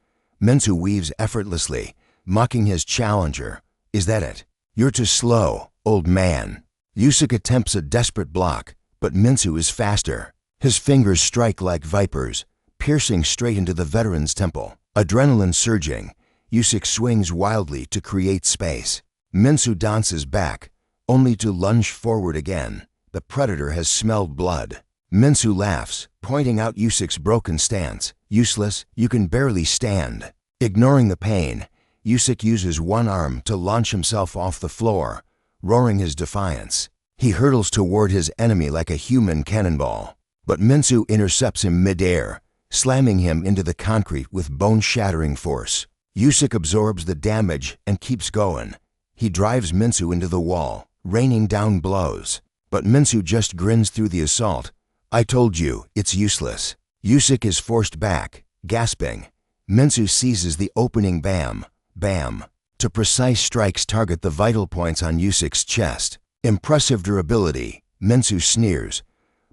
Minsu weaves effortlessly, mocking his challenger. Is that it? You're too slow, old man. Yusik attempts a desperate block, but Minsu is faster. His fingers strike like vipers, piercing straight into the veteran's temple. Adrenaline surging, Yusik swings wildly to create space. Minsu dances back, only to lunge forward again. The predator has smelled blood. Minsu laughs, pointing out Yusik's broken stance. Useless, you can barely stand. Ignoring the pain, Yusik uses one arm to launch himself off the floor, roaring his defiance. He hurtles toward his enemy like a human cannonball. But Minsu intercepts him mid-air, slamming him into the concrete with bone-shattering force. Yusik absorbs the damage and keeps going. He drives Minsu into the wall, raining down blows. But Minsu just grins through the assault. I told you, it's useless. Yusik is forced back, gasping. Minsu seizes the opening. Bam, bam. To precise strikes target the vital points on Yusik's chest. Impressive durability, Minsu sneers.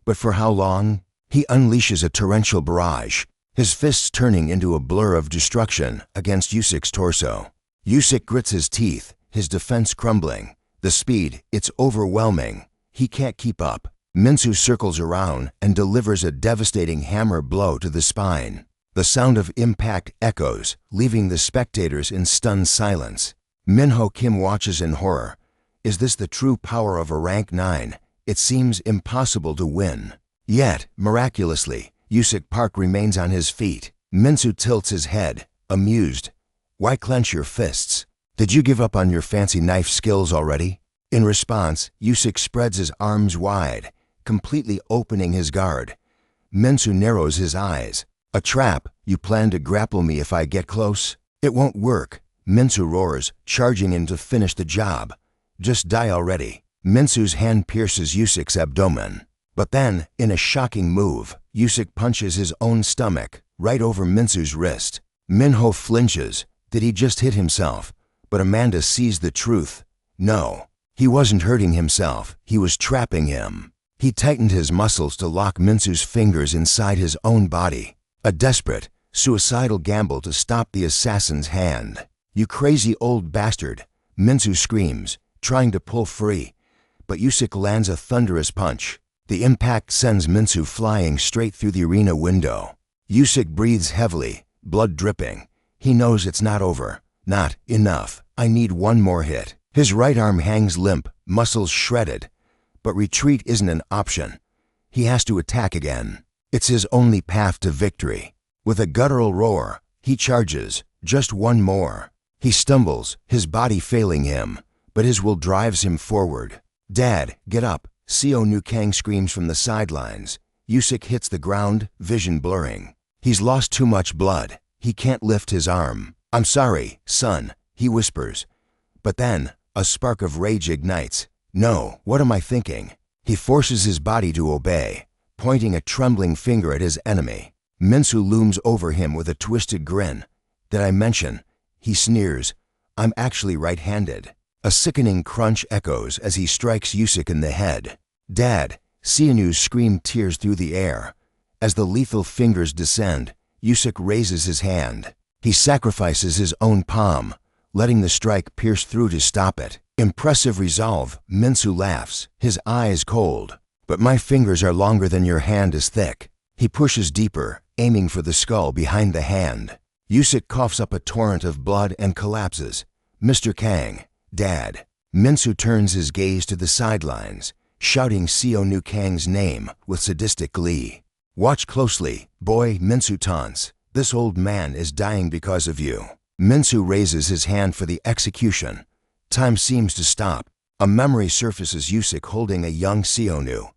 But for how long? He unleashes a torrential barrage, his fists turning into a blur of destruction against Yusik's torso. Yusik grits his teeth, his defense crumbling. The speed, it's overwhelming. He can't keep up. Minsu circles around and delivers a devastating hammer blow to the spine. The sound of impact echoes, leaving the spectators in stunned silence. Minho Kim watches in horror. Is this the true power of a rank 9? It seems impossible to win. Yet, miraculously, Yusik Park remains on his feet. Minsu tilts his head, amused. Why clench your fists? Did you give up on your fancy knife skills already? In response, Yusik spreads his arms wide, completely opening his guard. Minsu narrows his eyes. A trap? You plan to grapple me if I get close? It won't work. Minsu roars, charging in to finish the job. Just die already. Minsu's hand pierces Yusik's abdomen. But then, in a shocking move, Yusik punches his own stomach, right over Minsu's wrist. Minho flinches. Did he just hit himself? But Amanda sees the truth. No, he wasn't hurting himself. He was trapping him. He tightened his muscles to lock Minsu's fingers inside his own body. A desperate, suicidal gamble to stop the assassin's hand. You crazy old bastard, Minsu screams, trying to pull free. But Yusik lands a thunderous punch. The impact sends Minsu flying straight through the arena window. Yusik breathes heavily, blood dripping. He knows it's not over. Not enough. I need one more hit. His right arm hangs limp, muscles shredded. But retreat isn't an option. He has to attack again. It's his only path to victory. With a guttural roar, he charges. Just one more. He stumbles, his body failing him, but his will drives him forward. Dad, get up. Seo Nu Kang screams from the sidelines. Yusik hits the ground, vision blurring. He's lost too much blood. He can't lift his arm. I'm sorry, son, he whispers. But then, a spark of rage ignites. No, what am I thinking? He forces his body to obey, pointing a trembling finger at his enemy. Minsu looms over him with a twisted grin. Did I mention? He sneers. I'm actually right-handed. A sickening crunch echoes as he strikes Yusik in the head. Dad, Sianu's scream tears through the air. As the lethal fingers descend, Yusik raises his hand. He sacrifices his own palm, letting the strike pierce through to stop it. Impressive resolve, Minsu laughs, his eyes cold. But my fingers are longer than your hand is thick. He pushes deeper, aiming for the skull behind the hand. Yusik coughs up a torrent of blood and collapses. Mr. Kang, Dad. Minsu turns his gaze to the sidelines, shouting Seo Nu Kang's name with sadistic glee. Watch closely, boy, Minsu taunts. This old man is dying because of you. Minsu raises his hand for the execution. Time seems to stop. A memory surfaces Yusik holding a young Seonu.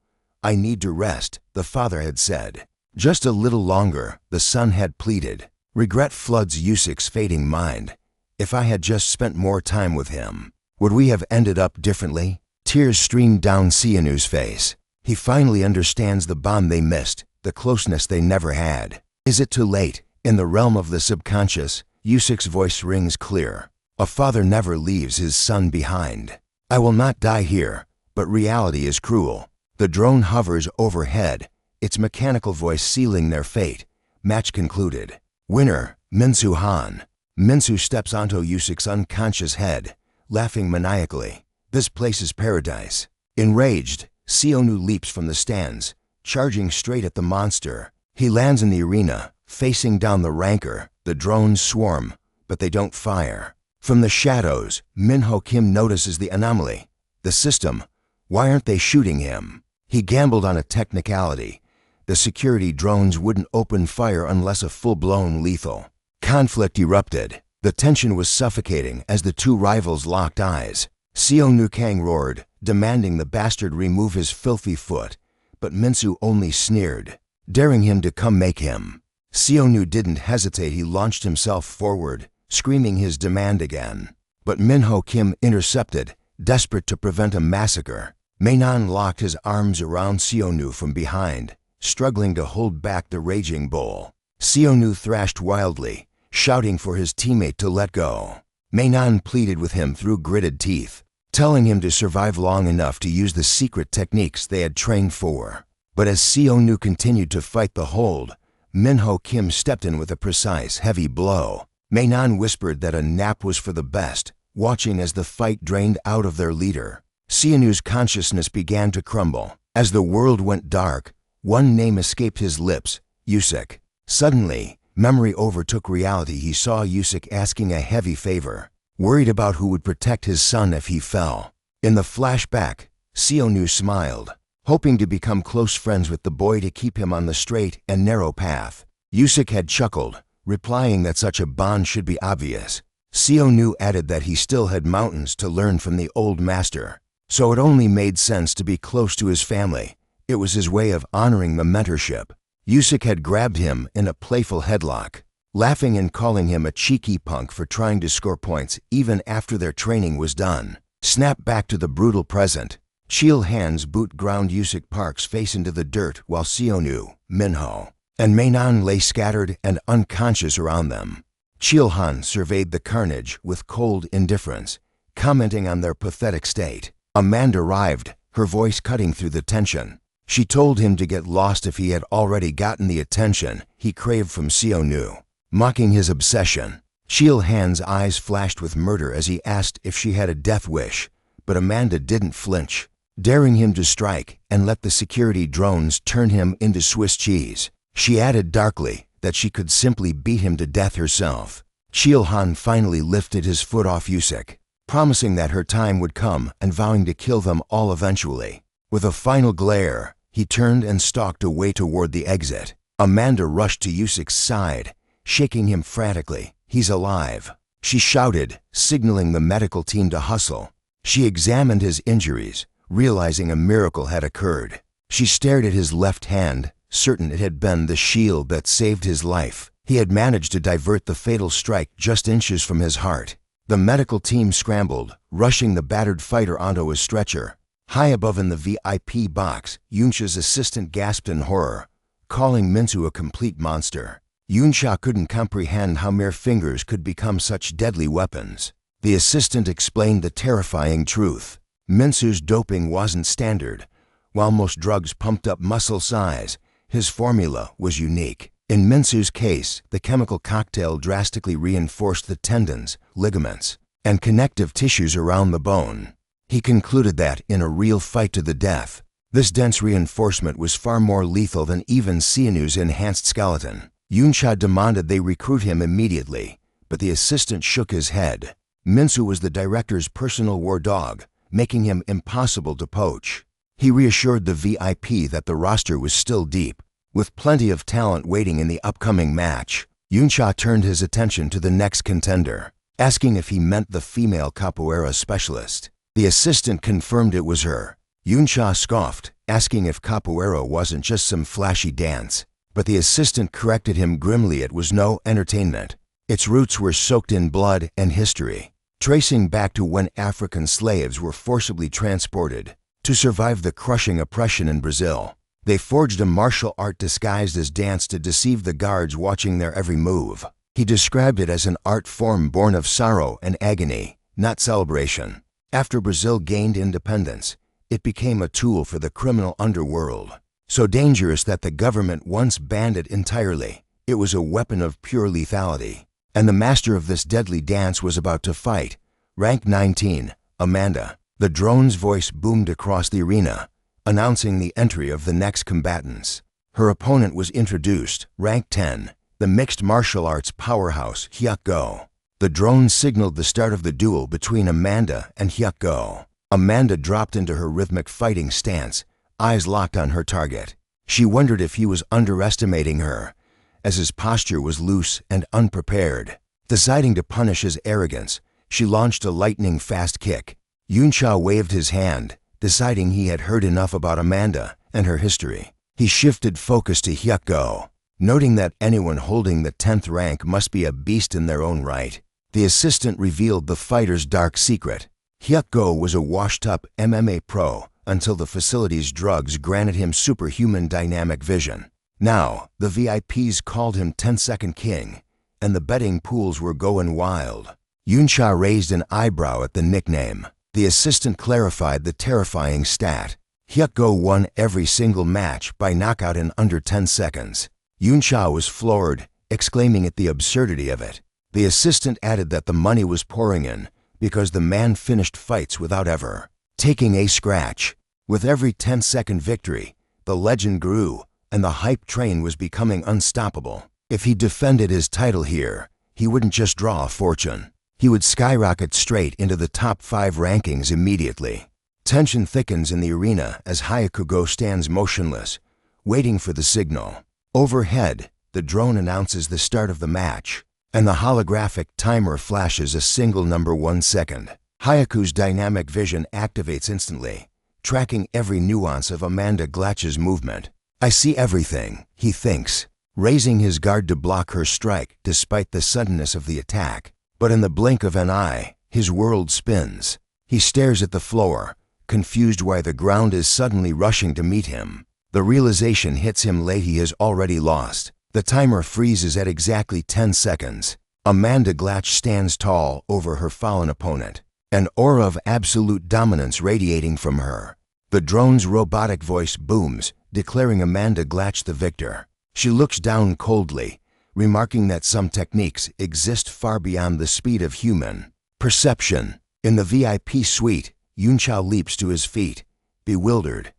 "I need to rest," the father had said. "Just a little longer," the son had pleaded. Regret floods Yusik's fading mind. "If I had just spent more time with him, would we have ended up differently?" Tears streamed down Seonu's face. He finally understands the bond they missed, the closeness they never had. Is it too late? In the realm of the subconscious, Yusik's voice rings clear. A father never leaves his son behind. "I will not die here, but reality is cruel." The drone hovers overhead, its mechanical voice sealing their fate. Match concluded. Winner, Minsu Han. Minsu steps onto Yusik's unconscious head, laughing maniacally. "This place is paradise." Enraged, Seonu leaps from the stands, charging straight at the monster. He lands in the arena, facing down the rancor. The drones swarm, but they don't fire. From the shadows, Minho Kim notices the anomaly. The system. Why aren't they shooting him? He gambled on a technicality. The security drones wouldn't open fire unless a full-blown lethal. Conflict erupted. The tension was suffocating as the two rivals locked eyes. Seonu Kang roared, demanding the bastard remove his filthy foot, but Minsu only sneered, daring him to come make him. Seonu didn't hesitate. He launched himself forward, screaming his demand again. But Minho Kim intercepted, desperate to prevent a massacre. Mainan locked his arms around Seonu from behind, struggling to hold back the raging bull. Seonu thrashed wildly, shouting for his teammate to let go. Mainan pleaded with him through gritted teeth, telling him to survive long enough to use the secret techniques they had trained for. But as Seonu continued to fight the hold, Minho Kim stepped in with a precise, heavy blow. Mainan whispered that a nap was for the best, watching as the fight drained out of their leader. Seonu's consciousness began to crumble. As the world went dark, one name escaped his lips, Yusik. Suddenly, memory overtook reality. He saw Yusik asking a heavy favor, worried about who would protect his son if he fell. In the flashback, Seonu smiled, hoping to become close friends with the boy to keep him on the straight and narrow path. Yusik had chuckled, replying that such a bond should be obvious. Seonu added that he still had mountains to learn from the old master, so it only made sense to be close to his family. It was his way of honoring the mentorship. Yusik had grabbed him in a playful headlock, laughing and calling him a cheeky punk for trying to score points even after their training was done. Snap back to the brutal present. Chill Han's boot ground Yusik Park's face into the dirt while Seonu, Minho, and Mainan lay scattered and unconscious around them. Chill Han surveyed the carnage with cold indifference, commenting on their pathetic state. Amanda arrived, her voice cutting through the tension. She told him to get lost if he had already gotten the attention he craved from Seonu, mocking his obsession. Chill Han's eyes flashed with murder as he asked if she had a death wish, but Amanda didn't flinch, daring him to strike and let the security drones turn him into Swiss cheese. She added darkly that she could simply beat him to death herself. Chill Han finally lifted his foot off Yusik, promising that her time would come and vowing to kill them all eventually. With a final glare, he turned and stalked away toward the exit. Amanda rushed to Yusik's side, shaking him frantically. "He's alive," she shouted, signaling the medical team to hustle. She examined his injuries, realizing a miracle had occurred. She stared at his left hand, certain it had been the shield that saved his life. He had managed to divert the fatal strike just inches from his heart. The medical team scrambled, rushing the battered fighter onto a stretcher. High above in the VIP box, Yunsha's assistant gasped in horror, calling Minsu a complete monster. Yunsha couldn't comprehend how mere fingers could become such deadly weapons. The assistant explained the terrifying truth. Minsu's doping wasn't standard. While most drugs pumped up muscle size, his formula was unique. In Minsu's case, the chemical cocktail drastically reinforced the tendons, ligaments, and connective tissues around the bone. He concluded that, in a real fight to the death, this dense reinforcement was far more lethal than even Seonu's enhanced skeleton. Yunsha demanded they recruit him immediately, but the assistant shook his head. Minsu was the director's personal war dog, making him impossible to poach. He reassured the VIP that the roster was still deep, with plenty of talent waiting in the upcoming match. Yunsha turned his attention to the next contender, asking if he meant the female capoeira specialist. The assistant confirmed it was her. Yunsha scoffed, asking if capoeira wasn't just some flashy dance. But the assistant corrected him grimly. It was no entertainment. Its roots were soaked in blood and history, tracing back to when African slaves were forcibly transported to survive the crushing oppression in Brazil. They forged a martial art disguised as dance to deceive the guards watching their every move. He described it as an art form born of sorrow and agony, not celebration. After Brazil gained independence, it became a tool for the criminal underworld. So dangerous that the government once banned it entirely. It was a weapon of pure lethality. And the master of this deadly dance was about to fight. Rank 19, Amanda. The drone's voice boomed across the arena, announcing the entry of the next combatants. Her opponent was introduced, rank 10, the mixed martial arts powerhouse Hyuk-go. The drone signaled the start of the duel between Amanda and Hyuk-go. Amanda dropped into her rhythmic fighting stance, eyes locked on her target. She wondered if he was underestimating her, as his posture was loose and unprepared. Deciding to punish his arrogance, she launched a lightning-fast kick. Yunsha waved his hand, deciding he had heard enough about Amanda and her history. He shifted focus to Hyuk-go, noting that anyone holding the 10th rank must be a beast in their own right. The assistant revealed the fighter's dark secret. Hyuk-go was a washed-up MMA pro until the facility's drugs granted him superhuman dynamic vision. Now, the VIPs called him 10-second king, and the betting pools were going wild. Yunsha raised an eyebrow at the nickname. The assistant clarified the terrifying stat. Hyuk-go won every single match by knockout in under 10 seconds. Yunsha was floored, exclaiming at the absurdity of it. The assistant added that the money was pouring in because the man finished fights without ever taking a scratch. With every 10-second victory, the legend grew, and the hype train was becoming unstoppable. If he defended his title here, he wouldn't just draw a fortune. He would skyrocket straight into the top 5 rankings immediately. Tension thickens in the arena as Hyuk-go stands motionless, waiting for the signal. Overhead, the drone announces the start of the match, and the holographic timer flashes a single number 1 second. Hyuk-go's dynamic vision activates instantly, tracking every nuance of Amanda Glatch's movement. I see everything, he thinks, raising his guard to block her strike despite the suddenness of the attack. But in the blink of an eye, his world spins. He stares at the floor, confused why the ground is suddenly rushing to meet him. The realization hits him late. He has already lost. The timer freezes at exactly 10 seconds. Amanda Glatch stands tall over her fallen opponent, an aura of absolute dominance radiating from her. The drone's robotic voice booms, declaring Amanda Glatch the victor. She looks down coldly, remarking that some techniques exist far beyond the speed of human perception. In the VIP suite, Yunsha leaps to his feet, bewildered.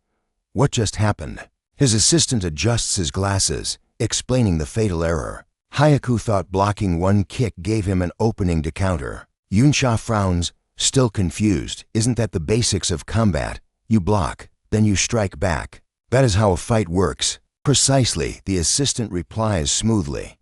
What just happened? His assistant adjusts his glasses, explaining the fatal error. Hyuk-go thought blocking 1 kick gave him an opening to counter. Yunsha frowns, still confused. Isn't that the basics of combat? You block, then you strike back. That is how a fight works. Precisely, the assistant replies smoothly.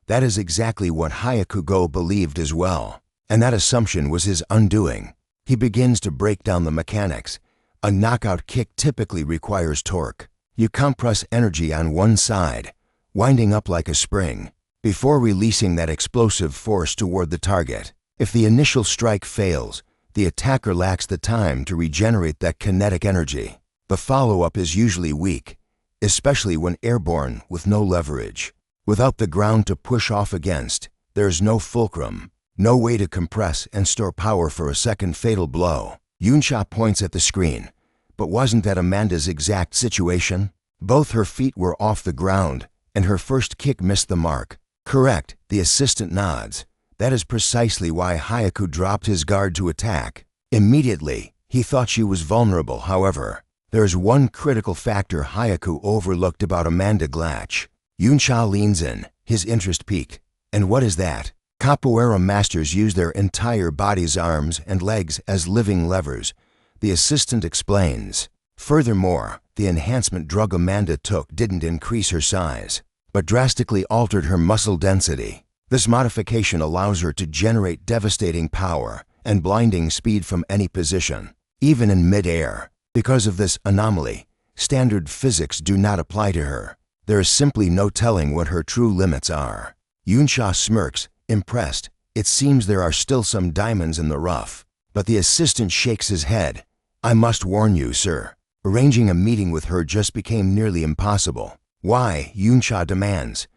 That is exactly what Hyuk-go believed as well, and that assumption was his undoing. He begins to break down the mechanics. A knockout kick typically requires torque. You compress energy on one side, winding up like a spring, before releasing that explosive force toward the target. If the initial strike fails, the attacker lacks the time to regenerate that kinetic energy. The follow-up is usually weak, especially when airborne with no leverage. Without the ground to push off against, there's no fulcrum, no way to compress and store power for a second fatal blow. Yunsha points at the screen. But wasn't that Amanda's exact situation? Both her feet were off the ground, and her first kick missed the mark. Correct, the assistant nods. That is precisely why Hyuk-go dropped his guard to attack. Immediately, he thought she was vulnerable. However, there is one critical factor Hyuk-go overlooked about Amanda Glatch. Yunsha leans in, his interest piqued. And what is that? Capoeira masters use their entire body's arms and legs as living levers, the assistant explains. Furthermore, the enhancement drug Amanda took didn't increase her size, but drastically altered her muscle density. This modification allows her to generate devastating power and blinding speed from any position. even in mid-air. Because of this anomaly, standard physics do not apply to her. There is simply no telling what her true limits are. Yunsha smirks, impressed. It seems there are still some diamonds in the rough. But the assistant shakes his head. I must warn you, sir. Arranging a meeting with her just became nearly impossible. Why? Yunsha demands.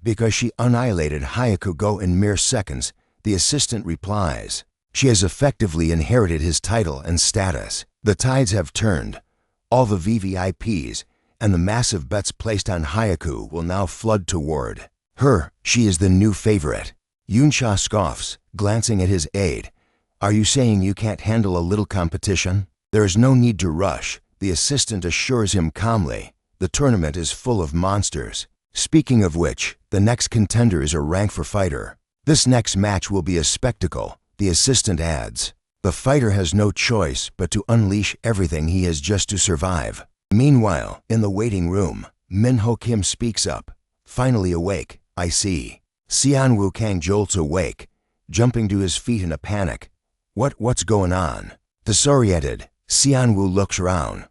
Because she annihilated Hayakugo in mere seconds, the assistant replies. She has effectively inherited his title and status. The tides have turned. All the VVIPs and the massive bets placed on Hayaku will now flood toward her. She is the new favorite. Yunsha scoffs, glancing at his aide. Are you saying you can't handle a little competition? There is no need to rush, the assistant assures him calmly. The tournament is full of monsters. Speaking of which, the next contender is a rank 4 fighter. This next match will be a spectacle, the assistant adds. The fighter has no choice but to unleash everything he has just to survive. Meanwhile, in the waiting room, Minho Kim speaks up. Finally awake, I see. Xian Wukang jolts awake, jumping to his feet in a panic. What's going on? Disoriented, Xian Wu looks around.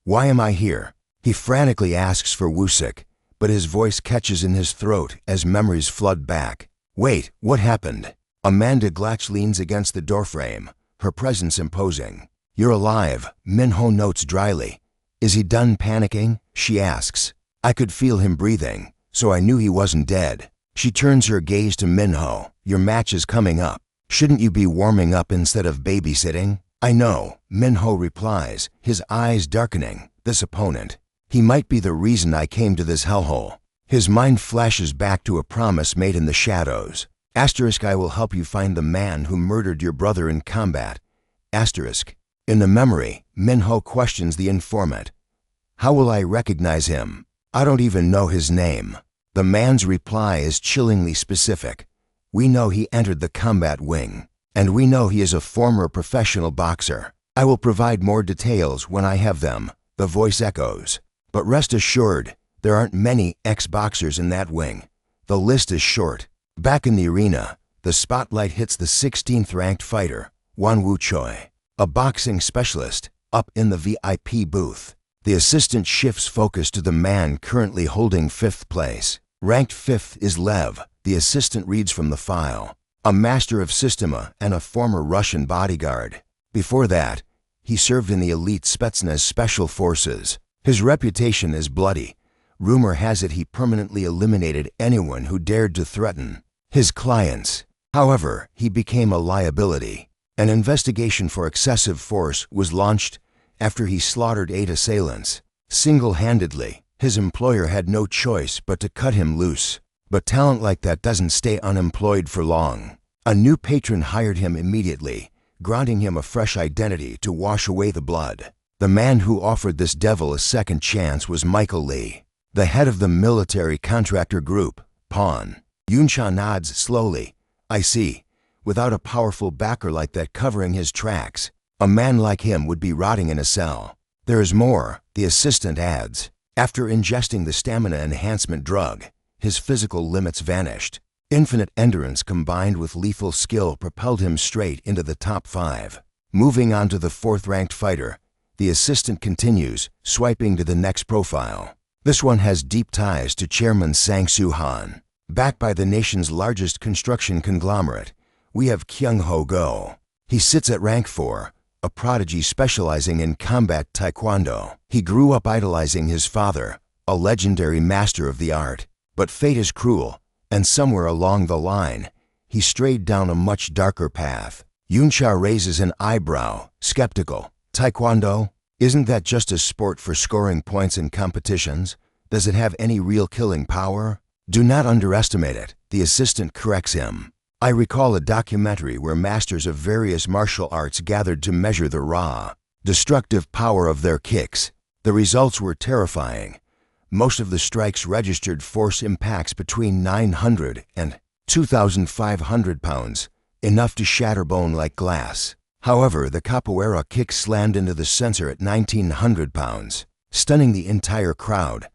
Why am I here? He frantically asks for Wusik, but his voice catches in his throat as memories flood back. Wait, what happened? Amanda Glatch leans against the doorframe, her presence imposing. You're alive, Minho notes dryly. Is he done panicking? She asks. I could feel him breathing, so I knew he wasn't dead. She turns her gaze to Minho. Your match is coming up. Shouldn't you be warming up instead of babysitting? I know, Minho replies, his eyes darkening. This opponent. He might be the reason I came to this hellhole. His mind flashes back to a promise made in the shadows. Asterisk, I will help you find the man who murdered your brother in combat. Asterisk. In the memory, Minho questions the informant. How will I recognize him? I don't even know his name. The man's reply is chillingly specific. We know he entered the combat wing, and we know he is a former professional boxer. I will provide more details when I have them, the voice echoes. But rest assured, there aren't many ex-boxers in that wing. The list is short. Back in the arena, the spotlight hits the 16th ranked fighter, Wan Wu Choi, a boxing specialist, up in the VIP booth. The assistant shifts focus to the man currently holding 5th place. Ranked 5th is Lev, the assistant reads from the file, a master of Systema and a former Russian bodyguard. Before that, he served in the elite Spetsnaz special forces. His reputation is bloody. Rumor has it he permanently eliminated anyone who dared to threaten his clients. However, he became a liability. An investigation for excessive force was launched after he slaughtered 8 assailants. Single-handedly, his employer had no choice but to cut him loose. But talent like that doesn't stay unemployed for long. A new patron hired him immediately, granting him a fresh identity to wash away the blood. The man who offered this devil a second chance was Michael Lee, the head of the military contractor group, Pawn. Yunsha nods slowly. I see. Without a powerful backer like that covering his tracks, a man like him would be rotting in a cell. There is more, the assistant adds. After ingesting the stamina enhancement drug, his physical limits vanished. Infinite endurance combined with lethal skill propelled him straight into the top 5. Moving on to the 4th-ranked fighter, the assistant continues, swiping to the next profile. This one has deep ties to Chairman Sang-Soo Han. Backed by the nation's largest construction conglomerate, we have Kyung Ho Go. He sits at rank 4, a prodigy specializing in combat taekwondo. He grew up idolizing his father, a legendary master of the art. But fate is cruel, and somewhere along the line, he strayed down a much darker path. Yunsha raises an eyebrow, skeptical. Taekwondo? Isn't that just a sport for scoring points in competitions? Does it have any real killing power? Do not underestimate it, the assistant corrects him. I recall a documentary where masters of various martial arts gathered to measure the raw, destructive power of their kicks. The results were terrifying. Most of the strikes registered force impacts between 900 and 2,500 pounds, enough to shatter bone like glass. However, the capoeira kick slammed into the sensor at 1,900 pounds, stunning the entire crowd.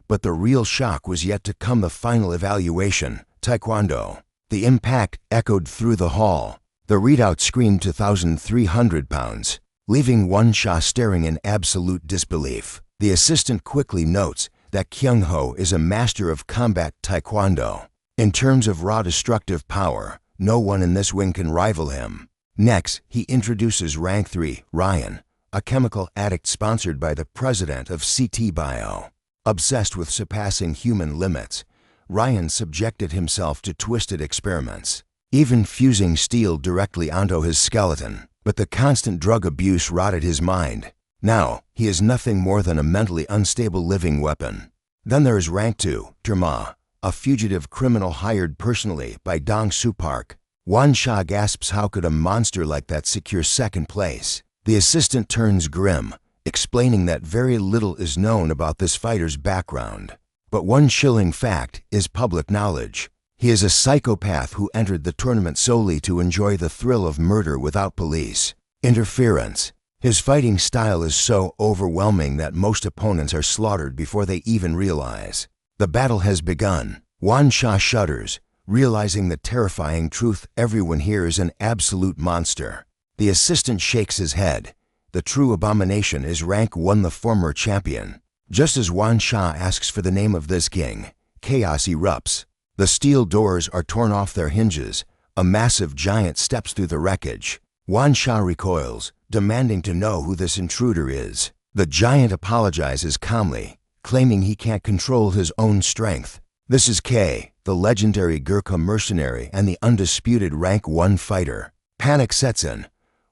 But the real shock was yet to come. The final evaluation, Taekwondo. The impact echoed through the hall. The readout screamed 2,300 pounds. leaving Wan-sha staring in absolute disbelief. The assistant quickly notes that Kyung-ho is a master of combat taekwondo. In terms of raw destructive power, no one in this wing can rival him. Next, he introduces Rank 3, Ryan, a chemical addict sponsored by the president of CT Bio. Obsessed with surpassing human limits, Ryan subjected himself to twisted experiments, even fusing steel directly onto his skeleton. But the constant drug abuse rotted his mind. Now, he is nothing more than a mentally unstable living weapon. Then there is Rank 2, Terma, a fugitive criminal hired personally by Dong-soo Park. Wan-sha gasps, how could a monster like that secure second place? The assistant turns grim, explaining that very little is known about this fighter's background. But one chilling fact is public knowledge. He is a psychopath who entered the tournament solely to enjoy the thrill of murder without police interference. His fighting style is so overwhelming that most opponents are slaughtered before they even realize. The battle has begun. Wan-sha shudders, realizing the terrifying truth: everyone here is an absolute monster. The assistant shakes his head. The true abomination is Rank 1, the former champion. Just as Wan-sha asks for the name of this king, chaos erupts. The steel doors are torn off their hinges. A massive giant steps through the wreckage. Wan-sha recoils, demanding to know who this intruder is. The giant apologizes calmly, claiming he can't control his own strength. This is K, the legendary Gurkha mercenary and the undisputed Rank 1 fighter. Panic sets in.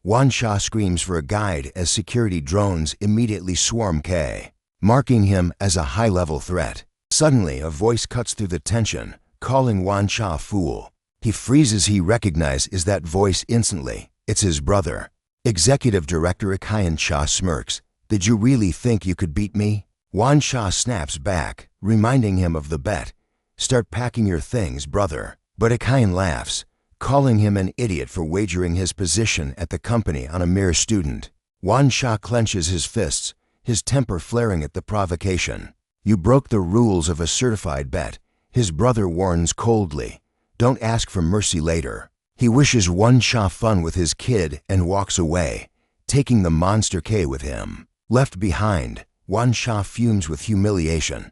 Wan-sha screams for a guide as security drones immediately swarm K, marking him as a high-level threat. Suddenly, a voice cuts through the tension, calling Wan-sha a fool. He freezes. He recognizes that voice instantly. It's his brother. Executive Director Ikayan-cha smirks. Did you really think you could beat me? Wan-sha snaps back, reminding him of the bet. Start packing your things, brother. But Ikayan laughs, calling him an idiot for wagering his position at the company on a mere student. Wan-sha clenches his fists, his temper flaring at the provocation. You broke the rules of a certified bet, his brother warns coldly. Don't ask for mercy later. He wishes Wan-sha fun with his kid and walks away, taking the monster K with him. Left behind, Wan-sha fumes with humiliation.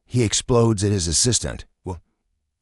He explodes at his assistant. What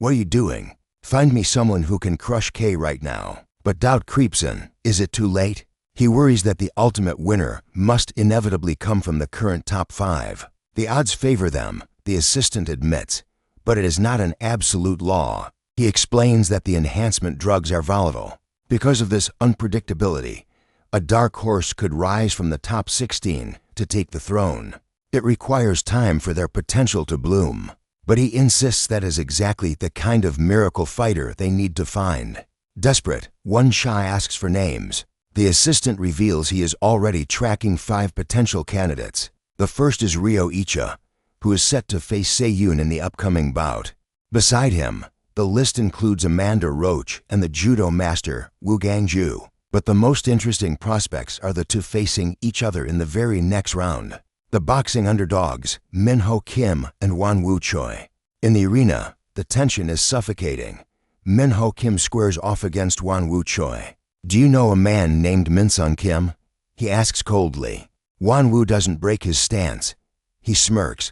are you doing? Find me someone who can crush K right now. But doubt creeps in. Is it too late? He worries that the ultimate winner must inevitably come from the current top 5. The odds favor them, the assistant admits, but it is not an absolute law. He explains that the enhancement drugs are volatile. Because of this unpredictability, a dark horse could rise from the top 16 to take the throne. It requires time for their potential to bloom. But he insists that is exactly the kind of miracle fighter they need to find. Desperate, Wan-sha asks for names. The assistant reveals he is already tracking 5 potential candidates. The first is Ryo Icha, who is set to face Se-yoon in the upcoming bout. Beside him, the list includes Amanda Roach and the judo master Woo Gang-ju. But the most interesting prospects are the two facing each other in the very next round. The boxing underdogs, Min-ho Kim and Won-woo Choi. In the arena, the tension is suffocating. Min-ho Kim squares off against Won-woo Choi. Do you know a man named Min-sung Kim? He asks coldly. Won-woo doesn't break his stance. He smirks.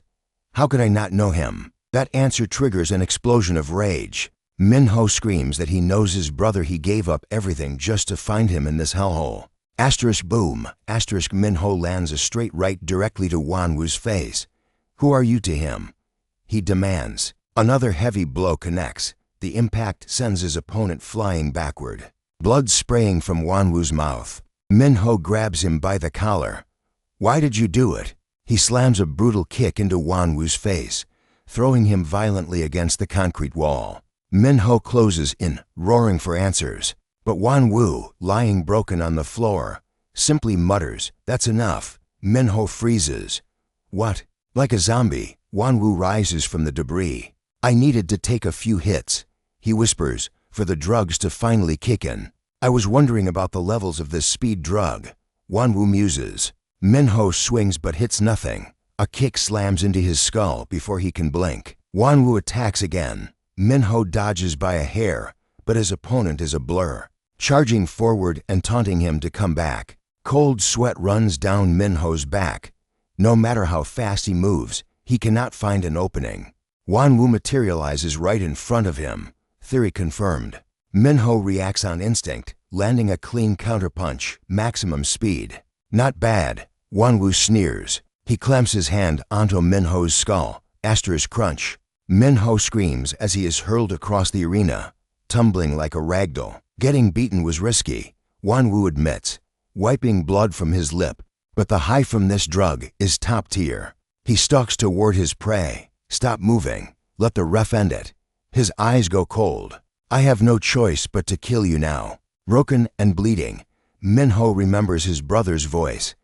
How could I not know him? That answer triggers an explosion of rage. Min-ho screams that he knows his brother. He gave up everything just to find him in this hellhole. Asterisk boom, asterisk Min-ho lands a straight right directly to Won-woo's face. Who are you to him? He demands. Another heavy blow connects. The impact sends his opponent flying backward. Blood spraying from Won-woo's mouth. Min-ho grabs him by the collar. Why did you do it? He slams a brutal kick into Won-woo's face, throwing him violently against the concrete wall. Min-ho closes in, roaring for answers. But Won-woo, lying broken on the floor, simply mutters, "That's enough." Min-ho freezes. What? Like a zombie, Won-woo rises from the debris. I needed to take a few hits, he whispers, for the drugs to finally kick in. I was wondering about the levels of this speed drug. Won-woo muses. Min-ho swings but hits nothing. A kick slams into his skull before he can blink. Won-woo attacks again. Min-ho dodges by a hair, but his opponent is a blur, charging forward and taunting him to come back. Cold sweat runs down Minho's back. No matter how fast he moves, he cannot find an opening. Wanwoo materializes right in front of him. Theory confirmed. Minho reacts on instinct, landing a clean counterpunch, maximum speed. Not bad. Wanwoo sneers. He clamps his hand onto Minho's skull. Asterisk crunch. Minho screams as he is hurled across the arena, tumbling like a ragdoll. Getting beaten was risky, Wanwoo admits, wiping blood from his lip. But the high from this drug is top tier. He stalks toward his prey. Stop moving. Let the ref end it. His eyes go cold. I have no choice but to kill you now. Broken and bleeding, Minho remembers his brother's voice.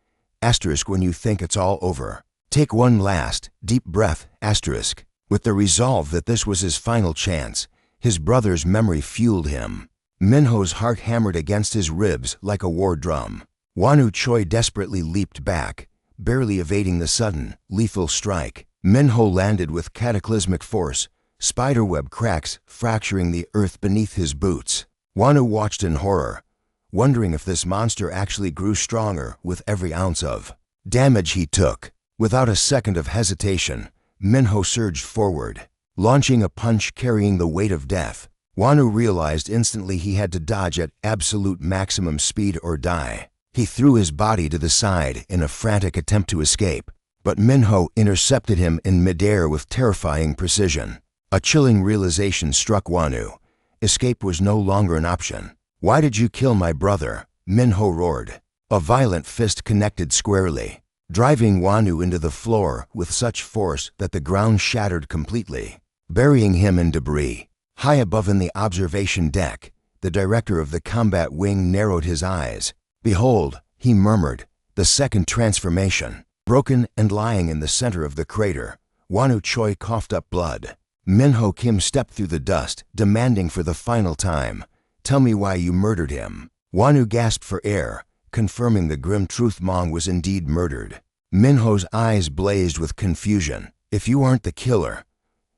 Asterisk when you think it's all over. Take one last, deep breath, asterisk. With the resolve that this was his final chance, his brother's memory fueled him. Minho's heart hammered against his ribs like a war drum. Wanwoo Choi desperately leaped back, barely evading the sudden, lethal strike. Minho landed with cataclysmic force, spiderweb cracks fracturing the earth beneath his boots. Wanwoo watched in horror, wondering if this monster actually grew stronger with every ounce of damage he took. Without a second of hesitation, Minho surged forward, launching a punch carrying the weight of death. Wanwoo realized instantly he had to dodge at absolute maximum speed or die. He threw his body to the side in a frantic attempt to escape, but Minho intercepted him in midair with terrifying precision. A chilling realization struck Wanwoo. Escape was no longer an option. Why did you kill my brother? Minho roared. A violent fist connected squarely, driving Wanwoo into the floor with such force that the ground shattered completely, burying him in debris. High above in the observation deck, the director of the combat wing narrowed his eyes. Behold, he murmured, the second transformation. Broken and lying in the center of the crater, Wanwoo Choi coughed up blood. Minho Kim stepped through the dust, demanding for the final time, tell me why you murdered him. Wanwoo gasped for air, confirming the grim truth Mong was indeed murdered. Minho's eyes blazed with confusion. If you aren't the killer,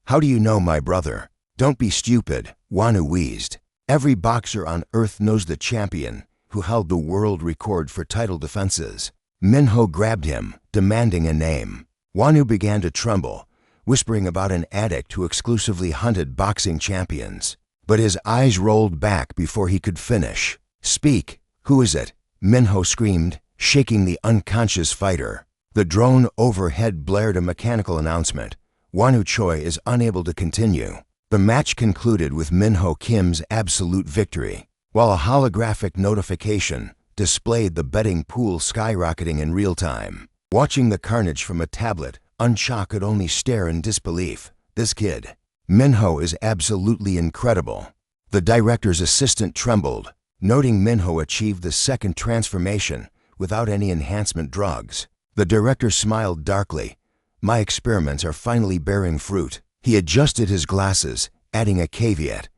how do you know my brother? Don't be stupid, Wanwoo wheezed. Every boxer on earth knows the champion who held the world record for title defenses. Minho grabbed him, demanding a name. Wanwoo began to tremble, whispering about an addict who exclusively hunted boxing champions. But his eyes rolled back before he could finish. Speak, who is it? Minho screamed, shaking the unconscious fighter. The drone overhead blared a mechanical announcement. Wanwoo Choi is unable to continue. The match concluded with Minho Kim's absolute victory, while a holographic notification displayed the betting pool skyrocketing in real time. Watching the carnage from a tablet, Uncha could only stare in disbelief. This kid, Minho, is absolutely incredible. The director's assistant trembled, noting Minho achieved the second transformation without any enhancement drugs. The director smiled darkly. My experiments are finally bearing fruit. He adjusted his glasses, adding a caveat.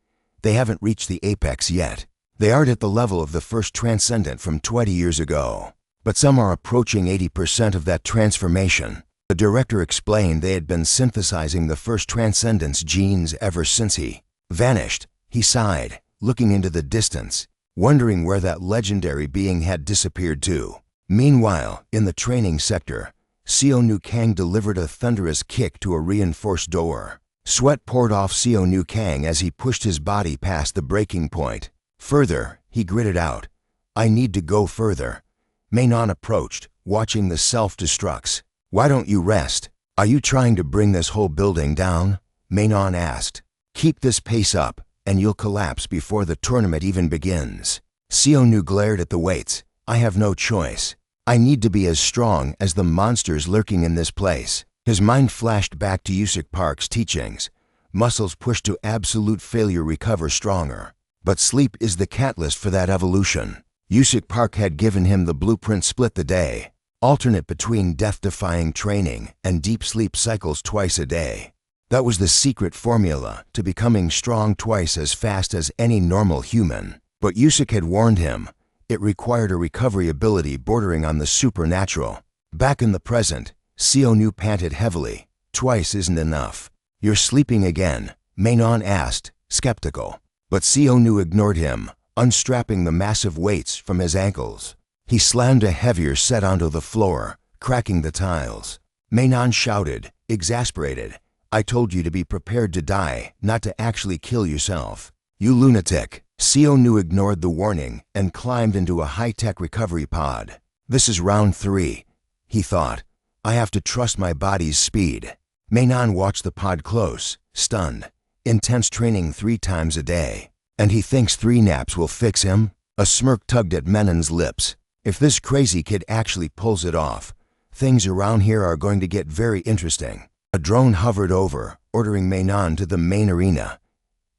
They haven't reached the apex yet. They aren't at the level of the first transcendent from 20 years ago. But some are approaching 80% of that transformation. The director explained they had been synthesizing the first transcendent's genes ever since he vanished. He sighed, looking into the distance, wondering where that legendary being had disappeared to. Meanwhile, in the training sector, Seo Nu Kang delivered a thunderous kick to a reinforced door. Sweat poured off Seo Nu Kang as he pushed his body past the breaking point. Further, he gritted out, I need to go further. Mainon approached, watching the self-destructs. Why don't you rest? Are you trying to bring this whole building down? Mainon asked. Keep this pace up, and you'll collapse before the tournament even begins. Seo Nu glared at the weights. I have no choice. I need to be as strong as the monsters lurking in this place. His mind flashed back to Yusik Park's teachings. Muscles pushed to absolute failure recover stronger. But sleep is the catalyst for that evolution. Yusik Park had given him the blueprint: split the day, alternate between death-defying training and deep sleep cycles twice a day. That was the secret formula to becoming strong twice as fast as any normal human. But Yusik had warned him, it required a recovery ability bordering on the supernatural. Back in the present, Seo Nu panted heavily. Twice isn't enough. You're sleeping again, Mainon asked, skeptical. But Seo Nu ignored him, unstrapping the massive weights from his ankles. He slammed a heavier set onto the floor, cracking the tiles. Mainan shouted, exasperated, "I told you to be prepared to die, not to actually kill yourself. You lunatic." Seo Nu ignored the warning and climbed into a high-tech recovery pod. This is round 3, he thought. I have to trust my body's speed. Mainan watched the pod close, stunned. Intense training 3 times a day. And he thinks 3 naps will fix him? A smirk tugged at Menon's lips. If this crazy kid actually pulls it off, things around here are going to get very interesting. A drone hovered over, ordering Mainan to the main arena.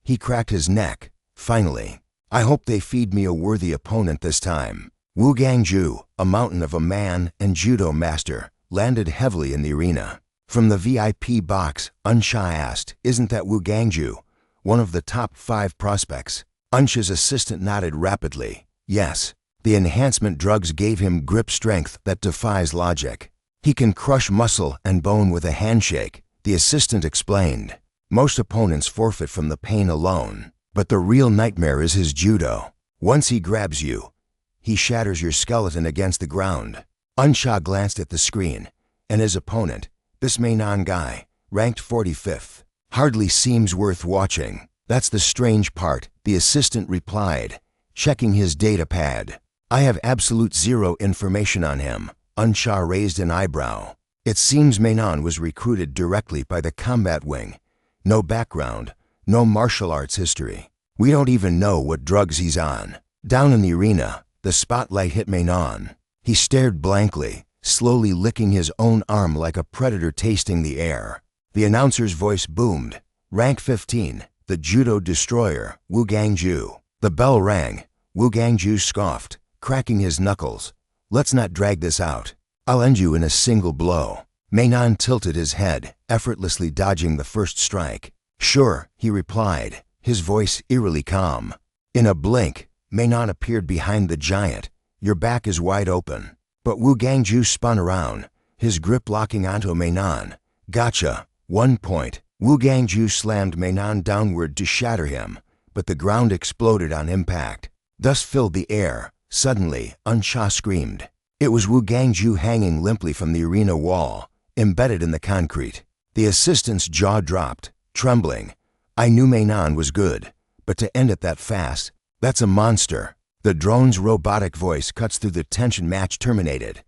He cracked his neck. Finally, I hope they feed me a worthy opponent this time. Wu Gangju, a mountain of a man and judo master, landed heavily in the arena. From the VIP box, Unsha asked, "Isn't that Wu Gangju, one of the top 5 prospects?" Unsha's assistant nodded rapidly. Yes, the enhancement drugs gave him grip strength that defies logic. He can crush muscle and bone with a handshake, the assistant explained. Most opponents forfeit from the pain alone. But the real nightmare is his judo. Once he grabs you, he shatters your skeleton against the ground. Unsha glanced at the screen, and his opponent, this Mainan guy, ranked 45th. Hardly seems worth watching. That's the strange part, the assistant replied, checking his data pad. I have absolute zero information on him. Unsha raised an eyebrow. It seems Mainan was recruited directly by the combat wing. No background. No martial arts history. We don't even know what drugs he's on. Down in the arena, the spotlight hit Mainan. He stared blankly, slowly licking his own arm like a predator tasting the air. The announcer's voice boomed. Rank 15, the judo destroyer, Wu Gangju. The bell rang. Wu Gangju scoffed, cracking his knuckles. Let's not drag this out. I'll end you in a single blow. Mainan tilted his head, effortlessly dodging the first strike. Sure, he replied, his voice eerily calm. In a blink, Mainan appeared behind the giant. Your back is wide open. But Wu Gangju spun around, his grip locking onto Mainan. Gotcha. 1 point. Wu Gangju slammed Mainan downward to shatter him, but the ground exploded on impact. Dust filled the air. Suddenly, Unsha screamed. It was Wu Gangju hanging limply from the arena wall, embedded in the concrete. The assistant's jaw dropped. Trembling, I knew Mainan was good, but to end it that fast, that's a monster. The drone's robotic voice cuts through the tension. Match terminated.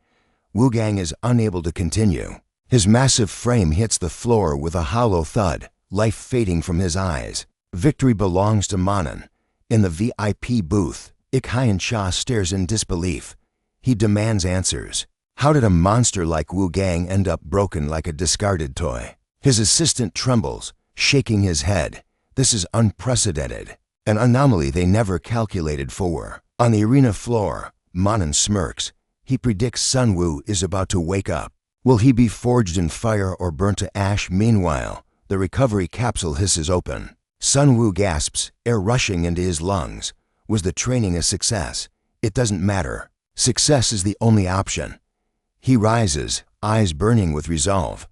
Wu Gang is unable to continue. His massive frame hits the floor with a hollow thud, life fading from his eyes. Victory belongs to Manan. In the VIP booth, Ikhayan Cha stares in disbelief. He demands answers. How did a monster like Wu Gang end up broken like a discarded toy? His assistant trembles, shaking his head. This is unprecedented, an anomaly they never calculated for. On the arena floor, Manan smirks. He predicts Sun Wu is about to wake up. Will he be forged in fire or burnt to ash? Meanwhile, the recovery capsule hisses open. Sun Wu gasps, air rushing into his lungs. Was the training a success? It doesn't matter. Success is the only option. He rises, eyes burning with resolve.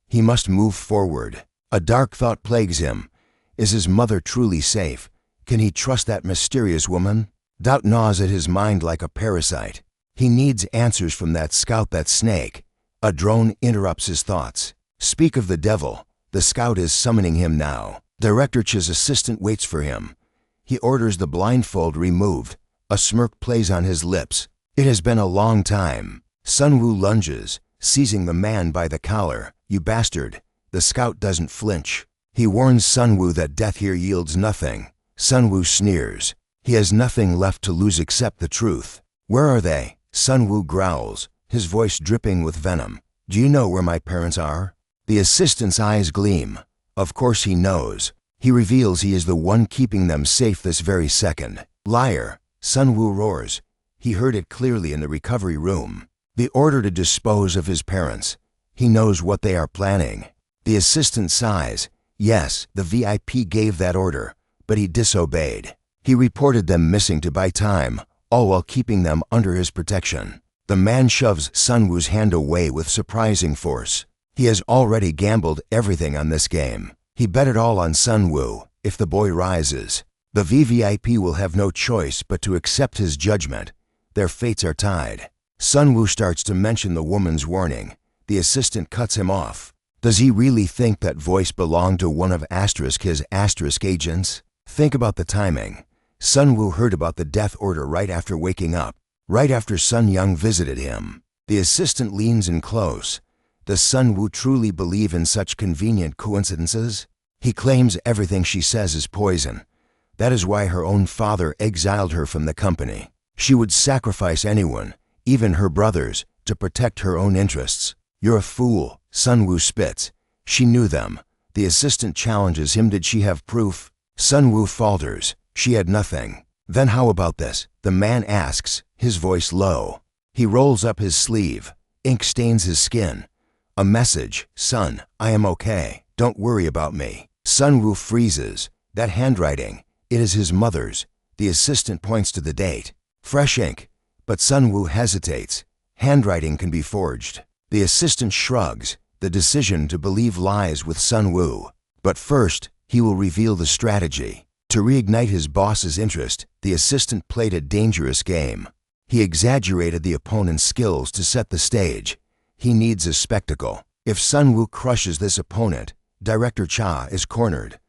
He must move forward. A dark thought plagues him. Is his mother truly safe? Can he trust that mysterious woman? Doubt gnaws at his mind like a parasite. He needs answers from that scout, that snake. A drone interrupts his thoughts. Speak of the devil. The scout is summoning him now. Director Chi's assistant waits for him. He orders the blindfold removed. A smirk plays on his lips. It has been a long time. Sun Wu lunges, seizing the man by the collar. You bastard. The scout doesn't flinch. He warns Sun Wu that death here yields nothing. Sun Wu sneers. He has nothing left to lose except the truth. Where are they? Sun Wu growls, his voice dripping with venom. Do you know where my parents are? The assistant's eyes gleam. Of course he knows. He reveals he is the one keeping them safe this very second. Liar, Sun Wu roars. He heard it clearly in the recovery room. The order to dispose of his parents. He knows what they are planning. The assistant sighs. Yes, the VIP gave that order, but he disobeyed. He reported them missing to buy time, all while keeping them under his protection. The man shoves Sun Wu's hand away with surprising force. He has already gambled everything on this game. He bet it all on Sun Wu. If the boy rises, the VVIP will have no choice but to accept his judgment. Their fates are tied. Sun Woo starts to mention the woman's warning. The assistant cuts him off. Does he really think that voice belonged to one of his agents? Think about the timing. Sun Woo heard about the death order right after waking up, right after Sun Young visited him. The assistant leans in close. Does Sun Woo truly believe in such convenient coincidences? He claims everything she says is poison. That is why her own father exiled her from the company. She would sacrifice anyone, even her brothers, to protect her own interests. You're a fool, Sun Woo spits. She knew them. The assistant challenges him. Did she have proof? Sun Woo falters. She had nothing. Then how about this? The man asks, his voice low. He rolls up his sleeve. Ink stains his skin. A message. Son, I am okay. Don't worry about me. Sun Woo freezes. That handwriting. It is his mother's. The assistant points to the date. Fresh ink. But Sun Woo hesitates. Handwriting can be forged. The assistant shrugs. The decision to believe lies with Sun Woo. But first, he will reveal the strategy. To reignite his boss's interest, the assistant played a dangerous game. He exaggerated the opponent's skills to set the stage. He needs a spectacle. If Sun Woo crushes this opponent, Director Cha is cornered.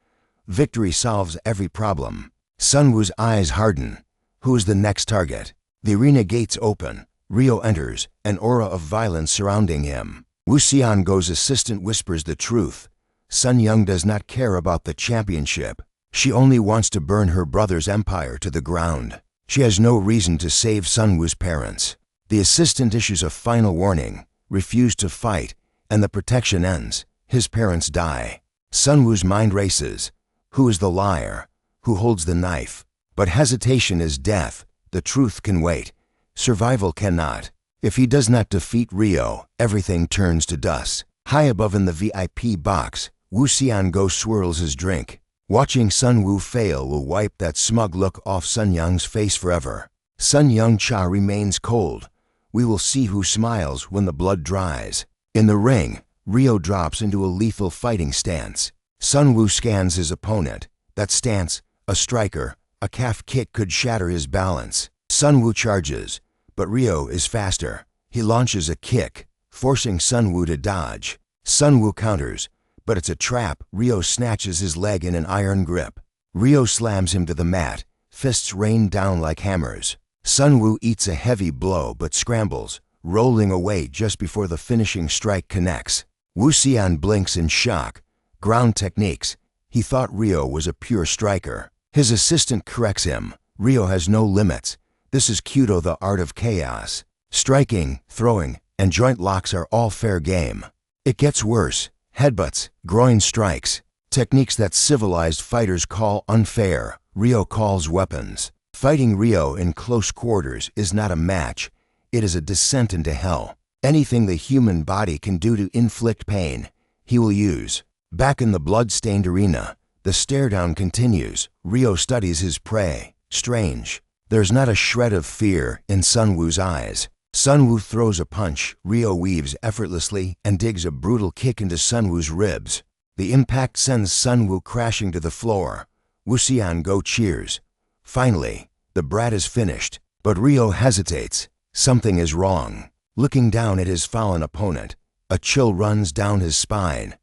Victory solves every problem. Sun Woo's eyes harden. Who is the next target? The arena gates open. Ryo enters, an aura of violence surrounding him. Woo Xiango's assistant whispers the truth. Sun Young does not care about the championship. She only wants to burn her brother's empire to the ground. She has no reason to save Sun Woo's parents. The assistant issues a final warning. Refuse to fight, and the protection ends. His parents die. Sun Woo's mind races. Who is the liar? Who holds the knife? But hesitation is death. The truth can wait. Survival cannot. If he does not defeat Ryo, everything turns to dust. High above in the VIP box, Woo Xiango swirls his drink. Watching Sun Woo fail will wipe that smug look off Sun Young's face forever. Sun Young Cha remains cold. We will see who smiles when the blood dries. In the ring, Ryo drops into a lethal fighting stance. Sun Woo scans his opponent. That stance, a striker, a calf kick could shatter his balance. Sun Woo charges, but Ryo is faster. He launches a kick, forcing Sun Woo to dodge. Sun Woo counters, but it's a trap. Ryo snatches his leg in an iron grip. Ryo slams him to the mat. Fists rain down like hammers. Sun Woo eats a heavy blow but scrambles, rolling away just before the finishing strike connects. Woo Xian blinks in shock. Ground techniques. He thought Ryo was a pure striker. His assistant corrects him. Ryo has no limits. This is Kyudo, the art of chaos. Striking, throwing, and joint locks are all fair game. It gets worse. Headbutts, groin strikes, techniques that civilized fighters call unfair, Ryo calls weapons. Fighting Ryo in close quarters is not a match. It is a descent into hell. Anything the human body can do to inflict pain, he will use. Back in the blood-stained arena, the stare-down continues. Ryo studies his prey. Strange. There's not a shred of fear in Sun Woo's eyes. Sun Woo throws a punch. Ryo weaves effortlessly and digs a brutal kick into Sun Woo's ribs. The impact sends Sun Woo crashing to the floor. Woo Xiango cheers. Finally, the brat is finished, but Ryo hesitates. Something is wrong. Looking down at his fallen opponent, a chill runs down his spine.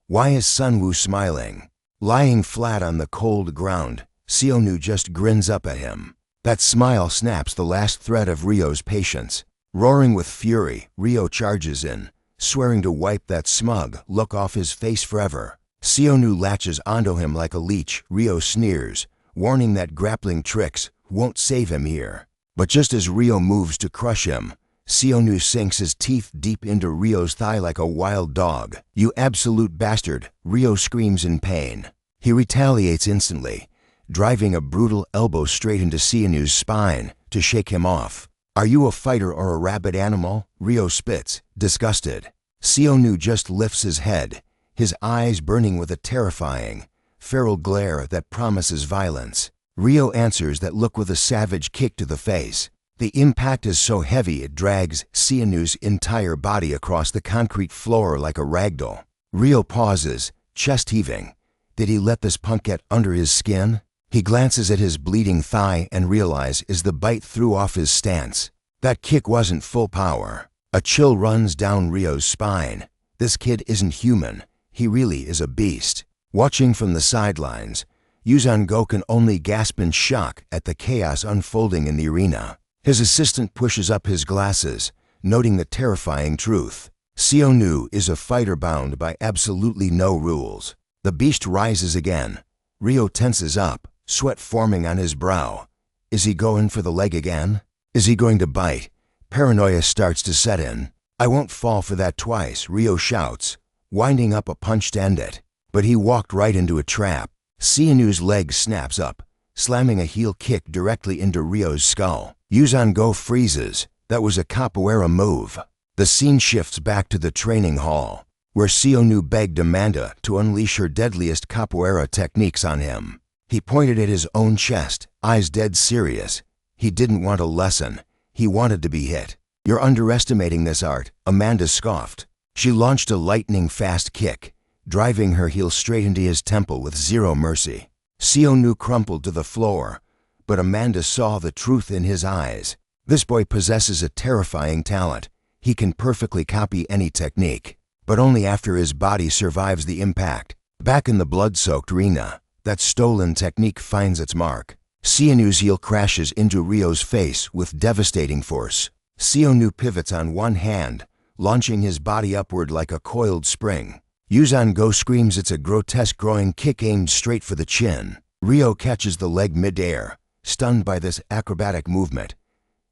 Why is Sun Woo smiling? Lying flat on the cold ground, Seonu just grins up at him. That smile snaps the last thread of Ryo's patience. Roaring with fury, Ryo charges in, swearing to wipe that smug look off his face forever. Seonu latches onto him like a leech. Ryo sneers, warning that grappling tricks won't save him here. But just as Ryo moves to crush him, Seonu sinks his teeth deep into Ryo's thigh like a wild dog. You absolute bastard, Ryo screams in pain. He retaliates instantly, driving a brutal elbow straight into Seonu's spine to shake him off. Are you a fighter or a rabid animal? Ryo spits, disgusted. Seonu just lifts his head, his eyes burning with a terrifying, feral glare that promises violence. Ryo answers that look with a savage kick to the face. The impact is so heavy it drags Seonu's entire body across the concrete floor like a ragdoll. Ryo pauses, chest heaving. Did he let this punk get under his skin? He glances at his bleeding thigh and realizes the bite threw off his stance. That kick wasn't full power. A chill runs down Ryo's spine. This kid isn't human. He really is a beast. Watching from the sidelines, Yuzan-go can only gasp in shock at the chaos unfolding in the arena. His assistant pushes up his glasses, noting the terrifying truth. Seonu is a fighter bound by absolutely no rules. The beast rises again. Ryo tenses up, sweat forming on his brow. Is he going for the leg again? Is he going to bite? Paranoia starts to set in. I won't fall for that twice, Ryo shouts, winding up a punch to end it. But he walked right into a trap. Seonu's leg snaps up, slamming a heel kick directly into Ryo's skull. Yuzan-go freezes. That was a capoeira move. The scene shifts back to the training hall, where Seonu begged Amanda to unleash her deadliest capoeira techniques on him. He pointed at his own chest, eyes dead serious. He didn't want a lesson. He wanted to be hit. You're underestimating this art, Amanda scoffed. She launched a lightning-fast kick, driving her heel straight into his temple with zero mercy. Seonu crumpled to the floor, but Amanda saw the truth in his eyes. This boy possesses a terrifying talent. He can perfectly copy any technique, but only after his body survives the impact. Back in the blood-soaked arena, that stolen technique finds its mark. Seonu's heel crashes into Ryo's face with devastating force. Seonu pivots on one hand, launching his body upward like a coiled spring. Yuzan-go screams. It's a grotesque groin kick aimed straight for the chin. Ryo catches the leg mid-air, stunned by this acrobatic movement.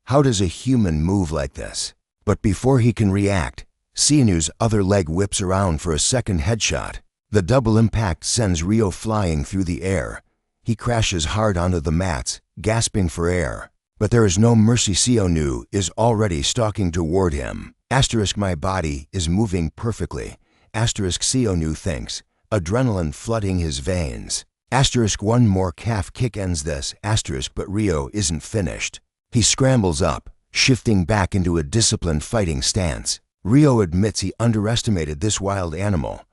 How does a human move like this? But before he can react, Seonu's other leg whips around for a second headshot. The double impact sends Ryo flying through the air. He crashes hard onto the mats, gasping for air. But there is no mercy. Seonu is already stalking toward him. My body is moving perfectly. Seonu thinks, adrenaline flooding his veins. One more calf kick ends this. But Ryo isn't finished. He scrambles up, shifting back into a disciplined fighting stance. Ryo admits he underestimated this wild animal.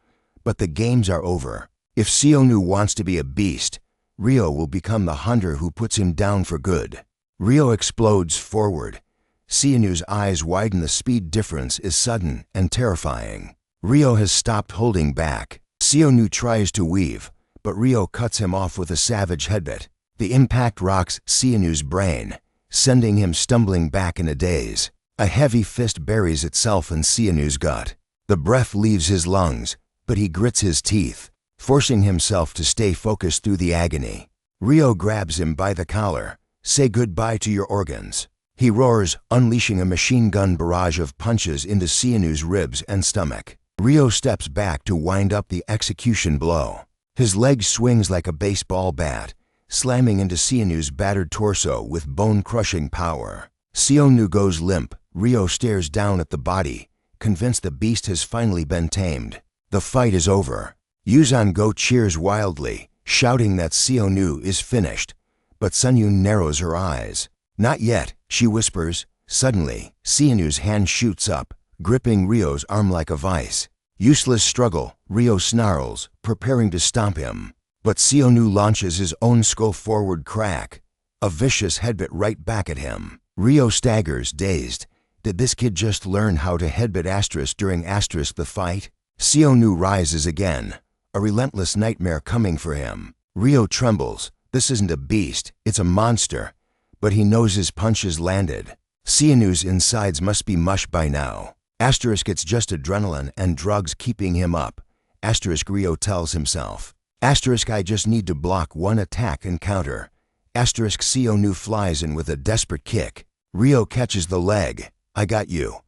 But the games are over. If Seonu wants to be a beast, Ryo will become the hunter who puts him down for good. Ryo explodes forward. Seonu's eyes widen. The speed difference is sudden and terrifying. Ryo has stopped holding back. Seonu tries to weave, but Ryo cuts him off with a savage headbutt. The impact rocks Seonu's brain, sending him stumbling back in a daze. A heavy fist buries itself in Seonu's gut. The breath leaves his lungs, but he grits his teeth, forcing himself to stay focused through the agony. Ryo grabs him by the collar. Say goodbye to your organs. He roars, unleashing a machine gun barrage of punches into Seonu's ribs and stomach. Ryo steps back to wind up the execution blow. His leg swings like a baseball bat, slamming into Seonu's battered torso with bone-crushing power. Seonu goes limp. Ryo stares down at the body, convinced the beast has finally been tamed. The fight is over. Yuzan-go cheers wildly, shouting that Seonu is finished. But Sunyun narrows her eyes. Not yet, she whispers. Suddenly, Seonu's hand shoots up, gripping Ryo's arm like a vice. Useless struggle, Ryo snarls, preparing to stomp him. But Seonu launches his own skull-forward crack, a vicious headbutt right back at him. Ryo staggers, dazed. Did this kid just learn how to headbutt during the fight? Seonu rises again, a relentless nightmare coming for him. Ryo trembles. This isn't a beast, it's a monster. But he knows his punches landed. Seonu's insides must be mush by now. It's just adrenaline and drugs keeping him up. Ryo tells himself. I just need to block one attack and counter. Seonu flies in with a desperate kick. Ryo catches the leg. I got you.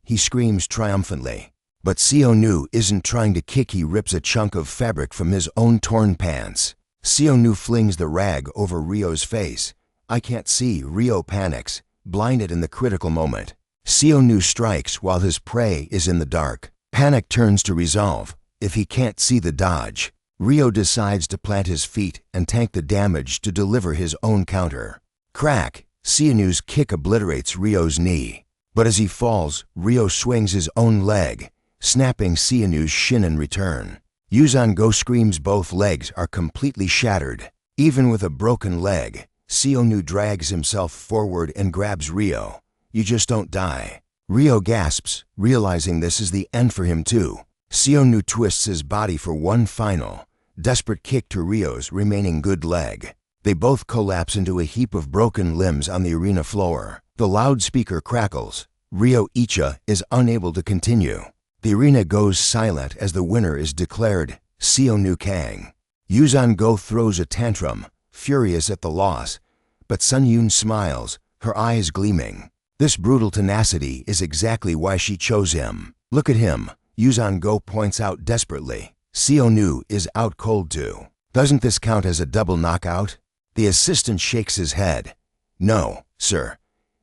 He screams triumphantly. But Seonu isn't trying to kick. He rips a chunk of fabric from his own torn pants. Seonu flings the rag over Ryo's face. I can't see. Ryo panics, blinded in the critical moment. Seonu strikes while his prey is in the dark. Panic turns to resolve. If he can't see the dodge, Ryo decides to plant his feet and tank the damage to deliver his own counter. Crack! Seonu's kick obliterates Ryo's knee. But as he falls, Ryo swings his own leg, snapping Seonu's shin in return. Yuzan-go screams. Both legs are completely shattered. Even with a broken leg, Seonu drags himself forward and grabs Ryo. You just don't die. Ryo gasps, realizing this is the end for him too. Seonu twists his body for one final, desperate kick to Ryo's remaining good leg. They both collapse into a heap of broken limbs on the arena floor. The loudspeaker crackles. Ryo Icha is unable to continue. The arena goes silent as the winner is declared Seonu Kang. Yuzan Go throws a tantrum, furious at the loss, but Sun Yoon smiles, her eyes gleaming. This brutal tenacity is exactly why she chose him. Look at him, Yuzan Go points out desperately. Seonu is out cold too. Doesn't this count as a double knockout? The assistant shakes his head. No, sir.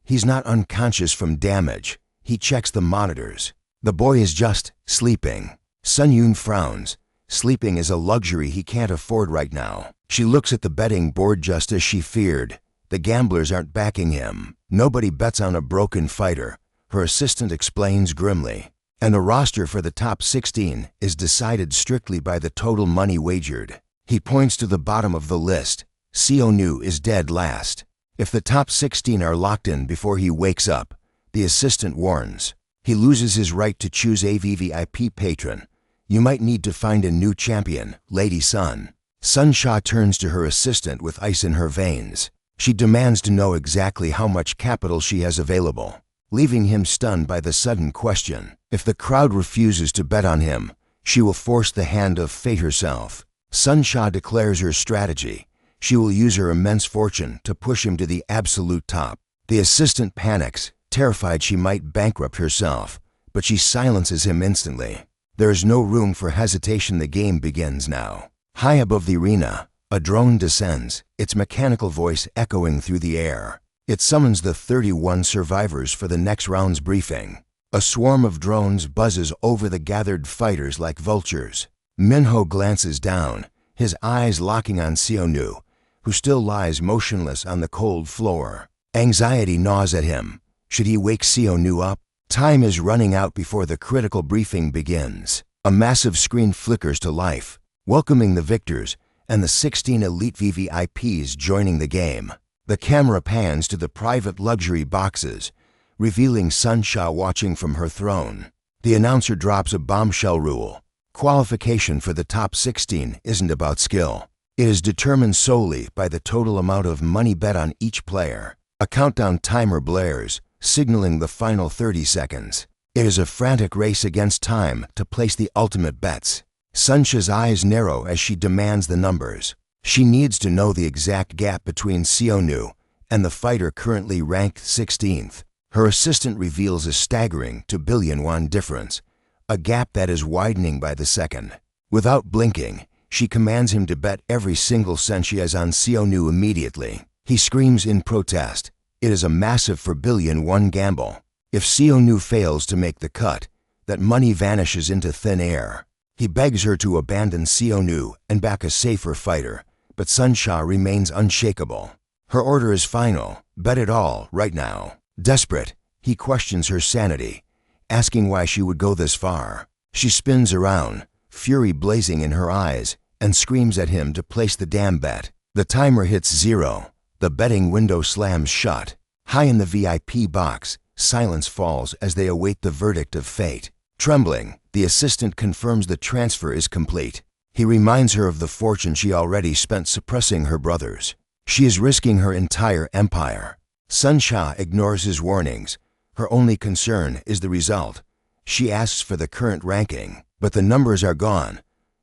He's not unconscious from damage. He checks the monitors. The boy is just sleeping. Sun Yoon frowns. Sleeping is a luxury he can't afford right now. She looks at the betting board just as she feared. The gamblers aren't backing him. Nobody bets on a broken fighter, her assistant explains grimly. And the roster for the top 16 is decided strictly by the total money wagered. He points to the bottom of the list. Seonu is dead last. If the top 16 are locked in before he wakes up, the assistant warns, he loses his right to choose a VVIP patron. You might need to find a new champion, Lady Sun. Sun Sha turns to her assistant with ice in her veins. She demands to know exactly how much capital she has available, leaving him stunned by the sudden question. If the crowd refuses to bet on him, she will force the hand of fate herself. Sun Sha declares her strategy. She will use her immense fortune to push him to the absolute top. The assistant panics, terrified she might bankrupt herself, but she silences him instantly. There is no room for hesitation. The game begins now. High above the arena, a drone descends, its mechanical voice echoing through the air. It summons the 31 survivors for the next round's briefing. A swarm of drones buzzes over the gathered fighters like vultures. Minho glances down, his eyes locking on Seonu, who still lies motionless on the cold floor. Anxiety gnaws at him. Should he wake Seonu up? Time is running out before the critical briefing begins. A massive screen flickers to life, welcoming the victors and the 16 elite VVIPs joining the game. The camera pans to the private luxury boxes, revealing Sun Sha watching from her throne. The announcer drops a bombshell rule. Qualification for the top 16 isn't about skill. It is determined solely by the total amount of money bet on each player. A countdown timer blares, signaling the final 30 seconds. It is a frantic race against time to place the ultimate bets. Sun Sha's eyes narrow as she demands the numbers. She needs to know the exact gap between Seonu and the fighter currently ranked 16th. Her assistant reveals a staggering $2 billion difference, a gap that is widening by the second. Without blinking, she commands him to bet every single cent she has on Seonu immediately. He screams in protest. It is a massive $4 billion gamble. If Seonu fails to make the cut, that money vanishes into thin air. He begs her to abandon Seonu and back a safer fighter, but Sun Sha remains unshakable. Her order is final. Bet it all, right now. Desperate, he questions her sanity, asking why she would go this far. She spins around, fury blazing in her eyes, and screams at him to place the damn bet. The timer hits 0. The betting window slams shut. High in the VIP box, silence falls as they await the verdict of fate. Trembling, the assistant confirms the transfer is complete. He reminds her of the fortune she already spent suppressing her brothers. She is risking her entire empire. Sun Sha ignores his warnings. Her only concern is the result. She asks for the current ranking, but the numbers are gone.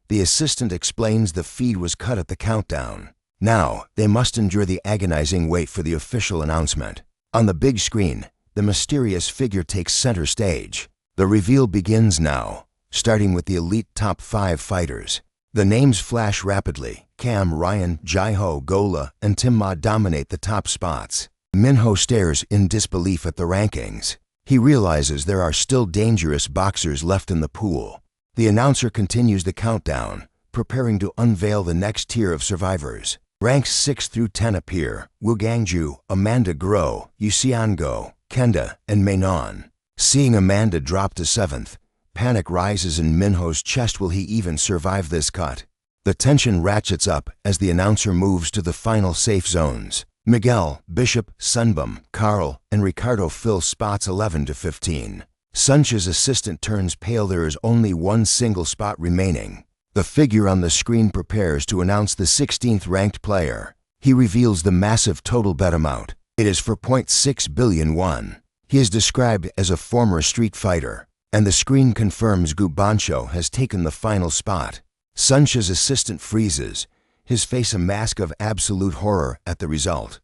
The assistant explains the feed was cut at the countdown. Now, they must endure the agonizing wait for the official announcement. On the big screen, the mysterious figure takes center stage. The reveal begins now, starting with the elite top 5 fighters. The names flash rapidly. Cam, Ryan, Jai-Ho, Gola, and Tim Ma dominate the top spots. Minho stares in disbelief at the rankings. He realizes there are still dangerous boxers left in the pool. The announcer continues the countdown, preparing to unveil the next tier of survivors. Ranks 6 through 10 appear: Wu Gangju, Amanda Guo, Yuxiango, Kenda, and Mainon. Seeing Amanda drop to 7th, panic rises in Minho's chest. Will he even survive this cut? The tension ratchets up as the announcer moves to the final safe zones. Miguel, Bishop, Sunbum, Carl, and Ricardo fill spots 11 to 15. Suncha's assistant turns pale. There is only one single spot remaining. The figure on the screen prepares to announce the 16th ranked player. He reveals the massive total bet amount. It is for 0.6 billion won. He is described as a former street fighter, and the screen confirms Gubancho has taken the final spot. Suncha's assistant freezes, his face a mask of absolute horror at the result.